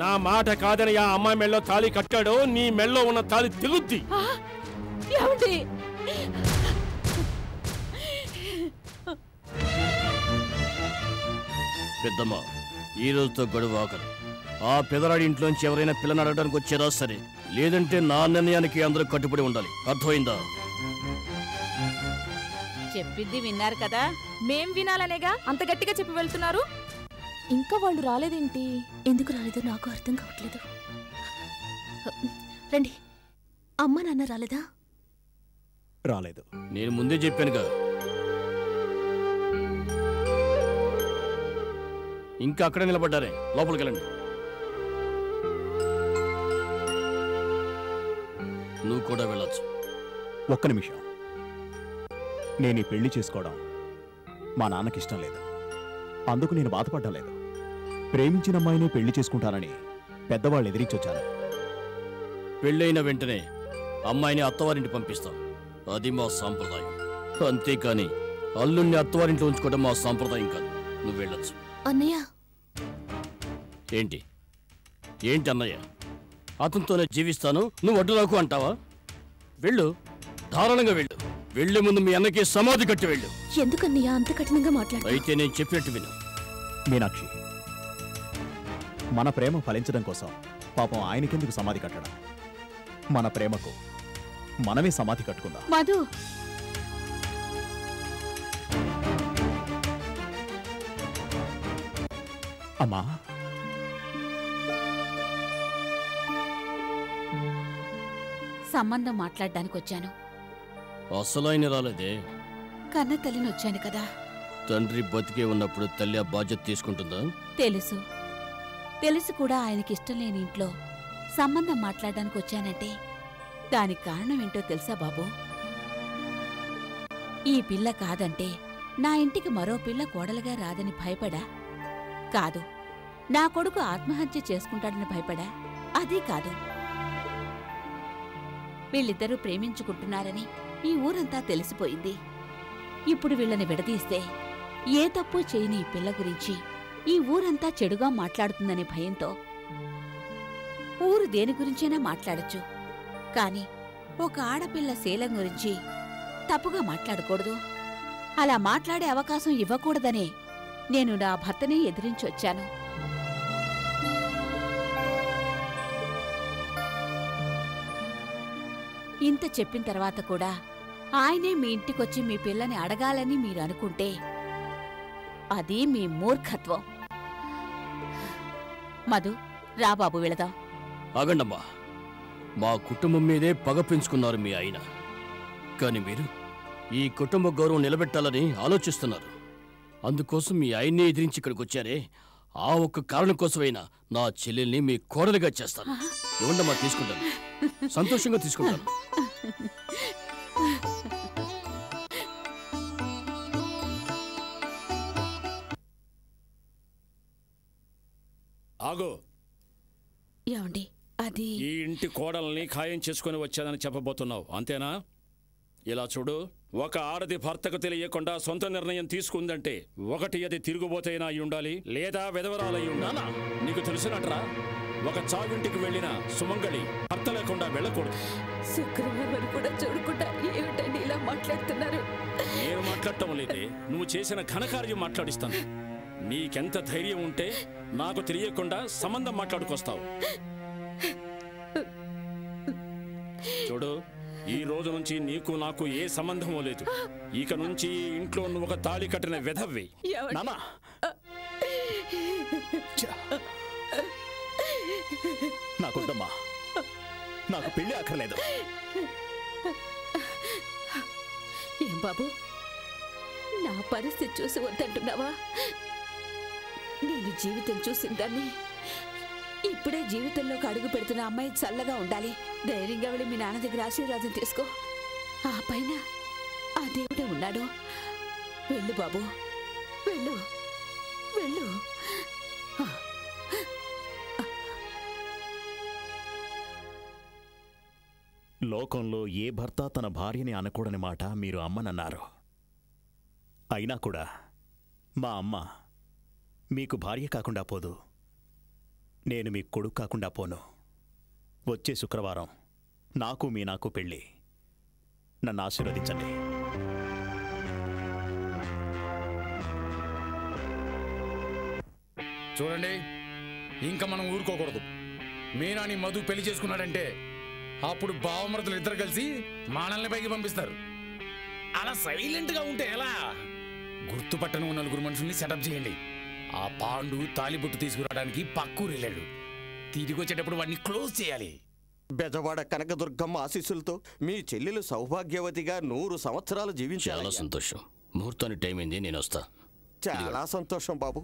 నా మాట కాదని ఆ అమ్మాయి మెళ్ళలో తాళి కట్టాడో నీ మెళ్ళలో ఉన్న తాళి తెగుద్ది. పెద్దమ్మ, ఈ రోజుతో గడువు ఆకలి. ఆ పెదరాడి ఇంట్లోంచి ఎవరైనా పిల్లని అడగడానికి వచ్చారా సరే, లేదంటే నా నిర్ణయానికి అందరూ కట్టుబడి ఉండాలి. అర్థమైందా? చెప్పింది విన్నారు కదా. మేం వినాలనేగా అంత గట్టిగా చెప్పి వెళ్తున్నారు. ఇంకా వాళ్ళు రాలేదేంటి? ఎందుకు రాలేదో నాకు అర్థం కావట్లేదు. రండి, అమ్మ నాన్న రాలేదా? రాలేదు. నేను ముందే చెప్పానుగా. ఇంకా అక్కడే నిలబడ్డారే, లోపలికి వెళ్ళండి. నువ్వు కూడా వెళ్ళొచ్చు. ఒక్క నిమిషం. నేను ఈ పెళ్లి చేసుకోవడం మా నాన్నకి ఇష్టం లేదు, అందుకు నేను బాధపడ్డం లేదు. ప్రేమించిన అమ్మాయినే పెళ్లి చేసుకుంటానని పెద్దవాళ్ళు ఎదిరించొచ్చాను. పెళ్ళైన వెంటనే అమ్మాయిని అత్తవారింటి పంపిస్తాం, అది మా సాంప్రదాయం. అంతేకాని అల్లుణ్ణి అత్తవారింట్లో ఉంచుకోవడం మా సాంప్రదాయం కాదు. నువ్వు వెళ్ళొచ్చు. అన్నయ్య. ఏంటి ఏంటి అన్నయ్య? అతనితోనే జీవిస్తాను, నువ్వు అడ్డు నాకు అంటావా? వెళ్ళు, ధారాళంగా వెళ్ళు. వెళ్లే ముందు మీ అన్నకి సమాధి కట్టి వెళ్ళు. ఎందుకన్నయ్య అంత కఠినంగా మాట్లాడు? అయితే నేను చెప్పినట్టు విను. మీనాక్షి, మన ప్రేమ ఫలించడం కోసం పాపం ఆయనకెందుకు సమాధి కట్టడం? మన ప్రేమకు మనమే సమాధి కట్టుకుందాం. మధు, అమ్మా, సంబంధం మాట్లాడడానికి వచ్చాను. అసలు ఆయన రాలేదే. కన్న తల్లిని వచ్చాను కదా. తండ్రి బతికే ఉన్నప్పుడు తల్లి ఆ బాధ్యత తీసుకుంటుందా? తెలుసు. తెలిసి కూడా ఆయనకి ఇష్టం లేని ఇంట్లో సంబంధం మాట్లాడడానికి వచ్చానంటే దానికి కారణం ఏంటో తెలుసా బాబు? ఈ పిల్ల కాదంటే నా ఇంటికి మరో పిల్ల కోడలుగా రాదని భయపడా? కాదు. నా కొడుకు ఆత్మహత్య చేసుకుంటాడని భయపడా? అదీ కాదు. వీళ్ళిద్దరూ ప్రేమించుకుంటున్నారని ఈ ఊరంతా తెలిసిపోయింది. ఇప్పుడు వీళ్ళని విడదీస్తే ఏ తప్పు చేయని ఈ పిల్ల గురించి ఈ ఊరంతా చెడుగా మాట్లాడుతుందనే భయంతో ఊరు దేని గురించైనా మాట్లాడచ్చు. కాని ఒక ఆడపిల్ల శీలం గురించి తప్పుగా మాట్లాడకూడదు. అలా మాట్లాడే అవకాశం ఇవ్వకూడదనే నేను నా భర్తనే ఎదిరించొచ్చాను. ఇంత చెప్పిన తర్వాత కూడా ఆయనే మీ ఇంటికొచ్చి మీ పిల్లని అడగాలని మీరు అనుకుంటే అది మీ మూర్ఖత్వం. మధు, రా బాబు వెళదాం. ఆగండమ్మా, మా కుటుంబం మీదే పగ పెంచుకున్నారు మీ ఆయన. కానీ మీరు ఈ కుటుంబ గౌరవం నిలబెట్టాలని ఆలోచిస్తున్నారు. అందుకోసం మీ ఆయన్ని ఎదిరించి ఇక్కడికి వచ్చారే, ఆ ఒక్క కారణం కోసమైనా నా చెల్లెల్ని మీ కోడలిగా చేస్తాను. ఇవ్వండమ్మా, తీసుకుంటాను, సంతోషంగా తీసుకుంటాను. ఆగో, ఏమండి, అది ఈ ఇంటి కోడల్ని ఖాయం చేసుకుని వచ్చాదని చెప్పబోతున్నావు అంతేనా? ఇలా చూడు, ఒక ఆడది భర్తకు తెలియకుండా సొంత నిర్ణయం తీసుకుందంటే ఒకటి అది తిరుగుబోతైనా అయి ఉండాలి, లేదా విధవరాలై ఉండాలా. నీకు తెలిసినట్రా, ఒక చావింటికి వెళ్ళిన సుమంగళి భర్త లేకుండా వెళ్ళకూడదు. శుక్రవారం కూడా చూడకుండా ఏమిటండి ఇలా మాట్లాడుతున్నారు? నేను మాట్లాడటం లేదే, నువ్వు చేసిన ఘనకార్యం మాట్లాడిస్తాను. నీకెంత ధైర్యం ఉంటే నాకు తెలియకుండా సంబంధం మాట్లాడుకొస్తావు. చూడు, ఈ రోజు నుంచి నీకు నాకు ఏ సంబంధమూ లేదు. ఇక నుంచి ఈ ఇంట్లో నువ్వు ఒక తాళి కట్టిన వెధవ్వి. నానా, నాకొద్దమ్మా, నాకు పెళ్లి అక్కర్లేదు. ఏం బాబు, నా పరిస్థితి చూసి వద్దంటున్నావా? నేను జీవితం చూసిన దాన్ని, ఇప్పుడే జీవితంలోకి అడుగు పెడుతున్న అమ్మాయి చల్లగా ఉండాలి. ధైర్యంగా వెళ్ళి మీ నాన్న దగ్గర ఆశీర్వాదం తీసుకో. ఆ పైన ఆ దేవుడే ఉన్నాడు. వెళ్ళు బాబు, వెళ్ళు వెళ్ళు. లోకంలో ఏ భర్త తన భార్యని అనకూడని మాట మీరు అమ్మనన్నారు. అయినా కూడా మా అమ్మ మీకు భార్య కాకుండా పోదు, నేను మీ కొడుకు కాకుండా పోను. వచ్చే శుక్రవారం నాకు మీనాకు పెళ్ళి. నన్ను ఆశీర్వదించండి. చూడండి, ఇంకా మనం ఊరుకోకూడదు. మీనాని మధు పెళ్లి చేసుకున్నాడంటే అప్పుడు బావమరతులు ఇద్దరు కలిసి మానల్ని పైకి పంపిస్తారు. అలా సైలెంట్ గా ఉంటే ఎలా? గుర్తుపట్టను నలుగురు మనుషుల్ని సెటప్ చేయండి. ఆ పాండు తాలిబొట్టు తీసుకురావడానికి పక్కూరు వెళ్ళాడు. తిరిగి వచ్చేటప్పుడు వాడిని క్లోజ్ చేయాలి. బెజవాడ కనకదుర్గమ్మ ఆశీస్సులతో మీ చెల్లెలు సౌభాగ్యవతిగా 100 సంవత్సరాలు జీవించాలి. చాలా సంతోషం. ముహూర్తానికి టైం అయింది, నేను వస్తా. చాలా సంతోషం బాబు.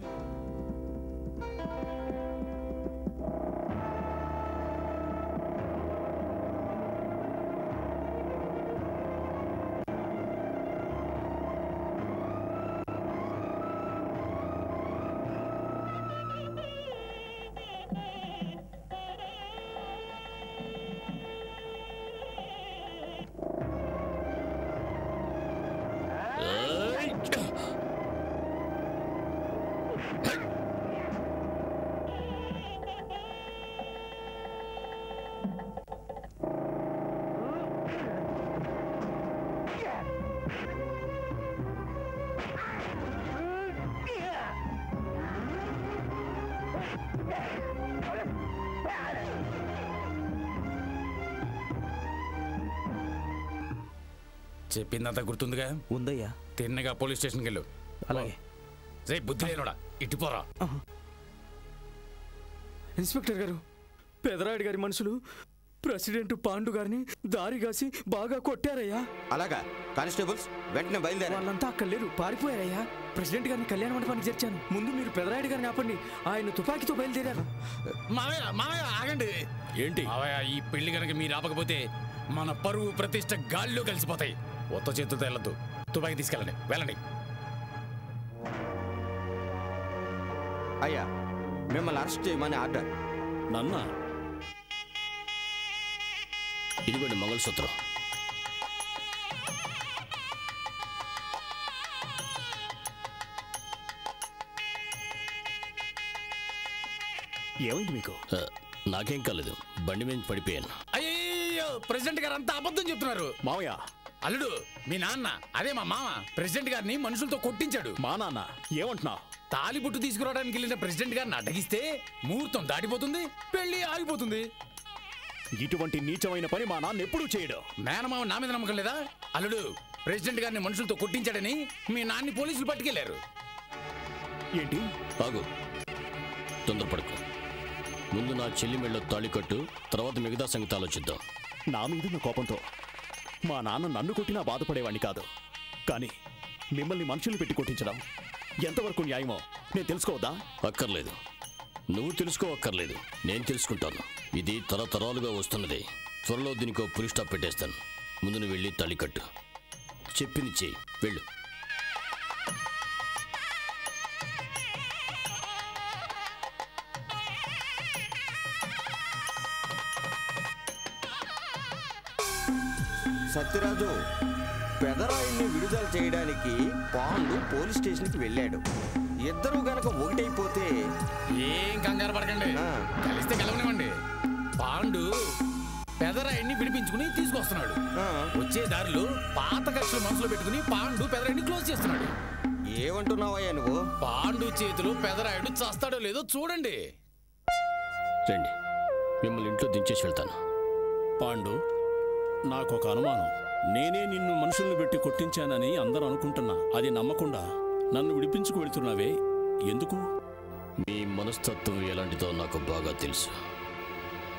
చెప్పిందంతా గుర్తుందిగా? ఉందయ్యా. తిన్నగా పోలీస్ స్టేషన్కి వెళ్ళు. అలాగే. రే బుద్ధి లేనోడా, ఇటుపోరా. ఇన్స్పెక్టర్ గారు, పెదరాయుడు గారి మనుషులు ప్రెసిడెంట్ పాండు గారిని దారిగాసి బాగా కొట్టారయ్యా. అలాగా? కానిస్టేబుల్స్ వెంటనే బయలుదేరా. వాళ్ళంతా అక్కడ లేరు, పారిపోయారయ్యా. ప్రెసిడెంట్ గారిని కళ్యాణ మండపానికి చేర్చాను. ముందు మీరు పెదరాయుడు గారిని ఆపండి. ఆయన తుపాకీతో బయలుదేరారు. మావయ్య ఆగండి. ఏంటి మావయ్య, ఈ పెళ్లి కనుక మీరు ఆపకపోతే మన పరువు ప్రతిష్ట గాల్లో కలిసిపోతాయి. ఒత్త చేతులతో వెళ్ళొద్దు. తుపాకీ తీసుకెళ్ళండి, వెళ్ళండి. అయ్యా, మిమ్మల్ని అరెస్ట్ చేయమని ఆర్డర్. నన్నా? ఇదిగోండి మంగళసూత్రం. ఏమైంది మీకు? నాకేం కాలేదు, బండి మీద పడిపోయాను. అయ్యో, ప్రెసిడెంట్ గారు అంతా అబద్ధం చెప్తున్నారు. మావయ్య అల్లుడు మీ నాన్న అదే మా మామ ప్రెసిడెంట్ గారిని మనుషులతో కొట్టించాడు. మా నాన్న ఏమంటున్నావు? తాలిబుట్టు తీసుకురావడానికి వెళ్ళిన ప్రెసిడెంట్ గారిని అడ్డగిస్తే ముహూర్తం దాటిపోతుంది, పెళ్లి ఆగిపోతుంది. ఇటువంటి నీచమైన పని మా నాన్న ఎప్పుడూ చేయడు. మేనమామ నా మీద నమ్మకం లేదా? అల్లుడు ప్రెసిడెంట్ గారిని మనుషులతో కొట్టించాడని మీ నాన్ని పోలీసులు పట్టుకెళ్లారు. ఏంటి? ఆగు, తొందరపడకు. ముందు నా చెల్లి మెళ్ళో తాళి కట్టు, తర్వాత మిగతా సంగతి ఆలోచిద్దాం. నా మీదున్న కోపంతో మా నాన్న నన్ను కొట్టినా బాధపడేవాణ్ణి కాదు, కానీ మిమ్మల్ని మనుషులు పెట్టి కొట్టించడం ఎంతవరకు న్యాయమో నేను తెలుసుకోవద్దా? అక్కర్లేదు, నువ్వు తెలుసుకోవక్కర్లేదు, నేను తెలుసుకుంటాను. ఇది తరతరాలుగా వస్తున్నది. త్వరలో దీనికో పులి స్టాప్ పెట్టేస్తాను. ముందు నువ్వు వెళ్ళి తాళి కట్టు. చెప్పింది చెయ్యి, వెళ్ళు. సత్యరాజు పెదరాయుడిని విడుదల చేయడానికి పాండు పోలీస్ స్టేషన్కి వెళ్ళాడు. ఇద్దరు గనక ఒకటైపోతే ఏం కంగారు పడకండి, కలిస్తే కలవనివ్వండి. పాండు పెదరాయుడిని విడిపించుకుని తీసుకొస్తున్నాడు. వచ్చే దారిలో పాత కక్షలు మనసులో పెట్టుకుని పాండు పెదరాయుడిని క్లోజ్ చేస్తున్నాడు. ఏమంటున్నావయ్యా నువ్వు? పాండు చేతిలో పెదరాయుడు చస్తాడో లేదో చూడండి. రండి, మిమ్మల్ని ఇంట్లో దించేసి వెళ్తాను. పాండు, నాకొక అనుమానం. నేనే నిన్ను మనుషుల్ని పెట్టి కొట్టించానని అందరూ అనుకుంటున్నా. అది నమ్మకుండా నన్ను విడిపించుకు వెళ్తున్నావే, ఎందుకు? మీ మనస్తత్వం ఎలాంటిదో నాకు బాగా తెలుసు.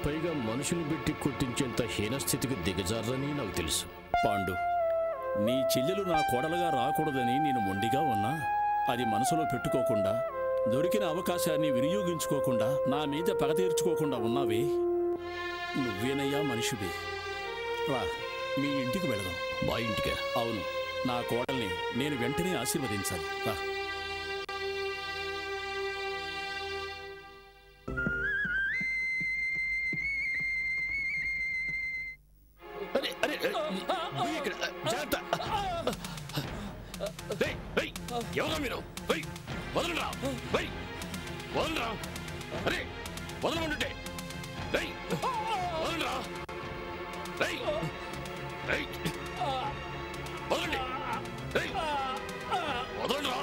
పైగా మనుషులు పెట్టి కొట్టించేంత హీనస్థితికి దిగజారని నాకు తెలుసు. పాండు, నీ చెల్లెలు నా కోడలుగా రాకూడదని నేను మొండిగా ఉన్నా. అది మనసులో పెట్టుకోకుండా, దొరికిన అవకాశాన్ని వినియోగించుకోకుండా, నా మీద పగ తీర్చుకోకుండా ఉన్నావే, నువ్వేనయ్యా మనిషివి. రా, మీ ఇంటికి వెళదాం. మా ఇంటికే? అవును, నా కోడల్ని నేను వెంటనే ఆశీర్వదించాలి. రా. ఎవరా మీరు? వదలరా, వదలరా, అరే వదలమంటుంటే వదలరా, వదలండి, వదలరా.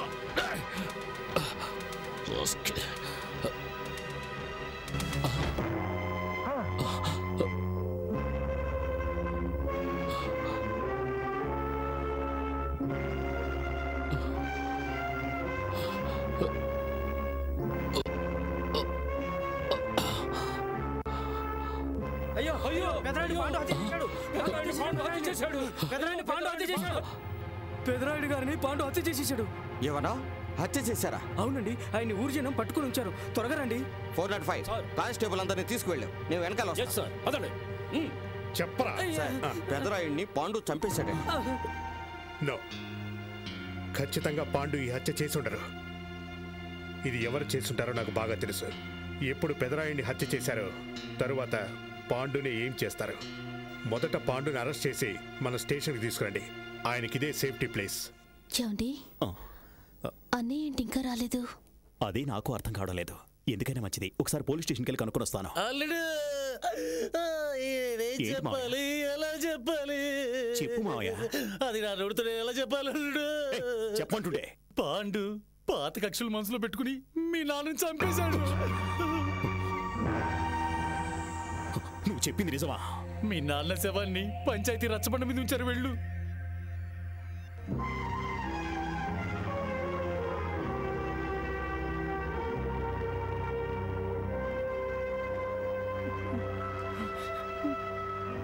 అయ్యో అయ్యో, పెదరాయుడు పాండు హత్య చేశాడు. పెదరాయుడు పాండు హత్య చేశాడు. పెదరాయుడు పాండు హత్య చేశాడు. పెదరాయుడు గారిని పాండు హత్య చేసేశాడు. ఎవరా హత్య చేశారా? అవునండి, ఆయన్ని ఊరు జనం పట్టుకుని ఉంచారు. త్వరగా రండి. 405 కానిస్టేబుల్ అందరినీ తీసుకువెళ్ళు, నేను వెనకాల వస్తాను. చెప్పరా? పెదరాయుడిని పాండు చంపేశాడండి. నో, ఖచ్చితంగా పాండు ఈ హత్య చేసి ఉండరు. ఇది ఎవరు చేసుంటారో నాకు బాగా తెలుసు. ఎప్పుడు పెదరాయుడిని హత్య చేశారో తరువాత పాండుని ఏం చేస్తారు? మొదట పాండుని అరెస్ట్ చేసి మన స్టేషన్కి తీసుకురండి. ఆయనకిదే సేఫ్టీ ప్లేస్. ఏమండి, అన్నయ్య ఏంటి ఇంకా రాలేదు? అది నాకు అర్థం కావడం లేదు. ఎందుకైనా మంచిది, ఒకసారి పోలీస్ స్టేషన్కి వెళ్ళి కనుక్కొని వస్తాను. చెప్పాలి, ఎలా చెప్పాలి? చెప్పు మావయ్య. అది నా నోడుతో ఎలా చెప్పాలి? చెప్పంటుండే. పాండు పాత కక్షలు మనసులో పెట్టుకుని మీ నాన్నని చంపేశాడు. నువ్వు చెప్పింది నిజమా? మీ నాన్న శవాన్ని పంచాయతీ రచ్చబండ మీద ఉంచారు. వెళ్ళు.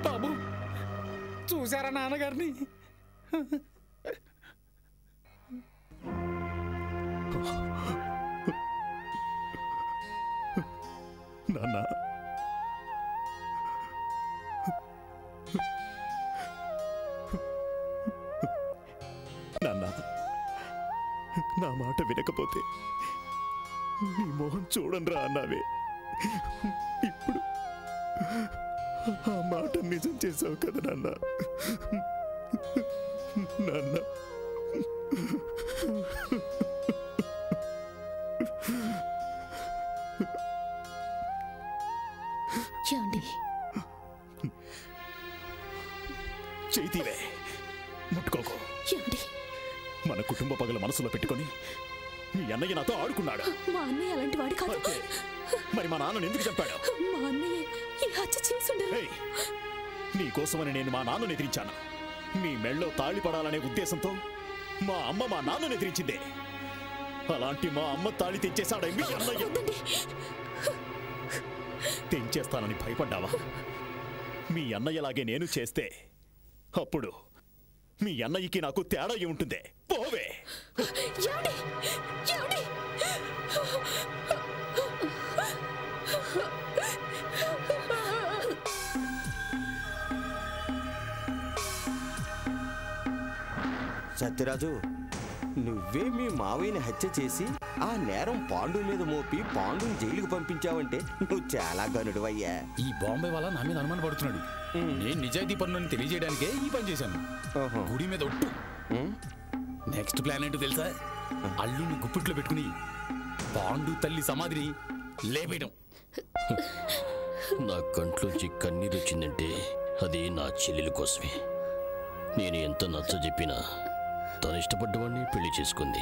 బాబు, చూసారా నాన్నగారిని? నాన్న, నాన్న, నా మాట వినకపోతే నీ మొహం చూడండిరా అన్నావే. ఇప్పుడు ఆ మాట నిజం చేసావు కదా నాన్న. నాన్న, ఏమండి, పోవే, ముట్టుకోకు. మన కుటుంబ పగల మనసులో పెట్టుకొని మీ అన్నయ్య నాతో ఆడుకున్నాడు. మా అన్నయ్య అలాంటి వాడి కాదు. మరి మా నాన్నను ఎందుకు చెప్పాడు? మా అన్నయ్య ఈ హత్య చేసుండరు. నీ కోసమని నేను మా నాన్నను ఎదిరించాను. మీ మెళ్ళో తాళి పడాలనే ఉద్దేశంతో మా అమ్మ మా నాన్నను ఎదిరించిందే. అలాంటి మా అమ్మ తాళి తెచ్చేశాడు మీ అన్నయ్య. తెంచేస్తానని భయపడ్డావా? మీ అన్నయ్యలాగే నేను చేస్తే అప్పుడు మీ అన్నయ్యకి నాకు తేడా ఏముంటుందే? పోవే. సత్యరాజు, నువ్వే మీ మావయ్యని హత్య చేసి ఆ నేరం పాండు మీద మోపి పాండుని జైలుకు పంపించావంటే నువ్వు చాలా గనుడువయ్యా. ఈ బాంబే వాళ్ళ నా మీద అనుమాన పడుతున్నాడు. నేను నిజాయితీ పనులను తెలియజేయడానికే ఈ పని చేశాను. గుడి మీద ఒట్టు. నెక్స్ట్ ప్లాన్ ఏంటో తెలుసా? అల్లుని గుప్పిట్లో పెట్టుకుని పాండు తల్లి సమాధిని లేపేయడం. నా కంట్లోంచి కన్నీరు వచ్చిందంటే అది నా చెల్లెల కోసమే. నేను ఎంత నచ్చ చెప్పినా తను ఇష్టపడ్డవాడిని పెళ్లి చేసుకుంది,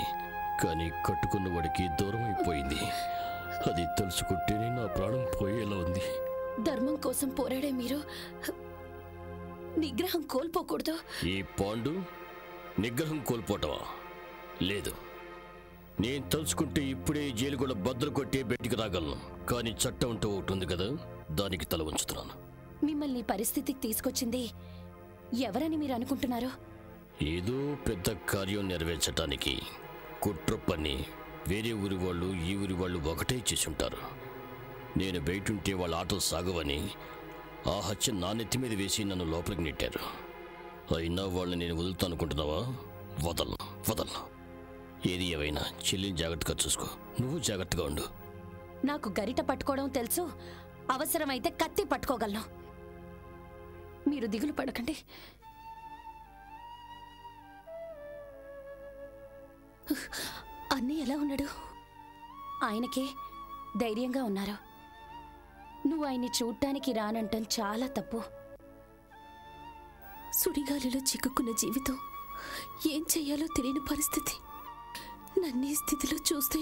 కానీ కట్టుకున్నవాడికి దూరం అయిపోయింది. అది తెలుసుకుంటేనే నా ప్రాణం పోయేలా ఉంది. ధర్మం కోసం పోరాడే మీరు నిగ్రహం కోల్పోకూడదు. ఈ పాండు నిగ్రహం కోల్పోవటమా? లేదు. నేను తలుచుకుంటే ఇప్పుడే జైలు కూడా బద్దలు కొట్టి బయటికి రాగలను, కానీ చట్టం అంటూ ఒకటి ఉంది కదా, దానికి తల ఉంచుతున్నాను. మిమ్మల్ని పరిస్థితికి తీసుకొచ్చింది ఎవరని మీరు అనుకుంటున్నారు? ఏదో పెద్ద కార్యం నెరవేర్చటానికి కుట్ర పని వేరే ఊరి వాళ్ళు ఈ ఊరి వాళ్ళు ఒకటే చేసి ఉంటారు. నేను బయటుంటే వాళ్ళ ఆటలు సాగవని ఆ హత్య నా నెత్తి మీద వేసి నన్ను లోపలికి నెట్టారు. అయినా వాళ్ళని నేను వదులుతా అనుకుంటున్నావా? వదలను. ఏది ఏవైనా చెల్లిని జాగ్రత్తగా చూసుకో. నువ్వు జాగ్రత్తగా ఉండు. నాకు గరిట పట్టుకోవడం తెలుసు, అవసరమైతే కత్తి పట్టుకోగలను. మీరు దిగులు పడకండి. అన్నయ్య ఎలా ఉన్నాడు? ఆయనకే ధైర్యంగా ఉన్నారు. నువ్వు ఆయన్ని చూడ్డానికి రానంటం చాలా తప్పు. సుడిగాలిలో చిక్కుకున్న జీవితం, ఏం చెయ్యాలో తెలియని పరిస్థితి. నన్ను ఈ స్థితిలో చూస్తే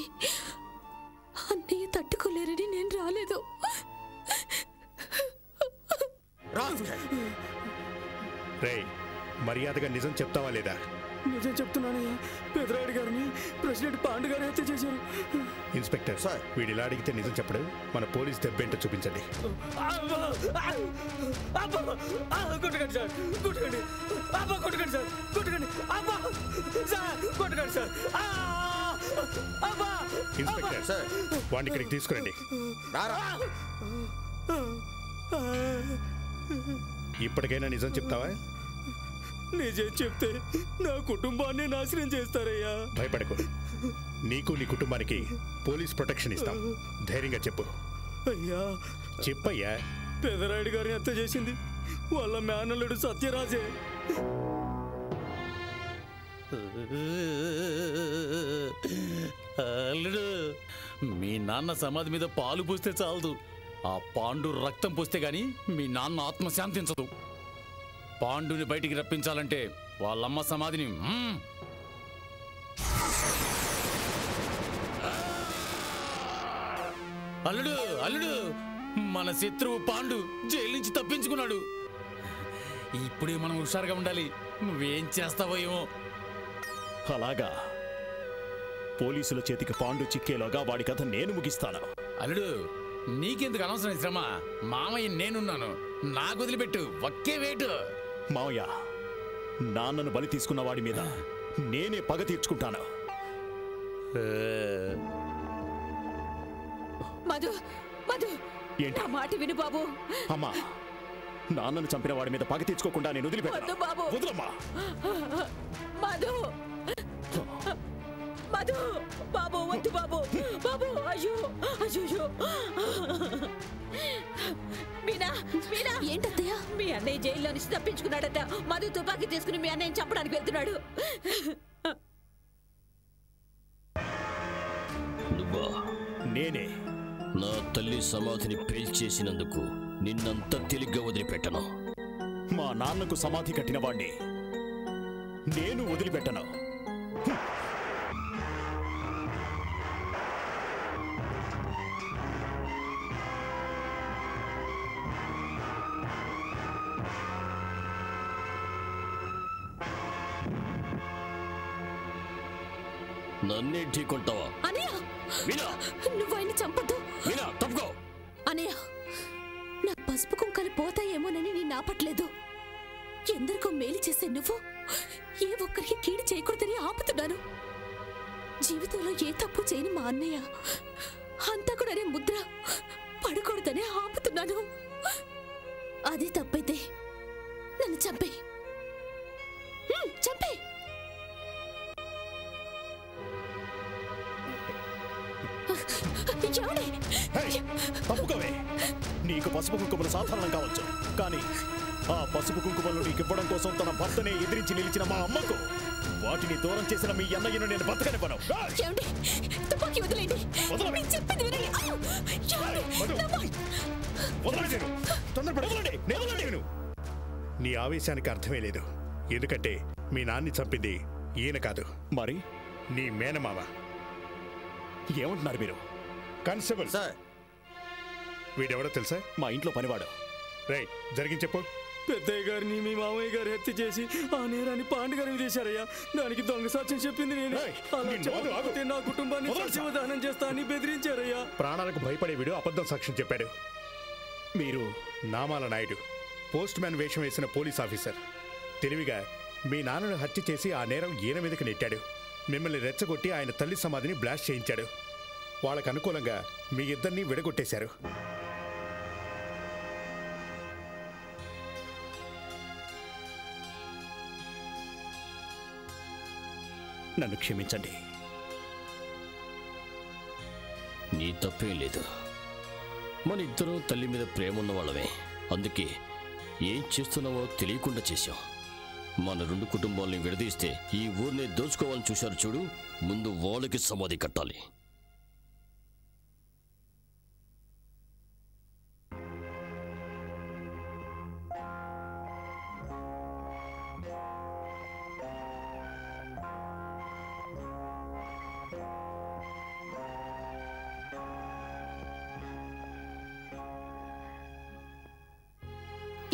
అన్నయ్య తట్టుకోలేరని నేను రాలేదు. రేయ్, మర్యాదగా నిజం చెప్తావా లేదా? నిజం చెప్తున్నానయ్యా. పెదరాయుడు గారిని ప్రెసిడెంట్ పాండు గారు హత్య చేశారు. ఇన్స్పెక్టర్, వీడు ఇలా అడిగితే నిజం చెప్పడు. మన పోలీస్ దెబ్బేంటో చూపించండి. కొట్టకండి సార్, కొట్టకండి. కొట్టకండి సార్, కొట్టకండి. కొట్టకండి సార్. ఇన్స్పెక్టర్, వాడిని ఇక్కడికి తీసుకురండి. ఇప్పటికైనా నిజం చెప్తావా? నిజం చెప్తే నా కుటుంబాన్ని నాశనం చేస్తారయ్యా. భయపడకు, నీకు నీ కుటుంబానికి పోలీస్ ప్రొటెక్షన్ ఇస్తాం. ధైర్యంగా చెప్పు. అయ్యా చెప్పయ్యా. పెదరాయుడు గారిని హత్య చేసింది వాళ్ళ మేనల్లుడు సత్యరాజే. అల్లుడు, మీ నాన్న సమాధి మీద పాలు పోస్తే చాలదు, ఆ పాండు రక్తం పోస్తే గాని మీ నాన్న ఆత్మ శాంతించదు. పాండుని బయటికి రప్పించాలంటే వాళ్ళమ్మ సమాధిని అల్లుడు అల్లుడు మన శత్రువు పాండు జైలు నుంచి తప్పించుకున్నాడు. ఇప్పుడే మనం హుషారుగా ఉండాలి. నువ్వేం చేస్తావో ఏమో. అలాగా, పోలీసుల చేతికి పాండు చిక్కేలోగా వాడి కథ నేను ముగిస్తాను. అల్లుడు, నీకెందుకు అనవసరం శ్రమ? మామయ్య నేనున్నాను, నాకు వదిలిపెట్టు. ఒకే వేటు. మావయ్య, నాన్నను బలి తీసుకున్న వాడి మీద నేనే పగ తీర్చుకుంటాను. మధు, మధు, ఏంటి? నా మాట విను బాబు. అమ్మా, నాన్నను చంపిన వాడి మీద పగ తీర్చుకోకుండా నేను వదిలిపెట్టాను. బాబు, వదలమ్మా. మధు, మధు, బాబు వద్దు బాబు. బాబు, అయ్యో అయ్యో. మీనా, మీనా, ఏంటత్తయ్య? మీ అన్నయ్య జైల్లో నుంచి తప్పించుకున్నాడట. మధు తుపాకీ తీసుకుని మీ అన్నయ్యని చంపడానికి వెళ్తున్నాడు. నువ్వా? నేనే. నా తల్లి సమాధిని పేల్చేసినందుకు నిన్నంత తేలిగ్గా వదిలిపెట్టను. మా నాన్నకు సమాధి కట్టిన వాణ్ణి నేను వదిలిపెట్టను. నన్నే ఢీకొంటావా? అనయ్య, మీనా, నువ్వు ఆయన చంపద్దు. మీనా, తప్పుకో. అనయ్య, నా పసుపు కుంకాలు పోతాయేమోనని నేను ఆపట్లేదు. ఎందరికో మేలు చేసే నువ్వు ఏ ఒక్కరికి కీడు చేయకూడదని ఆపుతున్నాను. జీవితంలో ఏ తప్పు చేయని మా అన్నయ్య అంతా కూడా అనే ముద్ర పడకూడదనే ఆపుతున్నాను. అదే తప్పైతే నన్ను చంపే, చంపే. తప్పుకోవే. నీకు పసుపు కుంకుమలు సాధారణం కావచ్చు, కానీ ఆ పసుపు కుంకుమలు నీకు ఇవ్వడం కోసం తన భర్తనే ఎదిరించి నిలిచిన మా అమ్మకు వాటిని దూరం చేసిన మీ అన్నయ్యను నేను బతకనివ్వను. నీ ఆవేశానికి అర్థమే లేదు. ఎందుకంటే మీ నాన్ని చంపింది ఈయన కాదు, మరి నీ మేనమామ. ఏమంటున్నారు మీరు? కానిస్టేబుల్ సార్, వీడెవడో తెలుసా? మా ఇంట్లో పనివాడు. రైట్, జరిగింది చెప్పు. పెద్దయ్య గారిని మీ మామయ్య గారు హత్య చేసి ఆ నేరాన్ని పాండు గారికి చేశారయ్యా. దానికి దొంగ సాక్ష్యం చెప్పింది నేను. నా కుటుంబాన్ని సజీవదానం చేస్తా అని బెదిరించారయ్యా. ప్రాణాలకు భయపడే వీడు అబద్ధం సాక్ష్యం చెప్పాడు. మీరు నామాల నాయుడు, పోస్ట్ మ్యాన్ వేషం వేసిన పోలీస్ ఆఫీసర్. తెలివిగా మీ నాన్నను హత్య చేసి ఆ నేరం ఈయన మీదకి నెట్టాడు. మిమ్మల్ని రెచ్చగొట్టి ఆయన తల్లి సమాధిని బ్లాస్ట్ చేయించాడు. వాళ్ళకు అనుకూలంగా మీ ఇద్దరిని విడగొట్టేశారు. నన్ను క్షమించండి. నీ తప్పేం లేదు. మన ఇద్దరం తల్లి మీద ప్రేమ ఉన్న వాళ్ళమే. అందుకే ఏం చేస్తున్నావో తెలియకుండా చేశాం. మన రెండు కుటుంబాలని విడదీస్తే ఈ ఊరిని దోచుకోవాలని చూశారు చూడు. ముందు వాళ్ళకి సమాధి కట్టాలి.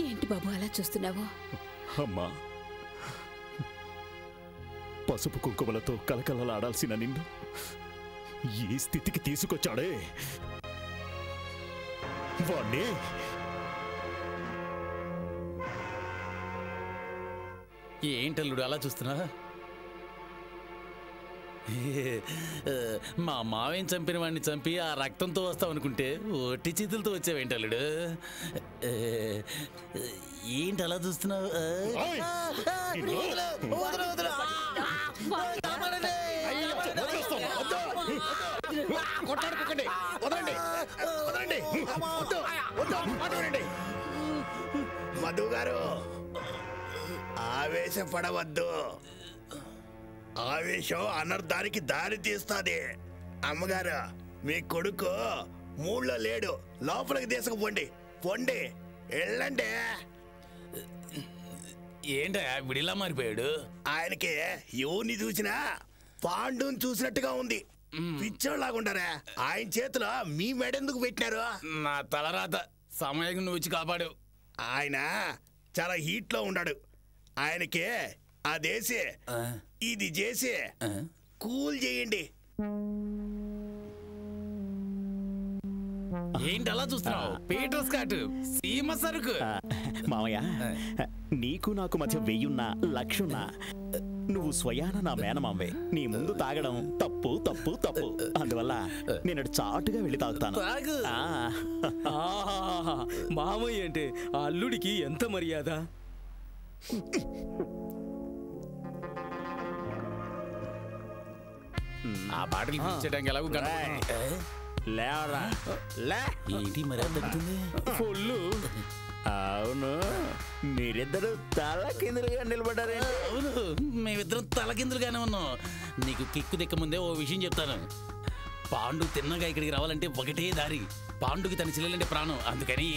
ఏంటి బాబు అలా చూస్తున్నావు? అమ్మా, పసుపు కుంకుమలతో కలకలలాడాల్సిన నిన్ను ఈ స్థితికి తీసుకొచ్చాడే వాణ్ణి. ఏంటల్లుడు అలా చూస్తున్నా? మా మావేం చంపిన వాడిని చంపి ఆ రక్తంతో వస్తావనుకుంటే ఒట్టి చేతులతో వచ్చావేంటల్లుడు? ఏంటి అలా చూస్తున్నావు? మధు గారు, ఆవేశపడవద్దు. ఆవేశం అనర్థానికి దారి తీస్తుంది. అమ్మగారు, మీ కొడుకు మూడ్లో లేడు. లోపలికి తీసుకుపోండి. పొండి, వెళ్ళండి. ఏంటా విడిలా మారిపోయాడు? ఆయనకి ఎవరిని చూసినా పాండుని చూసినట్టుగా ఉంది. పిచ్చోళ్ళలాగుంటారా? ఆయన చేతిలో మీ మెడెందుకు పెట్టినారు? నా తలరాత. సమయం నువ్వు వచ్చి కాపాడు. ఆయన చాలా హీట్ లో ఉన్నాడు. ఆయనకి అదేసి ఇది చేసి కూల్ చేయండి. ఏంటి అలా చూస్తున్నావు? పీటర్ స్కాట్, సీమ సరుకు. మామయ్య, నీకు నాకు మధ్య 1000 లక్షున్నా నువ్వు స్వయాన నా మేనమాంబే. నీ ముందు తాగడం తప్పు తప్పు తప్పు. అందువల్ల నేను చాటుగా వెళ్ళి తాగుతాను. మామయ్య అంటే ఆ అల్లుడికి ఎంత మర్యాద. ఆ బాటిల్ ఇచ్చడానికి ఎలాగో లేవరా లే. ఏంటి మరి తగ్గుతుంది? ఫుల్లు. అవును, మీరిద్దరు తల కిందులుగా నిలబడ్డారే. అవును, మేమిద్దరం తలకిందులుగానే ఉన్నాం. నీకు కిక్కు దిక్క ముందే ఓ విషయం చెప్తాను. పాండు తిన్నగా ఇక్కడికి రావాలంటే ఒకటే దారి. పాండుకి తన చెల్లెలంటే ప్రాణం. అందుకని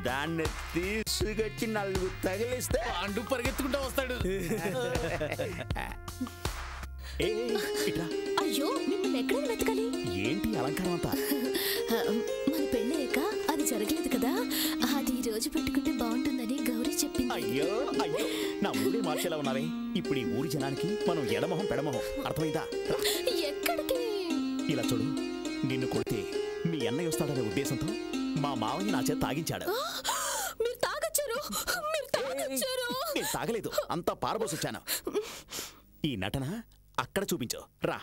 దాన్ని తీసుకొచ్చి 4 తగిలిస్తే పాండు పరిగెత్తుకుంటూ వస్తాడు. అయ్యో మిమ్మల్ని ఎక్కడ వెతకాలి? ఏంటి అలంకారం అంతా? మన పెళ్ళయ్యాక అది జరగలేదు కదా, అది ఈ రోజు పెట్టుకుంటే బాగుంటుందని గౌరీ చెప్పింది. అయ్యో అయ్యో, నా ఊరే మార్చేలా ఉన్నావే. ఇప్పుడు ఈ ఊరి జనానికి మనం ఎడమొహం పెడమొహం, అర్థమైందా? ఎక్కడికి? ఇలా చూడు, నిన్ను కొడితే మీ అన్నయ్య వస్తాడనే ఉద్దేశంతో మా మావయ్య నా చేత తాగించాడు. మీరు తాగొచ్చారు, మీరు తాగొచ్చారు. నేను తాగలేదు, అంతా పారబోసొచ్చాను. ఈ నటన అక్కడ చూపించు రా.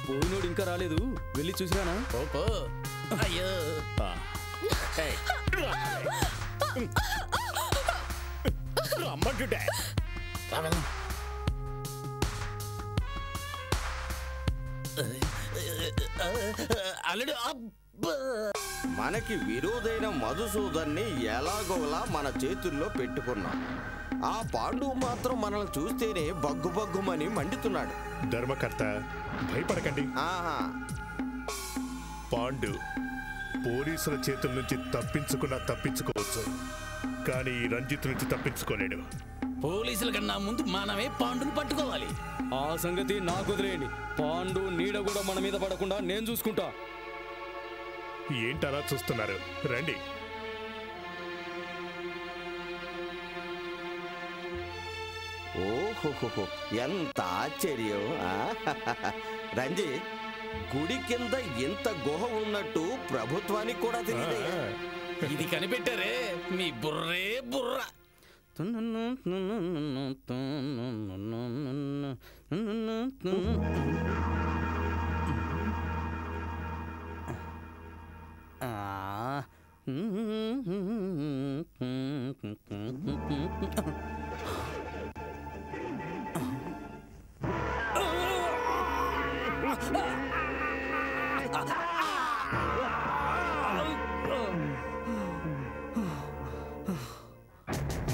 పోయినోడు ఇంకా రాలేదు, వెళ్ళి చూసిరానా? అయ్యో రమ్మంటుంటే అల్లుడు మనకి విరోధైన మధుసూదన్ని ఎలాగోలా మన చేతుల్లో పెట్టుకున్నాం. ఆ పాండు మాత్రం మనల్ని చూస్తేనే బగ్గు బగ్గుమని మండుతున్నాడు. ధర్మకర్త భయపడకండి. ఆహా, పాండు పోలీసుల చేతుల నుంచి తప్పించుకోవచ్చు, కానీ ఈ రంజిత్ నుంచి తప్పించుకోలేడు. పోలీసుల కన్నా ముందు మనమే పాండుని పట్టుకోవాలి. ఆ సంగతి నాకు వదిలేయండి. పాండు నీడ కూడా మన మీద పడకుండా నేను చూసుకుంటా. ఏంటలా చూస్తున్నారు? రండి. ఓహోహో, ఎంత ఆశ్చర్యం! రంజిత్, గుడి కింద ఇంత గుహ ఉన్నట్టు ప్రభుత్వానికి కూడా తెలియదు. ఇది కనిపెట్టారే మీ బుర్రే బుర్ర.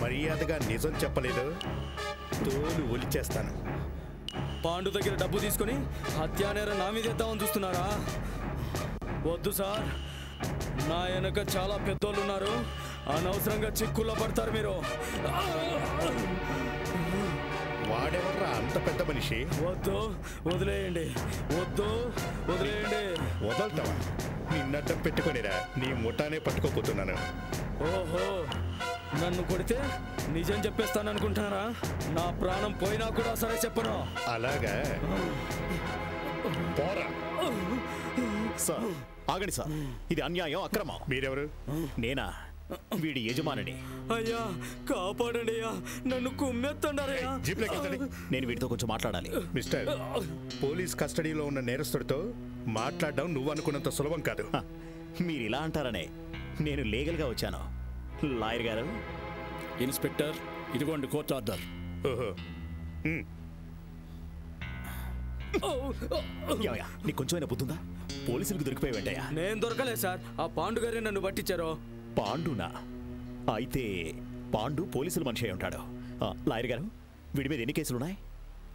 మర్యాదగా నిజం చెప్పలేదు, తోలు ఒలిచేస్తాను. పాండు దగ్గర డబ్బు తీసుకుని హత్యానేర నా మీద ఎద్దామని చూస్తున్నారా? వద్దు సార్, నా వెనక చాలా పెద్దోళ్ళు ఉన్నారు. అనవసరంగా చిక్కుల్లో పడతారు మీరు. వాడెవర్రా అంత పెద్ద మనిషి? వద్దు, వదిలేయండి. వద్దు, వదిలేయండి. వదలుతావా? నిన్నడ్డం పెట్టుకునిరా, నీ ముఠానే పట్టుకోపోతున్నాను. ఓహో, నన్ను కొడితే నిజం చెప్పేస్తాననుకుంటున్నారా? నా ప్రాణం పోయినా కూడా సరే చెప్పను. అలాగా? పోరా. సార్ ఆగండి సార్, ఇది అన్యాయం, అక్రమం. మీరెవరు? నేనా, వీడి యజమానిని. అయ్యా కాపాడండి అయ్యా, నన్ను కుమ్మెత్తండారయ్యా. నేను వీడితో కొంచెం మాట్లాడాలి. మిస్టర్, పోలీస్ కస్టడీలో ఉన్న నేరస్తుడితో మాట్లాడడం నువ్వు అనుకున్నంత సులభం కాదు. మీరు ఇలా అంటారనే నేను లీగల్గా వచ్చాను. లాయర్ గారు. ఇన్స్పెక్టర్, ఇదిగోండి కోర్టు ఆర్డర్. నీకు కొంచెమైనా బుద్ధుందా? పోలీసులకు దొరికిపోయి వెంటయ్యా. నేను దొరకలేదు సార్, ఆ పాండు గారే నన్ను పట్టించారు. పాండునా? అయితే పాండు పోలీసుల మనిషి అయి ఉంటాడు. లాయర్ గారు, వీడి మీద ఎన్ని కేసులున్నాయి?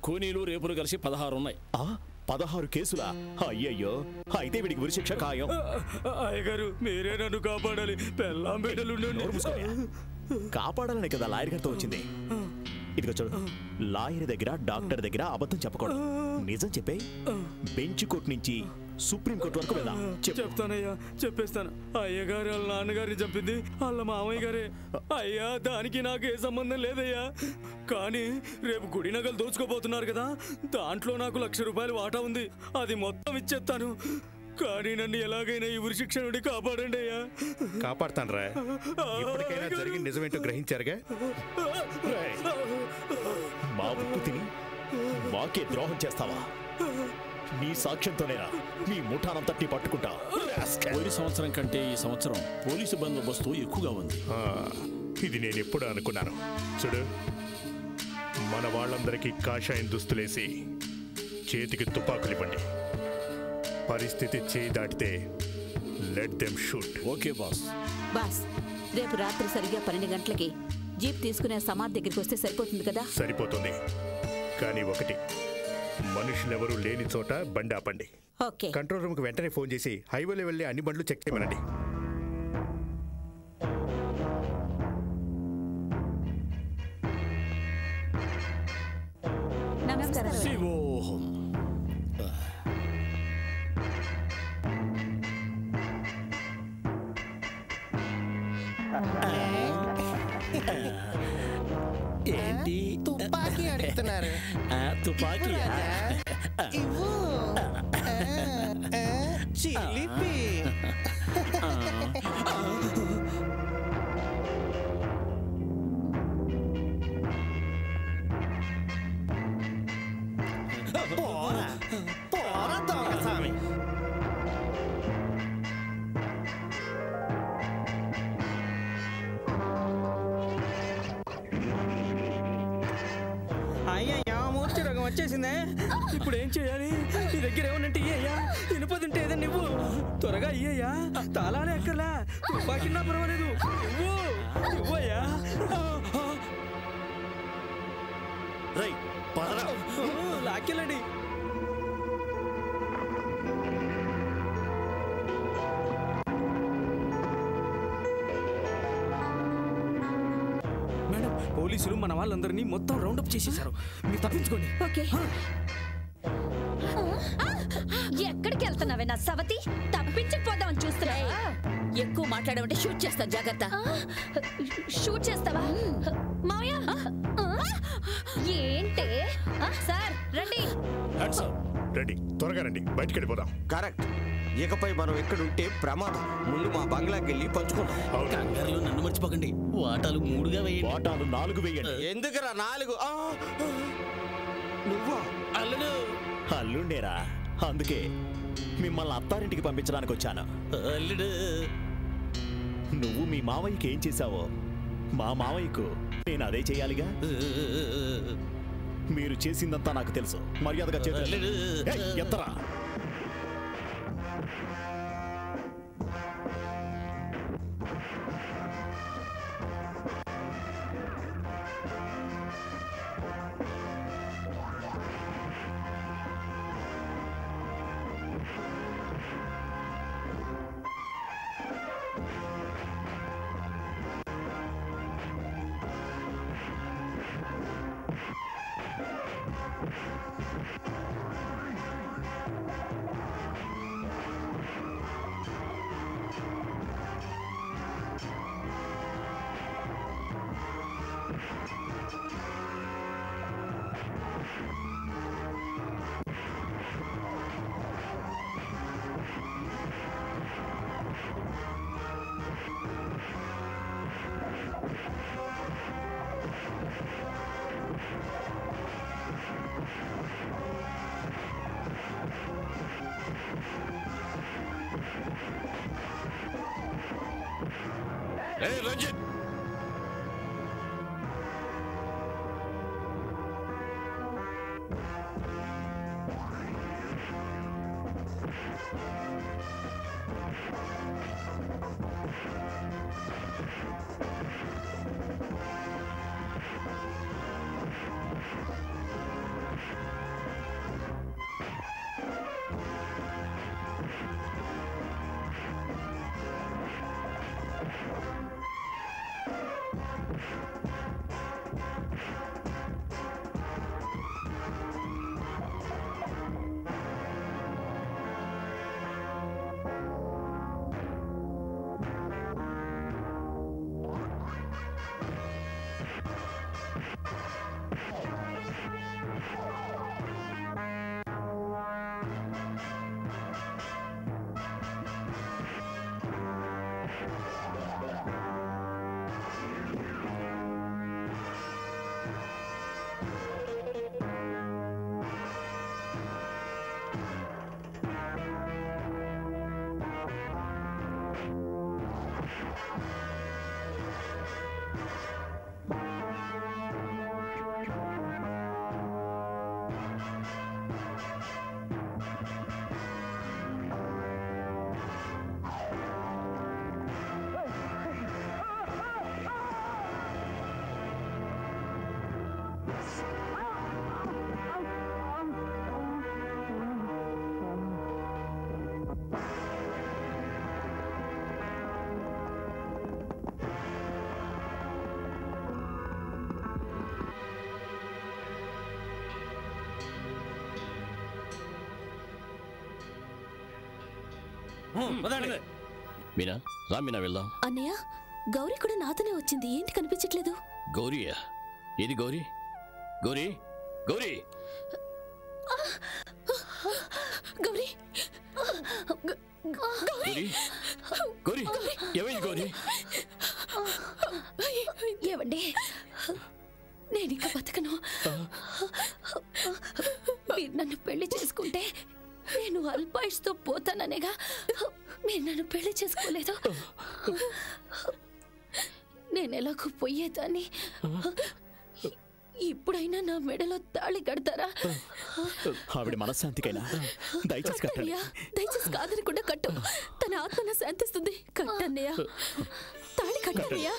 కూనీలు రేపులు కలిసి 16 ఉన్నాయి. 16 కేసులా? అయ్యయ్యో, అయితే వీడికి ఉరిశిక్ష ఖాయం. అయ్యగారు, మీరే నన్ను కాపాడాలి. పెళ్ళాం బిడ్డలు కాపాడాలని కదా లాయర్ గారితో వచ్చింది. ఇదిగో చూడు, లాయర్ దగ్గర డాక్టర్ దగ్గర అబద్ధం చెప్పకూడదు, నిజం చెప్పే. బెంచ్ కోర్టు నుంచి సుప్రీం కోర్టు వరకు వెళ్దాం. చెప్తానయ్యా, చెప్పేస్తాను. అయ్యగారు వాళ్ళ నాన్నగారిని చంపింది వాళ్ళ మామయ్య గారే. అయ్యా, దానికి నాకు ఏ సంబంధం లేదయ్యా. కానీ రేపు గుడి నగలు దోచుకోబోతున్నారు కదా, దాంట్లో నాకు ₹1,00,000 వాటా ఉంది. అది మొత్తం ఇచ్చేస్తాను. కానీ నన్ను ఎలాగైనా ఈ ఉరిశిక్ష నుండి కాపాడండి అయ్యా. కాపాడతాను రా. ఇప్పటికైనా జరిగిన నిజమేంటో గ్రహించారుగా? మా ఉప్పు తిని మాకే ద్రోహం చేస్తావా? నీ సాక్ష్యంతోనేనా మీ ముఠానంతటిని పట్టుకుంటా. పోయిన సంవత్సరం కంటే ఈ సంవత్సరం పోలీసు బందోబస్తు ఎక్కువగా ఉంది. ఇది నేను ఎప్పుడు అనుకున్నాను. చూడు, మన వాళ్ళందరికీ కాషాయం దుస్తులేసి చేతికి తుపాకులు ఇవ్వండి. పరిస్థితి చేయి దాటితే let them shoot. Okay boss. Boss, రేపు రాత్రి సరిగ్గా 12 గంటలకి జీప్ తీసుకునే సమాధి దగ్గరికి వస్తే సరిపోతుంది కదా? సరిపోతుంది. కానీ ఒకటి, మనుషులెవరూ లేని చోట బండి ఆపండి. ఓకే. కంట్రోల్ రూమ్కి వెంటనే ఫోన్ చేసి హైవేలో వెళ్ళి అన్ని బండ్లు చెక్ చేయమనండి. శివోహం. ఏంటి తుపాకీ అడుగుతున్నారు? తుపాకీ ఇవ్వు. చిలిపి. పోరా పోరా దొంగ స్వామి. అయ్యయ్యా మూర్తి రోగం వచ్చేసిందే. ఇప్పుడు ఏం చేయాలి? నీ దగ్గర ఏమన్నంటే ఇయ్యయ్యా. ఇనుప తింటే ఏదో నువ్వు త్వరగా ఇయ్యయ్యా. తాళాలే ఎక్కర్లా, తుపాకిన్నా పర్వాలేదు. ఇవ్వయ్యా. లాక్కెళ్ళండి. మేడం, పోలీసులు మన వాళ్ళందరినీ మొత్తం రౌండప్ చేసేశారు. మీరు తప్పించుకోండి. ఓకే. ఎక్కడికి వెళ్తున్నావే నా సవతి? తప్పించకపోదామని చూస్తున్నా. ఎక్కువ మాట్లాడమంటే షూట్ చేస్తాను, జాగ్రత్త. షూట్ చేస్తావా? మావయ్య ఏంటే? సార్ రండి. రండి, త్వరగా రండి, బయటికి వెళ్ళిపోదాం. కరెక్ట్. ఇకపై మనం ఎక్కడుంటే ప్రమాదం. ముందు మా బంగ్లాకి వెళ్ళి పంచుకుందాం. కంగారులో నన్ను మర్చిపోకండి. వాటాలు 3గా వేయండి. వాటాలు 4 వేయండి. ఎందుకురా 4? నువ్వా? అల్లుడు. అల్లుండేరా, అందుకే మిమ్మల్ని అత్తారింటికి పంపించడానికి వచ్చాను. అల్లుడు, నువ్వు మీ మావయ్యకి ఏం చేశావో మా మావయ్యకు నేను అదే చేయాలిగా. మీరు చేసిందంతా నాకు తెలుసు. మర్యాదగా చేతులు ఎత్తరా. రంజిత్, మీనా రా మీనా వెళ్దాం. అన్నయ్య గౌరీ కూడా నాతోనే వచ్చింది, ఏంటి కనిపించట్లేదు? గౌరీయా? ఏది గౌరీ? గౌరీ గౌరీ గౌరీ గౌరీ గౌరీ ఏమైంది గౌరీ? ఏవండి, నేను ఇంకా బతకను. మీరు నన్ను పెళ్లి చేసుకుంటే నేను అల్పాయుష్తో పోతాననేగా మీరు నన్ను పెళ్లి చేసుకోలేదు. నేను ఎలాగో పోయేదాన్ని. ఇప్పుడైనా నా మెడలో తాళి కడతారా? ఆవిడ మనశ్శాంతికైనా దయచేసి కట్టండి. దయచేసి కాదనకుండా కట్టు, తన ఆత్మన శాంతిస్తుంది. కట్టన్నయ్య, తాళి కట్టన్నయ్య.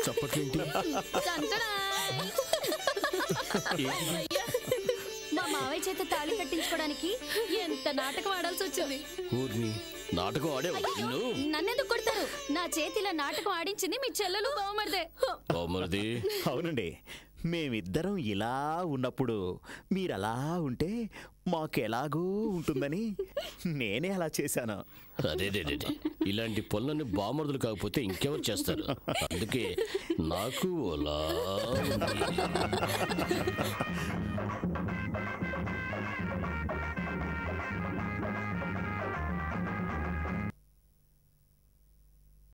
చప్పట్లేంటి? మా మావయ్య చేత తాళి కట్టించుకోవడానికి ఎంత నాటకం ఆడాల్సి వచ్చింది. నాటకం ఆడేవు నన్నెందుకు కొడతారు? నా చేతిలో నాటకం ఆడించింది మీ చెల్లెలు బావమరిదే. అవునండి, మేమిద్దరం ఇలా ఉన్నప్పుడు మీరలా ఉంటే మాకెలాగూ ఉంటుందని నేనే అలా చేశాను. అరే ఇలాంటి పనులన్నీ బామర్దులు కాకపోతే ఇంకెవరు చేస్తారు? అందుకే నాకు అలా